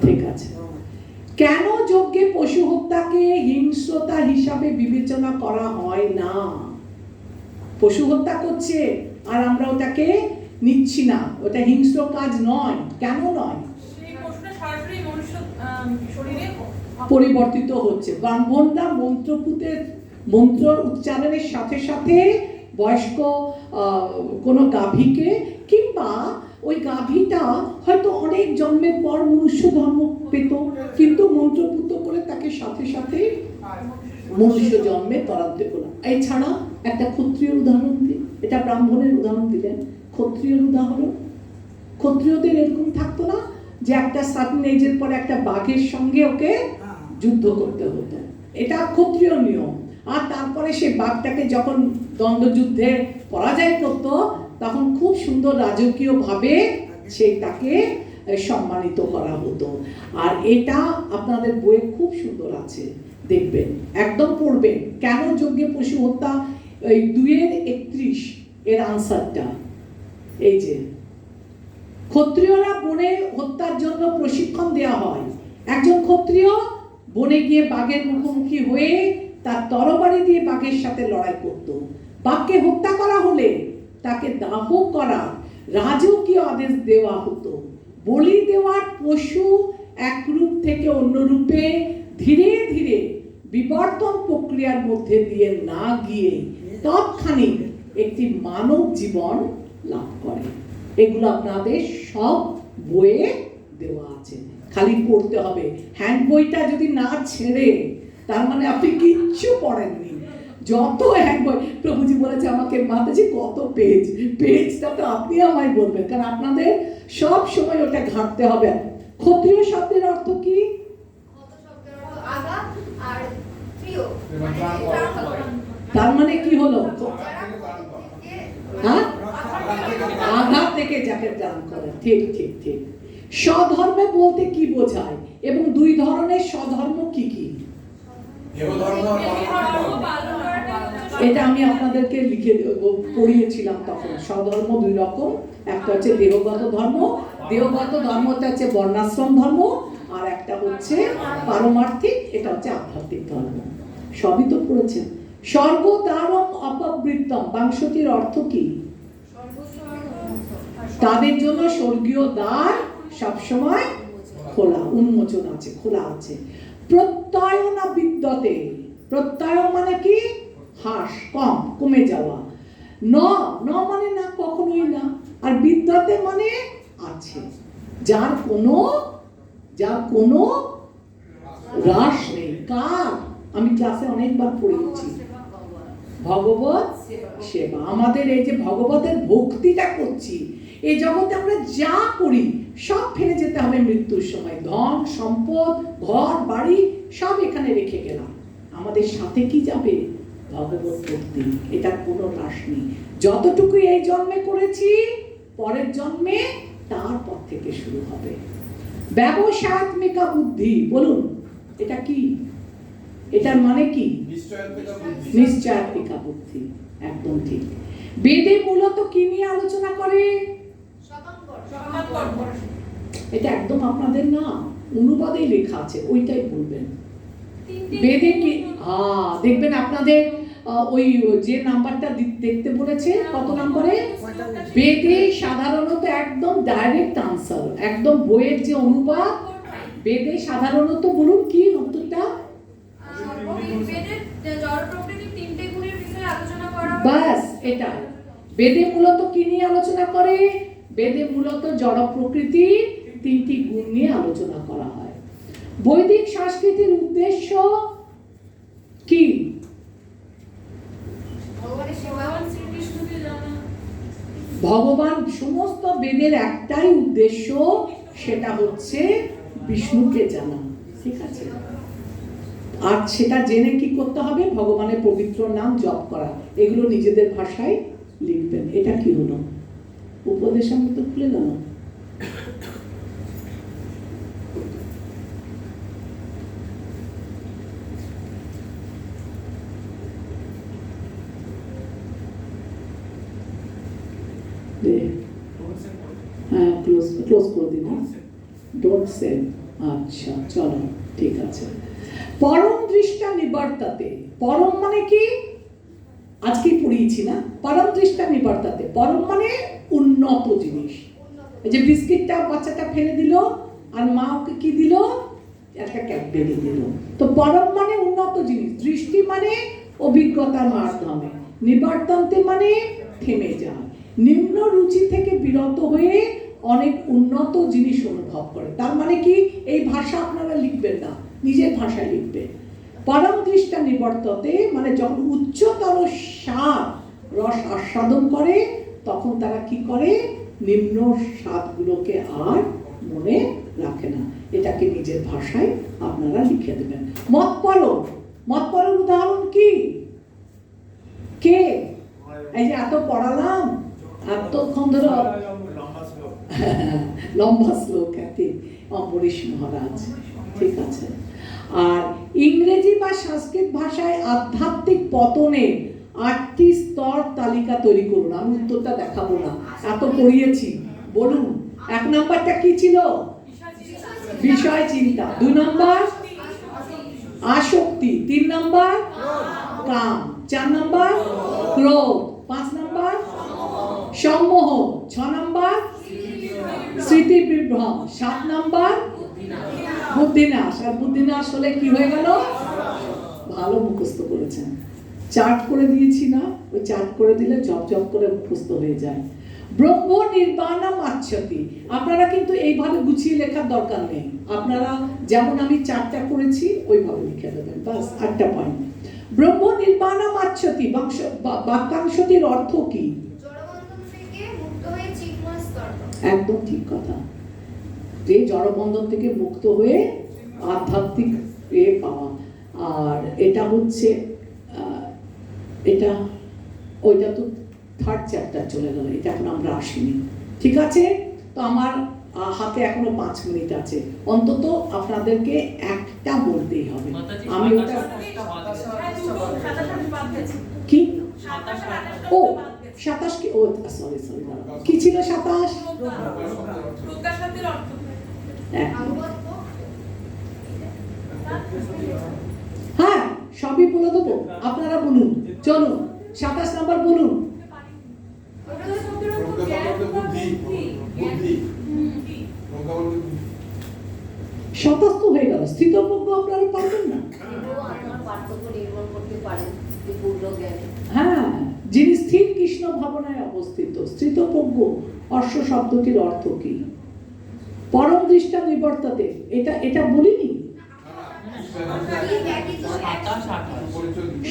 A: ঠিক আছে। কেন যজ্ঞে পশু হত্যাকে হিংস্রতা হিসাবে বিবেচনা করা হয় না? পশু হত্যা করছে আর আমরা ওটাকে নিচ্ছি না, ওটা হিংস্র কাজ নয়। কেন নয়? পরিবর্তিত হচ্ছে। ব্রাহ্মণরা মন্ত্র উচ্চারণের সাথে সাথে বয়স্ক কোনো গাভীকে, কিংবা ওই গাভীটা হয়তো অনেক জন্মের পর মনুষ্য ধর্ম পেত, কিন্তু মন্ত্রপুত করে তাকে সাথে সাথে মনুষ্য জন্মে ত্বরান্বিত করলাম। এছাড়া একটা ক্ষত্রিয় উদাহরণ দিই, এটা ব্রাহ্মণের উদাহরণ দিলেন। ক্ষত্রিয়র উদাহরণ, ক্ষত্রিয়দের এরকম থাকতো না যে একটা সার্টেন এজের পর একটা বাঘের সঙ্গে ওকে যুদ্ধ করতে হতো, এটা ক্ষত্রিয় নিয়ম। আর তারপরে সে বাঘটাকে যখন দ্বন্দ্বযুদ্ধে পরাজয় করত, তখন খুব সুন্দর রাজকীয় ভাবে তাকে সম্মানিত করা হতো। আর এটা আপনাদের বইয়ে খুব সুন্দর আছে, দেখবেন, একদম পড়বেন। কেন যজ্ঞে পশু হত্যা? এই 2:31 এর আনসারটা এই যে, ক্ষত্রিয়রা বনে হত্যার জন্য প্রশিক্ষণ দেওয়া হয়। একজন ক্ষত্রিয় বনে গিয়ে বাঘের মুখোমুখি হয়ে তার তরবারি দিয়ে বাঘের সাথে লড়াই করত। বাঘকে হত্যা করা হলে তাকে দাহ করা রাজকীয় আদেশ দেওয়া হতো। বলি দেওয়ার পশু এক রূপ থেকে অন্য রূপে ধীরে ধীরে বিবর্তন প্রক্রিয়ার মধ্যে দিয়ে না গিয়ে তৎক্ষণিক একটি মানব জীবন লাভ করে। এগুলো আপনাদের সব বইয়ে দেওয়া আছে, খালি পড়তে হবে। হ্যান্ড বইটা যদি না ছেড়ে, তার মানে আপনি কিচ্ছু পড়েননি। যত হ্যান্ড বই, প্রভুজি বলেছে আমাকে, মাতাজি কত পেজ, পেজটা তো আপনি আমায় বলবেন, কারণ আপনাদের সব সময় ওটা ঘাঁটতে হবে। ক্ষত্রিয় শব্দের অর্থ কি? তার মানে কি হলো? হ্যাঁ, আঘাত থেকে যাকে ত্রাণ করে। ঠিক ঠিক ঠিক। স্বধর্মে বলতে কি বোঝায় এবং 2 ধরনের স্বধর্ম কি কি? এটা আমি আপনাদেরকে লিখে পড়িয়েছিলাম তখন। স্বধর্ম 2 রকম, একটা হচ্ছে দেহগত ধর্ম। দেহগত ধর্মটা হচ্ছে বর্ণাশ্রম ধর্ম, আর একটা হচ্ছে পারমার্থিক, এটা হচ্ছে আধ্যাত্মিক ধর্ম। সবই তো পড়েছেন। স্বর্গদ্বারম অপবৃত্তম, বাংশটির অর্থ কি? তাদের জন্য স্বর্গীয় দ্বার সবসময় খোলা, উন্মোচন আছে, খোলা আছে। প্রত্যয় না বিদ্যতে, প্রত্যয় মানে কি? হ্রাস, কমে যাওয়া। ন মানে না, কখনোই না। আর বিদ্যতে মানে আছে, যার কোনো হ্রাস নেই। কার? আমি ক্লাসে অনেকবার পড়েছি, ভগবত সেবা। আমাদের এই যে ভগবতের ভক্তিটা করছি, এই জগতে আমরা যা করি সব ফেলে যেতে হবে মৃত্যুর সময়। ধন সম্পদ, ঘর বাড়ি সব এখানে রেখে গেলাম, আমাদের সাথে কি যাবে? ভগবত ভক্তি। এটা কোনো হ্রাস নেই। যতটুকু এই জন্মে করেছি, পরের জন্মে তারপর থেকে শুরু হবে। ব্যবসাত্মিকা বুদ্ধি, বলুন এটা কি? এটার মানে কি? নিশ্চয়াত্মিকা বুদ্ধি, একদম ঠিক। বেদে মূলত কি নিয়ে আলোচনা করে? এটা একদম আপনাদের না, অনুবাদেই লেখা আছে, ওইটাই বলবেন। বেদে কি? দেখবেন আপনাদের ওই যে নাম্বারটা দেখতে বলেছে, কত নম্বরে? বেদে সাধারণত একদম ডাইরেক্ট আনসার, একদম বইয়ের যে অনুবাদ, বেদে সাধারণত, বলুন কি উত্তরটা? বাস, এটা বেদে মূলত কি নিয়ে আলোচনা করে? বেদে মূলত জড় প্রকৃতির 3টি গুণ নিয়ে আলোচনা করা হয়। বৈদিক সংস্কৃতির উদ্দেশ্য কি?
E: ভগবানের সেবা।
A: ভগবান, সমস্ত বেদের একটাই উদ্দেশ্য, সেটা হচ্ছে বিষ্ণুকে জানা। ঠিক আছে, আর সেটা জেনে কি করতে হবে? ভগবানের পবিত্র নাম জপ করা। এগুলো নিজেদের ভাষায় লিখবেন। এটা কি হলো? উপদেশ আমি তো খুলে গেল। হ্যাঁ, ক্লোজ করে দিন। Don't save. আচ্ছা, চলো, ঠিক আছে। পরম দৃষ্টা নিবর্তাতে। পরম মানে কি? আজকেই পড়িয়েছি না? পরম দৃষ্টা নিবর্তাতে। পরম মানে উন্নত জিনিস। এই যে বিস্কিটটা বাচ্চাটা ফেলে দিল, আর মা ওকে কি দিল? একটা ক্যাডবেরি দিল। তো পরম মানে উন্নত জিনিস। দৃষ্টি মানে অভিজ্ঞতার মাধ্যমে। নিবর্তন্তে মানে থেমে যায়। নিম্ন রুচি থেকে বিরত হয়ে অনেক উন্নত জিনিস অনুভব করে। তার মানে কি? এই ভাষা আপনারা লিখবেন না, নিজের ভাষায় লিখবেন। পরম দৃষ্টা নিবর্ততে মানে যখন উচ্চতর স্বাদ রস আস্বাদন করে, তখন তারা কি করে? নিম্ন স্বাদগুলোকে আর মনে রাখে না। এটাকে নিজের ভাষায় আপনারা লিখে দেবেন। মতপরম। মতপরম উদাহরণ কি? কে? এই যে এত পড়ালাম, এতক্ষণ ধরে লম্বা শ্লোক এতে অম্বরীশ মহারাজ। ঠিক আছে। আর ইংরেজি বা সংস্কৃত ভাষায় আধ্যাত্মিক পতনের 8টি স্তর তালিকা তৈরি করুন। আমি উত্তরটা দেখাবো না, এত পড়িয়েছি। বলুন, 1 নাম্বারটা কি ছিল? বিষয় চিন্তা। 2 নাম্বার আসক্তি। 3 নাম্বার কাম। 4 নাম্বার ক্রোধ। 5 নাম্বার সম্মোহ। 6 নাম্বার স্মৃতি বিভ্রম। 7 নাম্বার বুদ্ধিনাশ। আর বুদ্ধিনাশ হলে কি হয়ে গেল? ভালো মুখস্থ করেছেন। চার্ট করে দিয়েছি না? ওই চার্ট করে দিলে জপ জপ করে মুখস্থ হয়ে যায়। ব্রহ্ম নির্বাণম আচ্ছতি। আপনারা কিন্তু এইভাবে গুছিয়ে লেখার দরকার নেই। আপনারা যেমন আমি চার্টটা করেছি ওইভাবে লিখে দেবেন। বাস 8টা পয়েন্ট। ব্রহ্ম নির্বাণম আচ্ছতি বাক্যাংশটির অর্থ কি?
E: জড়বন্ধন থেকে মুক্ত হয়ে চিন্ময় স্তর।
A: একদম ঠিক কথা। যে জড়বন্ধন থেকে মুক্ত হয়ে আধ্যাত্মিক পাওয়া। আর এটা হচ্ছে এটা ওইটা তো 3rd চ্যাপ্টার চলে গেল। এটা এখন আমরা আসিনি। ঠিক আছে, তো আমার হাতে এখনো 5 মিনিট আছে। অন্তত আপনাদেরকে একটা বলতেই হবে। আমি ওটা কি? ও 27 কি? ও সরি কি ছিল? 27 হ্যাঁ, সবই বলে দেবো, আপনারা বলুন। চলুন 27 নাম্বার বলুন। শতস্থ হয়ে গেল। স্থিতপ্রজ্ঞ আপনারা পারবেন না? হ্যাঁ, যিনি স্থির কৃষ্ণ ভাবনায় অবস্থিত। স্থিতপ্রজ্ঞ অশ্ব শব্দটির অর্থ কি? পরম দৃষ্টা নিবর্তাতে। এটা বলিনি?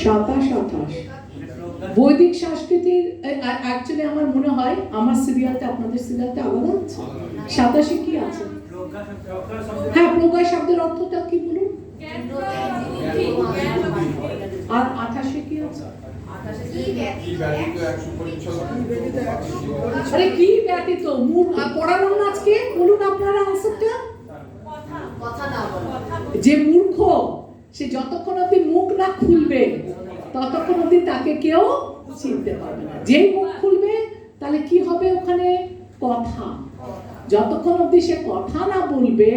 A: 27-28 বৈদিক সংস্কৃতির। অ্যাকচুয়ালি আমার মনে হয় আমার সিরিয়ালটা আপনাদের সিরিয়ালটা আলাদা আছে। 87 কি আছে? হ্যাঁ, প্রজ্ঞা শব্দের অর্থটা কি বলুন? আর 28 কি আছে? আরে কি ব্যতীত? পড়ালাম না আজকে? বলুন আপনারা আনসারটা। যে মূর্খ, সে যতক্ষণ অবধি মুখ না খুলবে ততক্ষণ অবধি তাকে কেউ চিনতে পারবে না। যেই মুখ খুলবে তাহলে কি হবে? ওখানে কথা। যতক্ষণ অবধি সে কথা না বলবে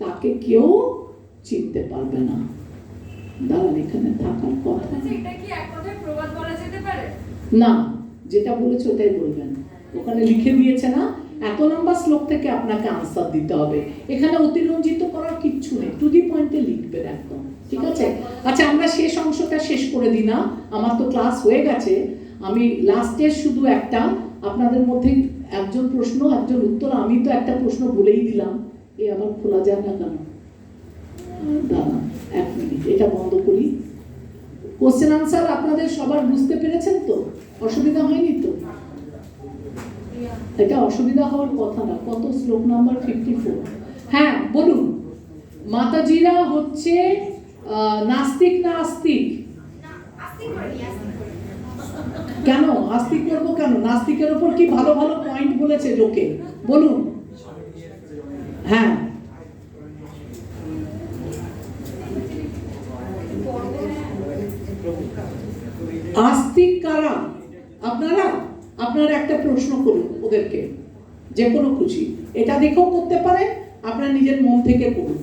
A: তাকে কেউ চিনতে পারবে না। দাঁড়ান, এখানে থাকার কথা না, যেটা বলেছে ওটাই বলবেন। ওখানে লিখে দিয়েছে না? 1 নম্বর শ্লোক থেকে আপনাকে আনসার দিতে হবে। এখানে অতিরঞ্জিত করার কিচ্ছু নেই, টু দি পয়েন্টে লিখবেন একদম। ঠিক আছে? আচ্ছা, আমরা শেষ অংশটা শেষ করে দিই না? আমার তো ক্লাস হয়ে গেছে। আমি লাস্টের শুধু একটা, আপনাদের মধ্যে একজন প্রশ্ন একজন উত্তর। আমি তো একটা প্রশ্ন বলেই দিলাম, আবার খোলা যায় না কেন? দাঁড়ান 1 মিনিট, এটা বন্ধ করি। কোশ্চেন আনসার আপনাদের সবার বুঝতে পেরেছেন তো? অসুবিধা হয়নি তো? এটা অসুবিধা হওয়ার কথা না। কত শ্লোক নাম্বার 54? হ্যাঁ বলুন, মাতাজিরা হচ্ছে নাস্তিক না আস্তিক?
E: না, আস্তে করে নি, আস্তে করে নি।
A: কেন আস্তিক করবো কেন? নাস্তিকের ওপর কি ভালো ভালো পয়েন্ট বলেছে লোকে, বলুন। হ্যাঁ আস্তিক কারা? আপনারা আপনারা একটা প্রশ্ন করুন ওদেরকে, যে কোনো খুশি, এটা দেখেও করতে পারেন, আপনার নিজের মন থেকে করুন,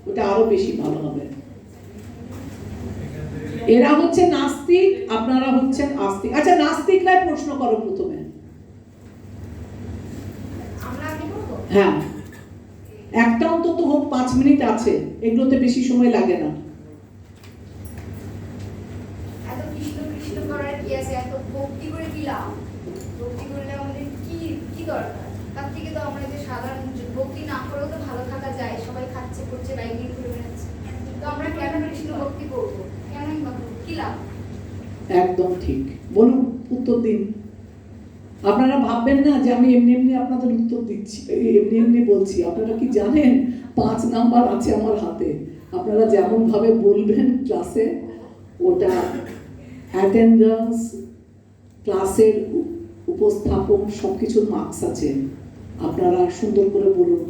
A: ওটা আরো বেশি ভালো হবে। এরা হচ্ছে নাস্তিক, আপনারা হচ্ছেন আস্তিক। আচ্ছা নাস্তিকরাই প্রশ্ন করো প্রথমে।
E: আমরা আগে করবো?
A: হ্যাঁ একটা অন্তত হোক, 5 মিনিট আছে, এগুলোতে বেশি সময় লাগে না।
E: এত কৃষ্ণ কৃষ্ণ করার কি আছে? এত ভক্তি করে দিলাম, ভক্তি করলে আমাদের কি কি দরকার? তার থেকে তো আমরা যে সাধারণ ভক্তি না করেও তো ভালো থাকা যায়, সবাই খাচ্ছে করছে, বাইক নিয়ে ঘুরে বেড়াচ্ছে, তো আমরা কেন কৃষ্ণ ভক্তি করবো? কেনই বা করবো? কি লাভ?
A: একদম ঠিক, বলুন উত্তর দিন। আপনারা ভাববেন না যে আমি এমনি এমনি আপনাদের উত্তর দিচ্ছি, এমনি এমনি বলছি। আপনারা কি জানেন 5 নাম্বার আছে আমার হাতে, আপনারা যেমন ভাবে বলবেন ক্লাসে, ওটা অ্যাটেন্ডেন্স, ক্লাসের উপস্থাপন, সবকিছুর মার্কস আছে। আপনারা সুন্দর করে বলুন।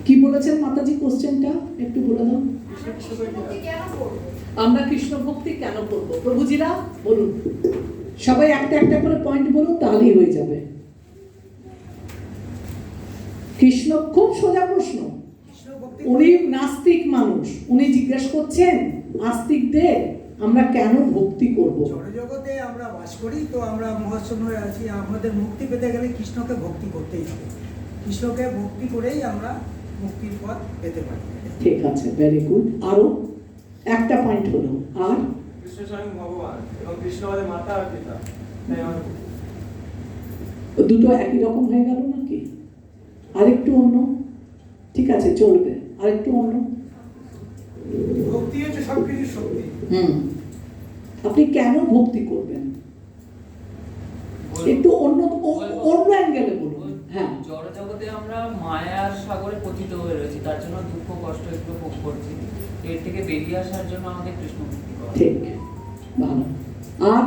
A: কি বলেছেন মাতাজি কোশ্চেনটা একটু বলে দাও।
E: আমরা কৃষ্ণ ভক্তি কেন করবো?
A: আমরা কৃষ্ণ ভক্তি কেন করব? প্রভুজিরা বলুন, সবাই একটা একটা করে পয়েন্ট বলুন, তাহলেই হয়ে যাবে। কৃষ্ণ, খুব সোজা প্রশ্ন। উনি নাস্তিক মানুষ, উনি জিজ্ঞেস করছেন আস্তিকদের আমরা কেন ভক্তি করব।
G: জড়জগতে আমরা বাস করি, তো আমরা মহাশূন্য হয়ে আছি। আমাদের মুক্তি পেতে গেলে কৃষ্ণকে ভক্তি করতেই হবে। কৃষ্ণকে ভক্তি করেই আমরা মুক্তির পথ পেতে পারি।
A: ঠিক আছে, ভেরি গুড। আরো একটা পয়েন্ট হলো। আর
B: কৃষ্ণ স্বয়ং ভগবান এবং কৃষ্ণ আমাদের মাতা আর পিতা, তাই আমাদের
A: দুটো একই রকম হয়ে গেল নাকি? আরেকটু অন্য? ঠিক আছে, চলবে। আরেকটু অন্য।
G: ভক্তি হচ্ছে সবকিছু শক্তি।
A: আপনি কেন ভক্তি করবেন একটু অন্য অন্য অ্যাঙ্গেলে বলুন। হ্যাঁ,
H: জড়জগতে আমরা মায়ার সাগরে পতিত হয়ে রয়েছি, তার জন্য দুঃখ কষ্ট এগুলো ভোগ করছি। এর থেকে বেরিয়ে আসার জন্য আমাদের কৃষ্ণ ভক্তি করা।
A: ঠিক, ভালো। আর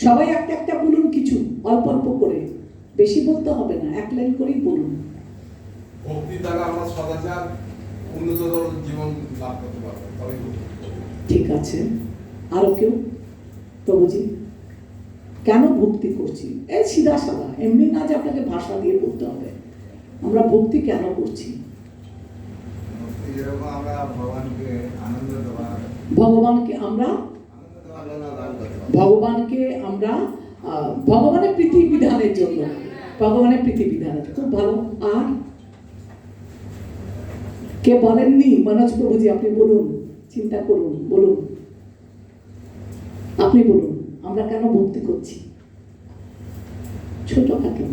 A: সবাই একটা একটা বলুন, কিছু অল্প অল্প করে, বেশি বলতে হবে না, 1 লাইন করেই বলুন।
I: ভক্তি দ্বারা আমরা সদাচার উন্নততর জীবন লাভ করতে পারবো, তবেই ভক্তি।
A: ঠিক আছে, আরো কেউ? প্রভুজি কেন ভক্তি করছি? এই সিধা সাদা, এমনি না যে আপনাকে ভাষা দিয়ে বলতে হবে। আমরা ভক্তি কেন করছি?
I: ভক্তি যেরকম আমরা ভগবানকে আনন্দ দেওয়া,
A: ভগবানকে আমরা ভগবানকে আমরা ভগবানের প্রীতি বিধানের জন্য, ভগবানের প্রীতি বিধানের, খুব ভালো। আর কে বলেননি? মনোজ প্রভুজি আপনি বলুন, চিন্তা করুন, বলুন, আপনি বলুন আমরা কেন ভক্তি করছি? ছোটখাটো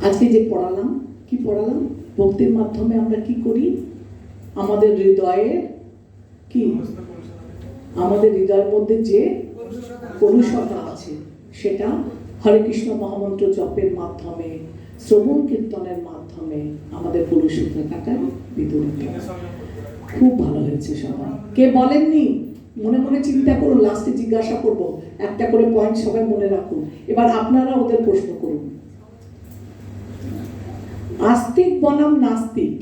A: আজকে যে পড়ালাম, কি পড়ালাম? ভক্তির মাধ্যমে আমরা কি করি? আমাদের হৃদয়ে কি, আমাদের হৃদয়ের মধ্যে যে কলুষতা আছে সেটা হরে কৃষ্ণ মহামন্ত্র জপের মাধ্যমে, শ্রবণ কীর্তনের মাধ্যমে আমাদের কলুষতাটাকে বিদূরিত। খুব ভালো হয়েছে সবাই। কে বলেননি? মনে মনে চিন্তা করুন, লাস্টে জিজ্ঞাসা করব, একটা করে পয়েন্ট সবাই মনে রাখুন। এবার আপনারা ওদের প্রশ্ন করুন। আস্তিক বনাম নাস্তিক,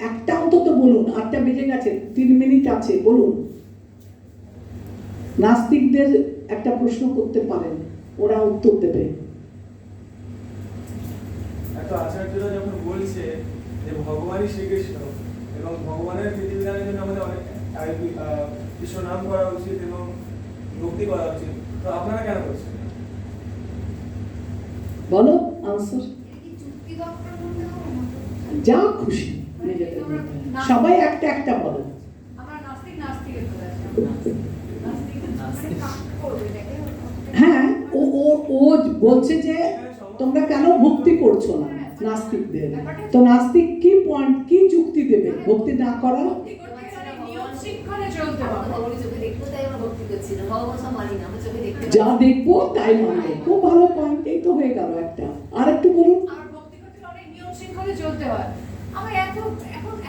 A: একটা অন্তত বলুন। 8টা বেজে গেছে, 3 মিনিট আছে, বলুন। নাস্তিকদের একটা প্রশ্ন করতে পারেন, ওরা উত্তর দেবে।
B: এত আচার্যরা যখন বলছে যে ভগবানই শ্রীকৃষ্ণ এবং ভগবানের বিধিবিধানের জন্য আমাদের অনেক কৃষ্ণ নাম করা উচিত এবং ভক্তি করা উচিত, তো আপনারা কেন করছেন?
A: বলো আনসার।
E: এটা কি যুক্তি দর্পণ করতে হবে না?
A: যা খুশি নিজেদের মধ্যে। সবাই একটা একটা বলো।
D: আমরা নাস্তিক নাস্তিকের কথা আছে। নাস্তিক
E: মানে কাজ করবে এটাকে?
A: হ্যাঁ, ও ও ও বলছে যে তোমরা কেন ভক্তি করছো না। নাস্তিকদের। তো নাস্তিক কি পয়েন্ট, কি যুক্তি দেবে ভক্তি না করা?
D: ভক্তি করতে গেলে নিয়ম শৃঙ্খলে চলতে হবে।
A: যা দেখবো তাই মানবো, খুব ভালো পয়েন্ট, এই তো হয়ে গেল একটা। আর একটু বলুন।
D: আমার ভক্তি করতে গেলে অনেক নিয়ম শৃঙ্খলে চলতে হয়। আমরা এখন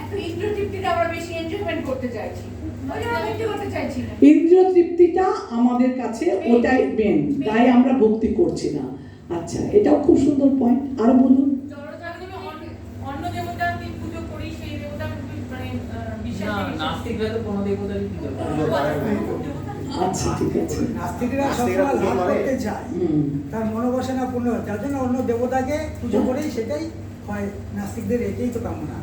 D: এত ইন্দ্রিয় তৃপ্তিটা আমরা বেশি এনজয়মেন্ট করতে চাইছি, ওই জন্য ভক্তি করতে চাইছি না।
A: ইন্দ্রিয় তৃপ্তিটা আমাদের কাছে ওটাই মেন, তাই আমরা ভক্তি করছি না। আচ্ছা, এটাও খুব সুন্দর পয়েন্ট। আরো বলুন।
J: অন্য দেবতা আমি পুজো করি, সেই দেবতা আমি মানে বিশ্বাস
H: না,
J: করি।
H: নাস্তিকরা তো কোনো দেবতারই পুজো করে না।
A: আচ্ছা, ঠিক আছে।
G: নাস্তিকরা সবসময় লাভ করতে চায়, তার মনোবাসনা পূর্ণ হয়, তার জন্য অন্য দেবতাকে পুজো করেই সেটাই হয়। নাস্তিকদের এটাই তো কামনা,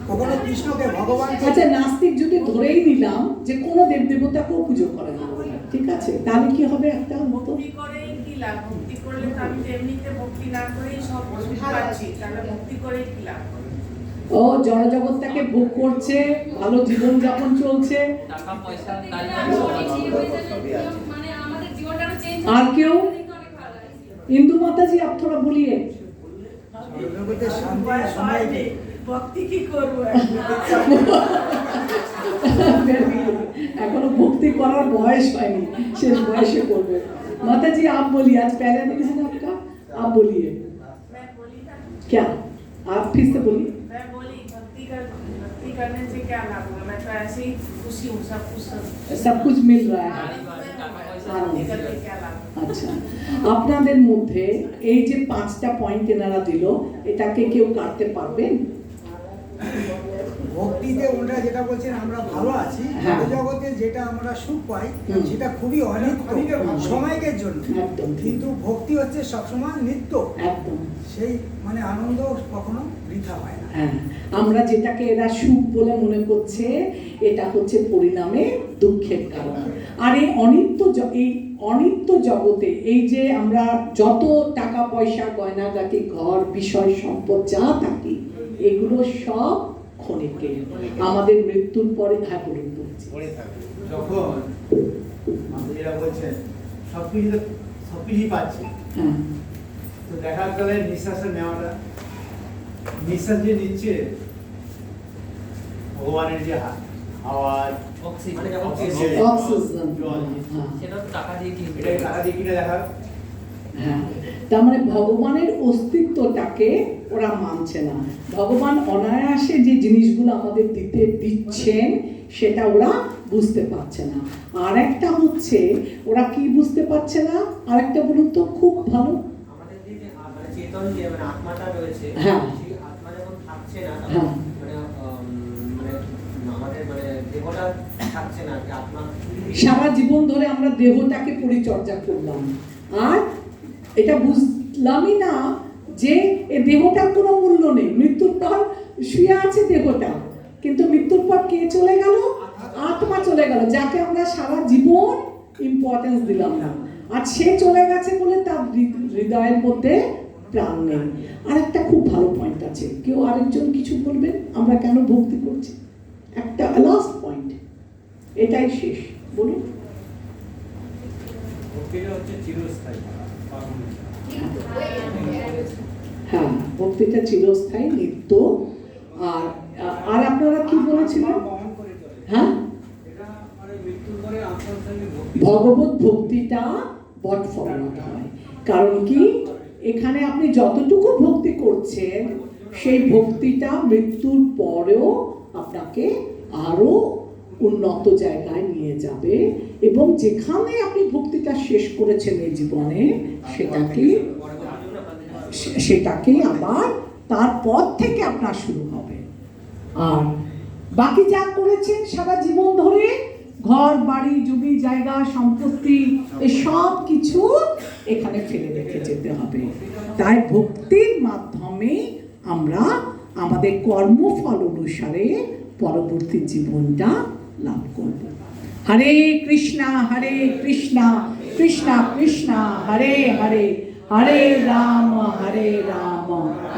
G: কখনো কৃষ্ণকে ভগবান।
A: আচ্ছা, নাস্তিক যদি ধরেই নিলাম যে কোনো দেবদেবতাকেও পুজো করে না, ঠিক আছে, তাহলে কি হবে? একটা মতো
J: ভক্তি করেই কি লাভ? ভক্তি করলে তো আমি তো এমনিতে ভক্তি না করেই সব কিছু পাচ্ছি, তাহলে ভক্তি করেই কি লাভ?
A: ও জড়জগৎটাকে ভোগ করছে, ভালো জীবন যাপন চলছে।
H: টাকা পয়সা তাই
D: মানে আমাদের জীবনটা আরো চেঞ্জ
A: আর কেউ?
D: অনেক ভালো লাগে।
A: इंदु माता जी आप थोड़ा बोलिए।
G: জগতের শান্তি সময়কে
J: ভক্তি কি করবো?
A: এখনো ভক্তি করার বয়স হয়নি, শেষ বয়সে করবে। माता जी आप बोलिए, आज पहला दिन है ना आपका, आप बोलिए।
J: मैं बोली ना,
A: क्या आप फिर से बोलिए।
J: मैं बोली भक्ति करने से क्या लाभ होगा? मैं तो ऐसे ही खुशी हूँ, सब
A: कुछ मिल रहा है।
J: भक्ति करके क्या लाभ?
A: আচ্ছা, আপনাদের মধ্যে এই যে 5টা পয়েন্ট এনারা দিল, এটাকে কেউ কাটতে পারবেন?
G: ভক্তিতে ওনারা যেটা বলছেন আমরা ভালো আছি,
A: হ্যাঁ।
G: জগতে যেটা আমরা সুখ পাই
A: হুম।
G: সেটা খুবই অনিত্য, সময়কের জন্য।
A: একদম ঠিক।
G: কিন্তু ভক্তি হচ্ছে সবসময় নিত্য,
A: একদম।
G: সেই মানে আনন্দ কখনো বৃথা হয় না।
A: হ্যাঁ, আমরা যেটাকে এরা সুখ বলে মনে করছে, এটা হচ্ছে পরিণামে দুঃখের কারণ। আর এই অনিত্য জগতে এই যে আমরা যত টাকা পয়সা, গয়নাগাটি, ঘর, বিষয় সম্পদ যা থাকি, এগুলো সব ক্ষণিকের। আমাদের মৃত্যুর পরে হ্যাঁ বলুন বলছি।
K: যখন এরা বলছেন সবকিছুই পাচ্ছে,
A: হ্যাঁ,
K: তো দেখা গেলে নিঃশ্বাসের নেওয়াটা, নিঃশ্বাস যে নিচ্ছে ভগবানের যে আওয়াজ,
H: অক্সিজেন,
A: অক্সিজেন,
K: জল,
A: হ্যাঁ
H: সেটা তো টাকা দিয়ে কিনতে
K: এটা টাকা দিয়ে কিনে দেখা।
A: হ্যাঁ, তার মানে ভগবানের অস্তিত্বটাকে ওরা মানছে না। ভগবান অনায়াসে যে জিনিসগুলো আমাদের দিচ্ছেন সেটা ওরা বুঝতে পারছে না। আর একটা হচ্ছে ওরা কি বুঝতে পারছে না, আরেকটা বলুন তো, খুব ভালো।
L: আমাদের যে মানে চেতন যে মানে আত্মাটা রয়েছে,
A: হ্যাঁ।
L: সেই আত্মা যখন থাকছে না,
A: হ্যাঁ।
L: মানে মানে আমাদের মানে দেহটা থাকছে না, যে আত্মা
A: সারা জীবন ধরে আমরা দেহটাকে পরিচর্যা করলাম, আর এটা বুঝলামই না যে এ দেহটার কোনো মূল্য নেই। মৃত্যুর পর শুয়ে আছে দেহটা, কিন্তু মৃত্যুর পর কে চলে গেল? আত্মা চলে গেল, যাকে আমরা সারা জীবন ইম্পর্টেন্স দিলাম না। আর সে চলে গেছে বলে তার হৃদয়ের মধ্যে প্রাণ নেই। আর একটা খুব ভালো পয়েন্ট আছে, কেউ আরেকজন কিছু বলবেন আমরা কেন ভক্তি করছি? একটা লাস্ট পয়েন্ট, এটাই শেষ, বলুন।
C: ভক্তিটা হচ্ছে চিরস্থায়ী, পারমানেন্ট।
A: হ্যাঁ, ভক্তিটা চিরস্থায়ী, নিত্য। আর আর আপনারা কি বলেছিলেন?
C: বহন করে চলে।
A: হ্যাঁ,
C: এটা মানে মৃত্যুর পরে আত্মসঙ্গে ভক্তি।
A: ভগবত ভক্তিটা বট ফরওয়ার্ড হয়। কারণ কি, এখানে আপনি যতটুকু ভক্তি করছেন সেই ভক্তিটা মৃত্যুর পরেও আপনাকে আরো উন্নত জায়গায় নিয়ে যাবে, এবং যেখানে আপনি ভক্তিটা শেষ করেছেন এই জীবনে সেটাকে আবার তারপর থেকে আপনার শুরু হবে। আর বাকি যা করেছেন সারা জীবন ধরে, ঘর বাড়ি জমি জায়গা সম্পত্তি, এই সব কিছু এখানে ফেলে রেখে যেতে হবে। তাই ভক্তির মাধ্যমে আমরা আমাদের কর্মফল অনুসারে পরবর্তী জীবনটা লাভ করব। হরে কৃষ্ণা কৃষ্ণা কৃষ্ণা হরে হরে, হরে রাম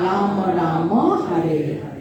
A: রাম রাম হরে হরে।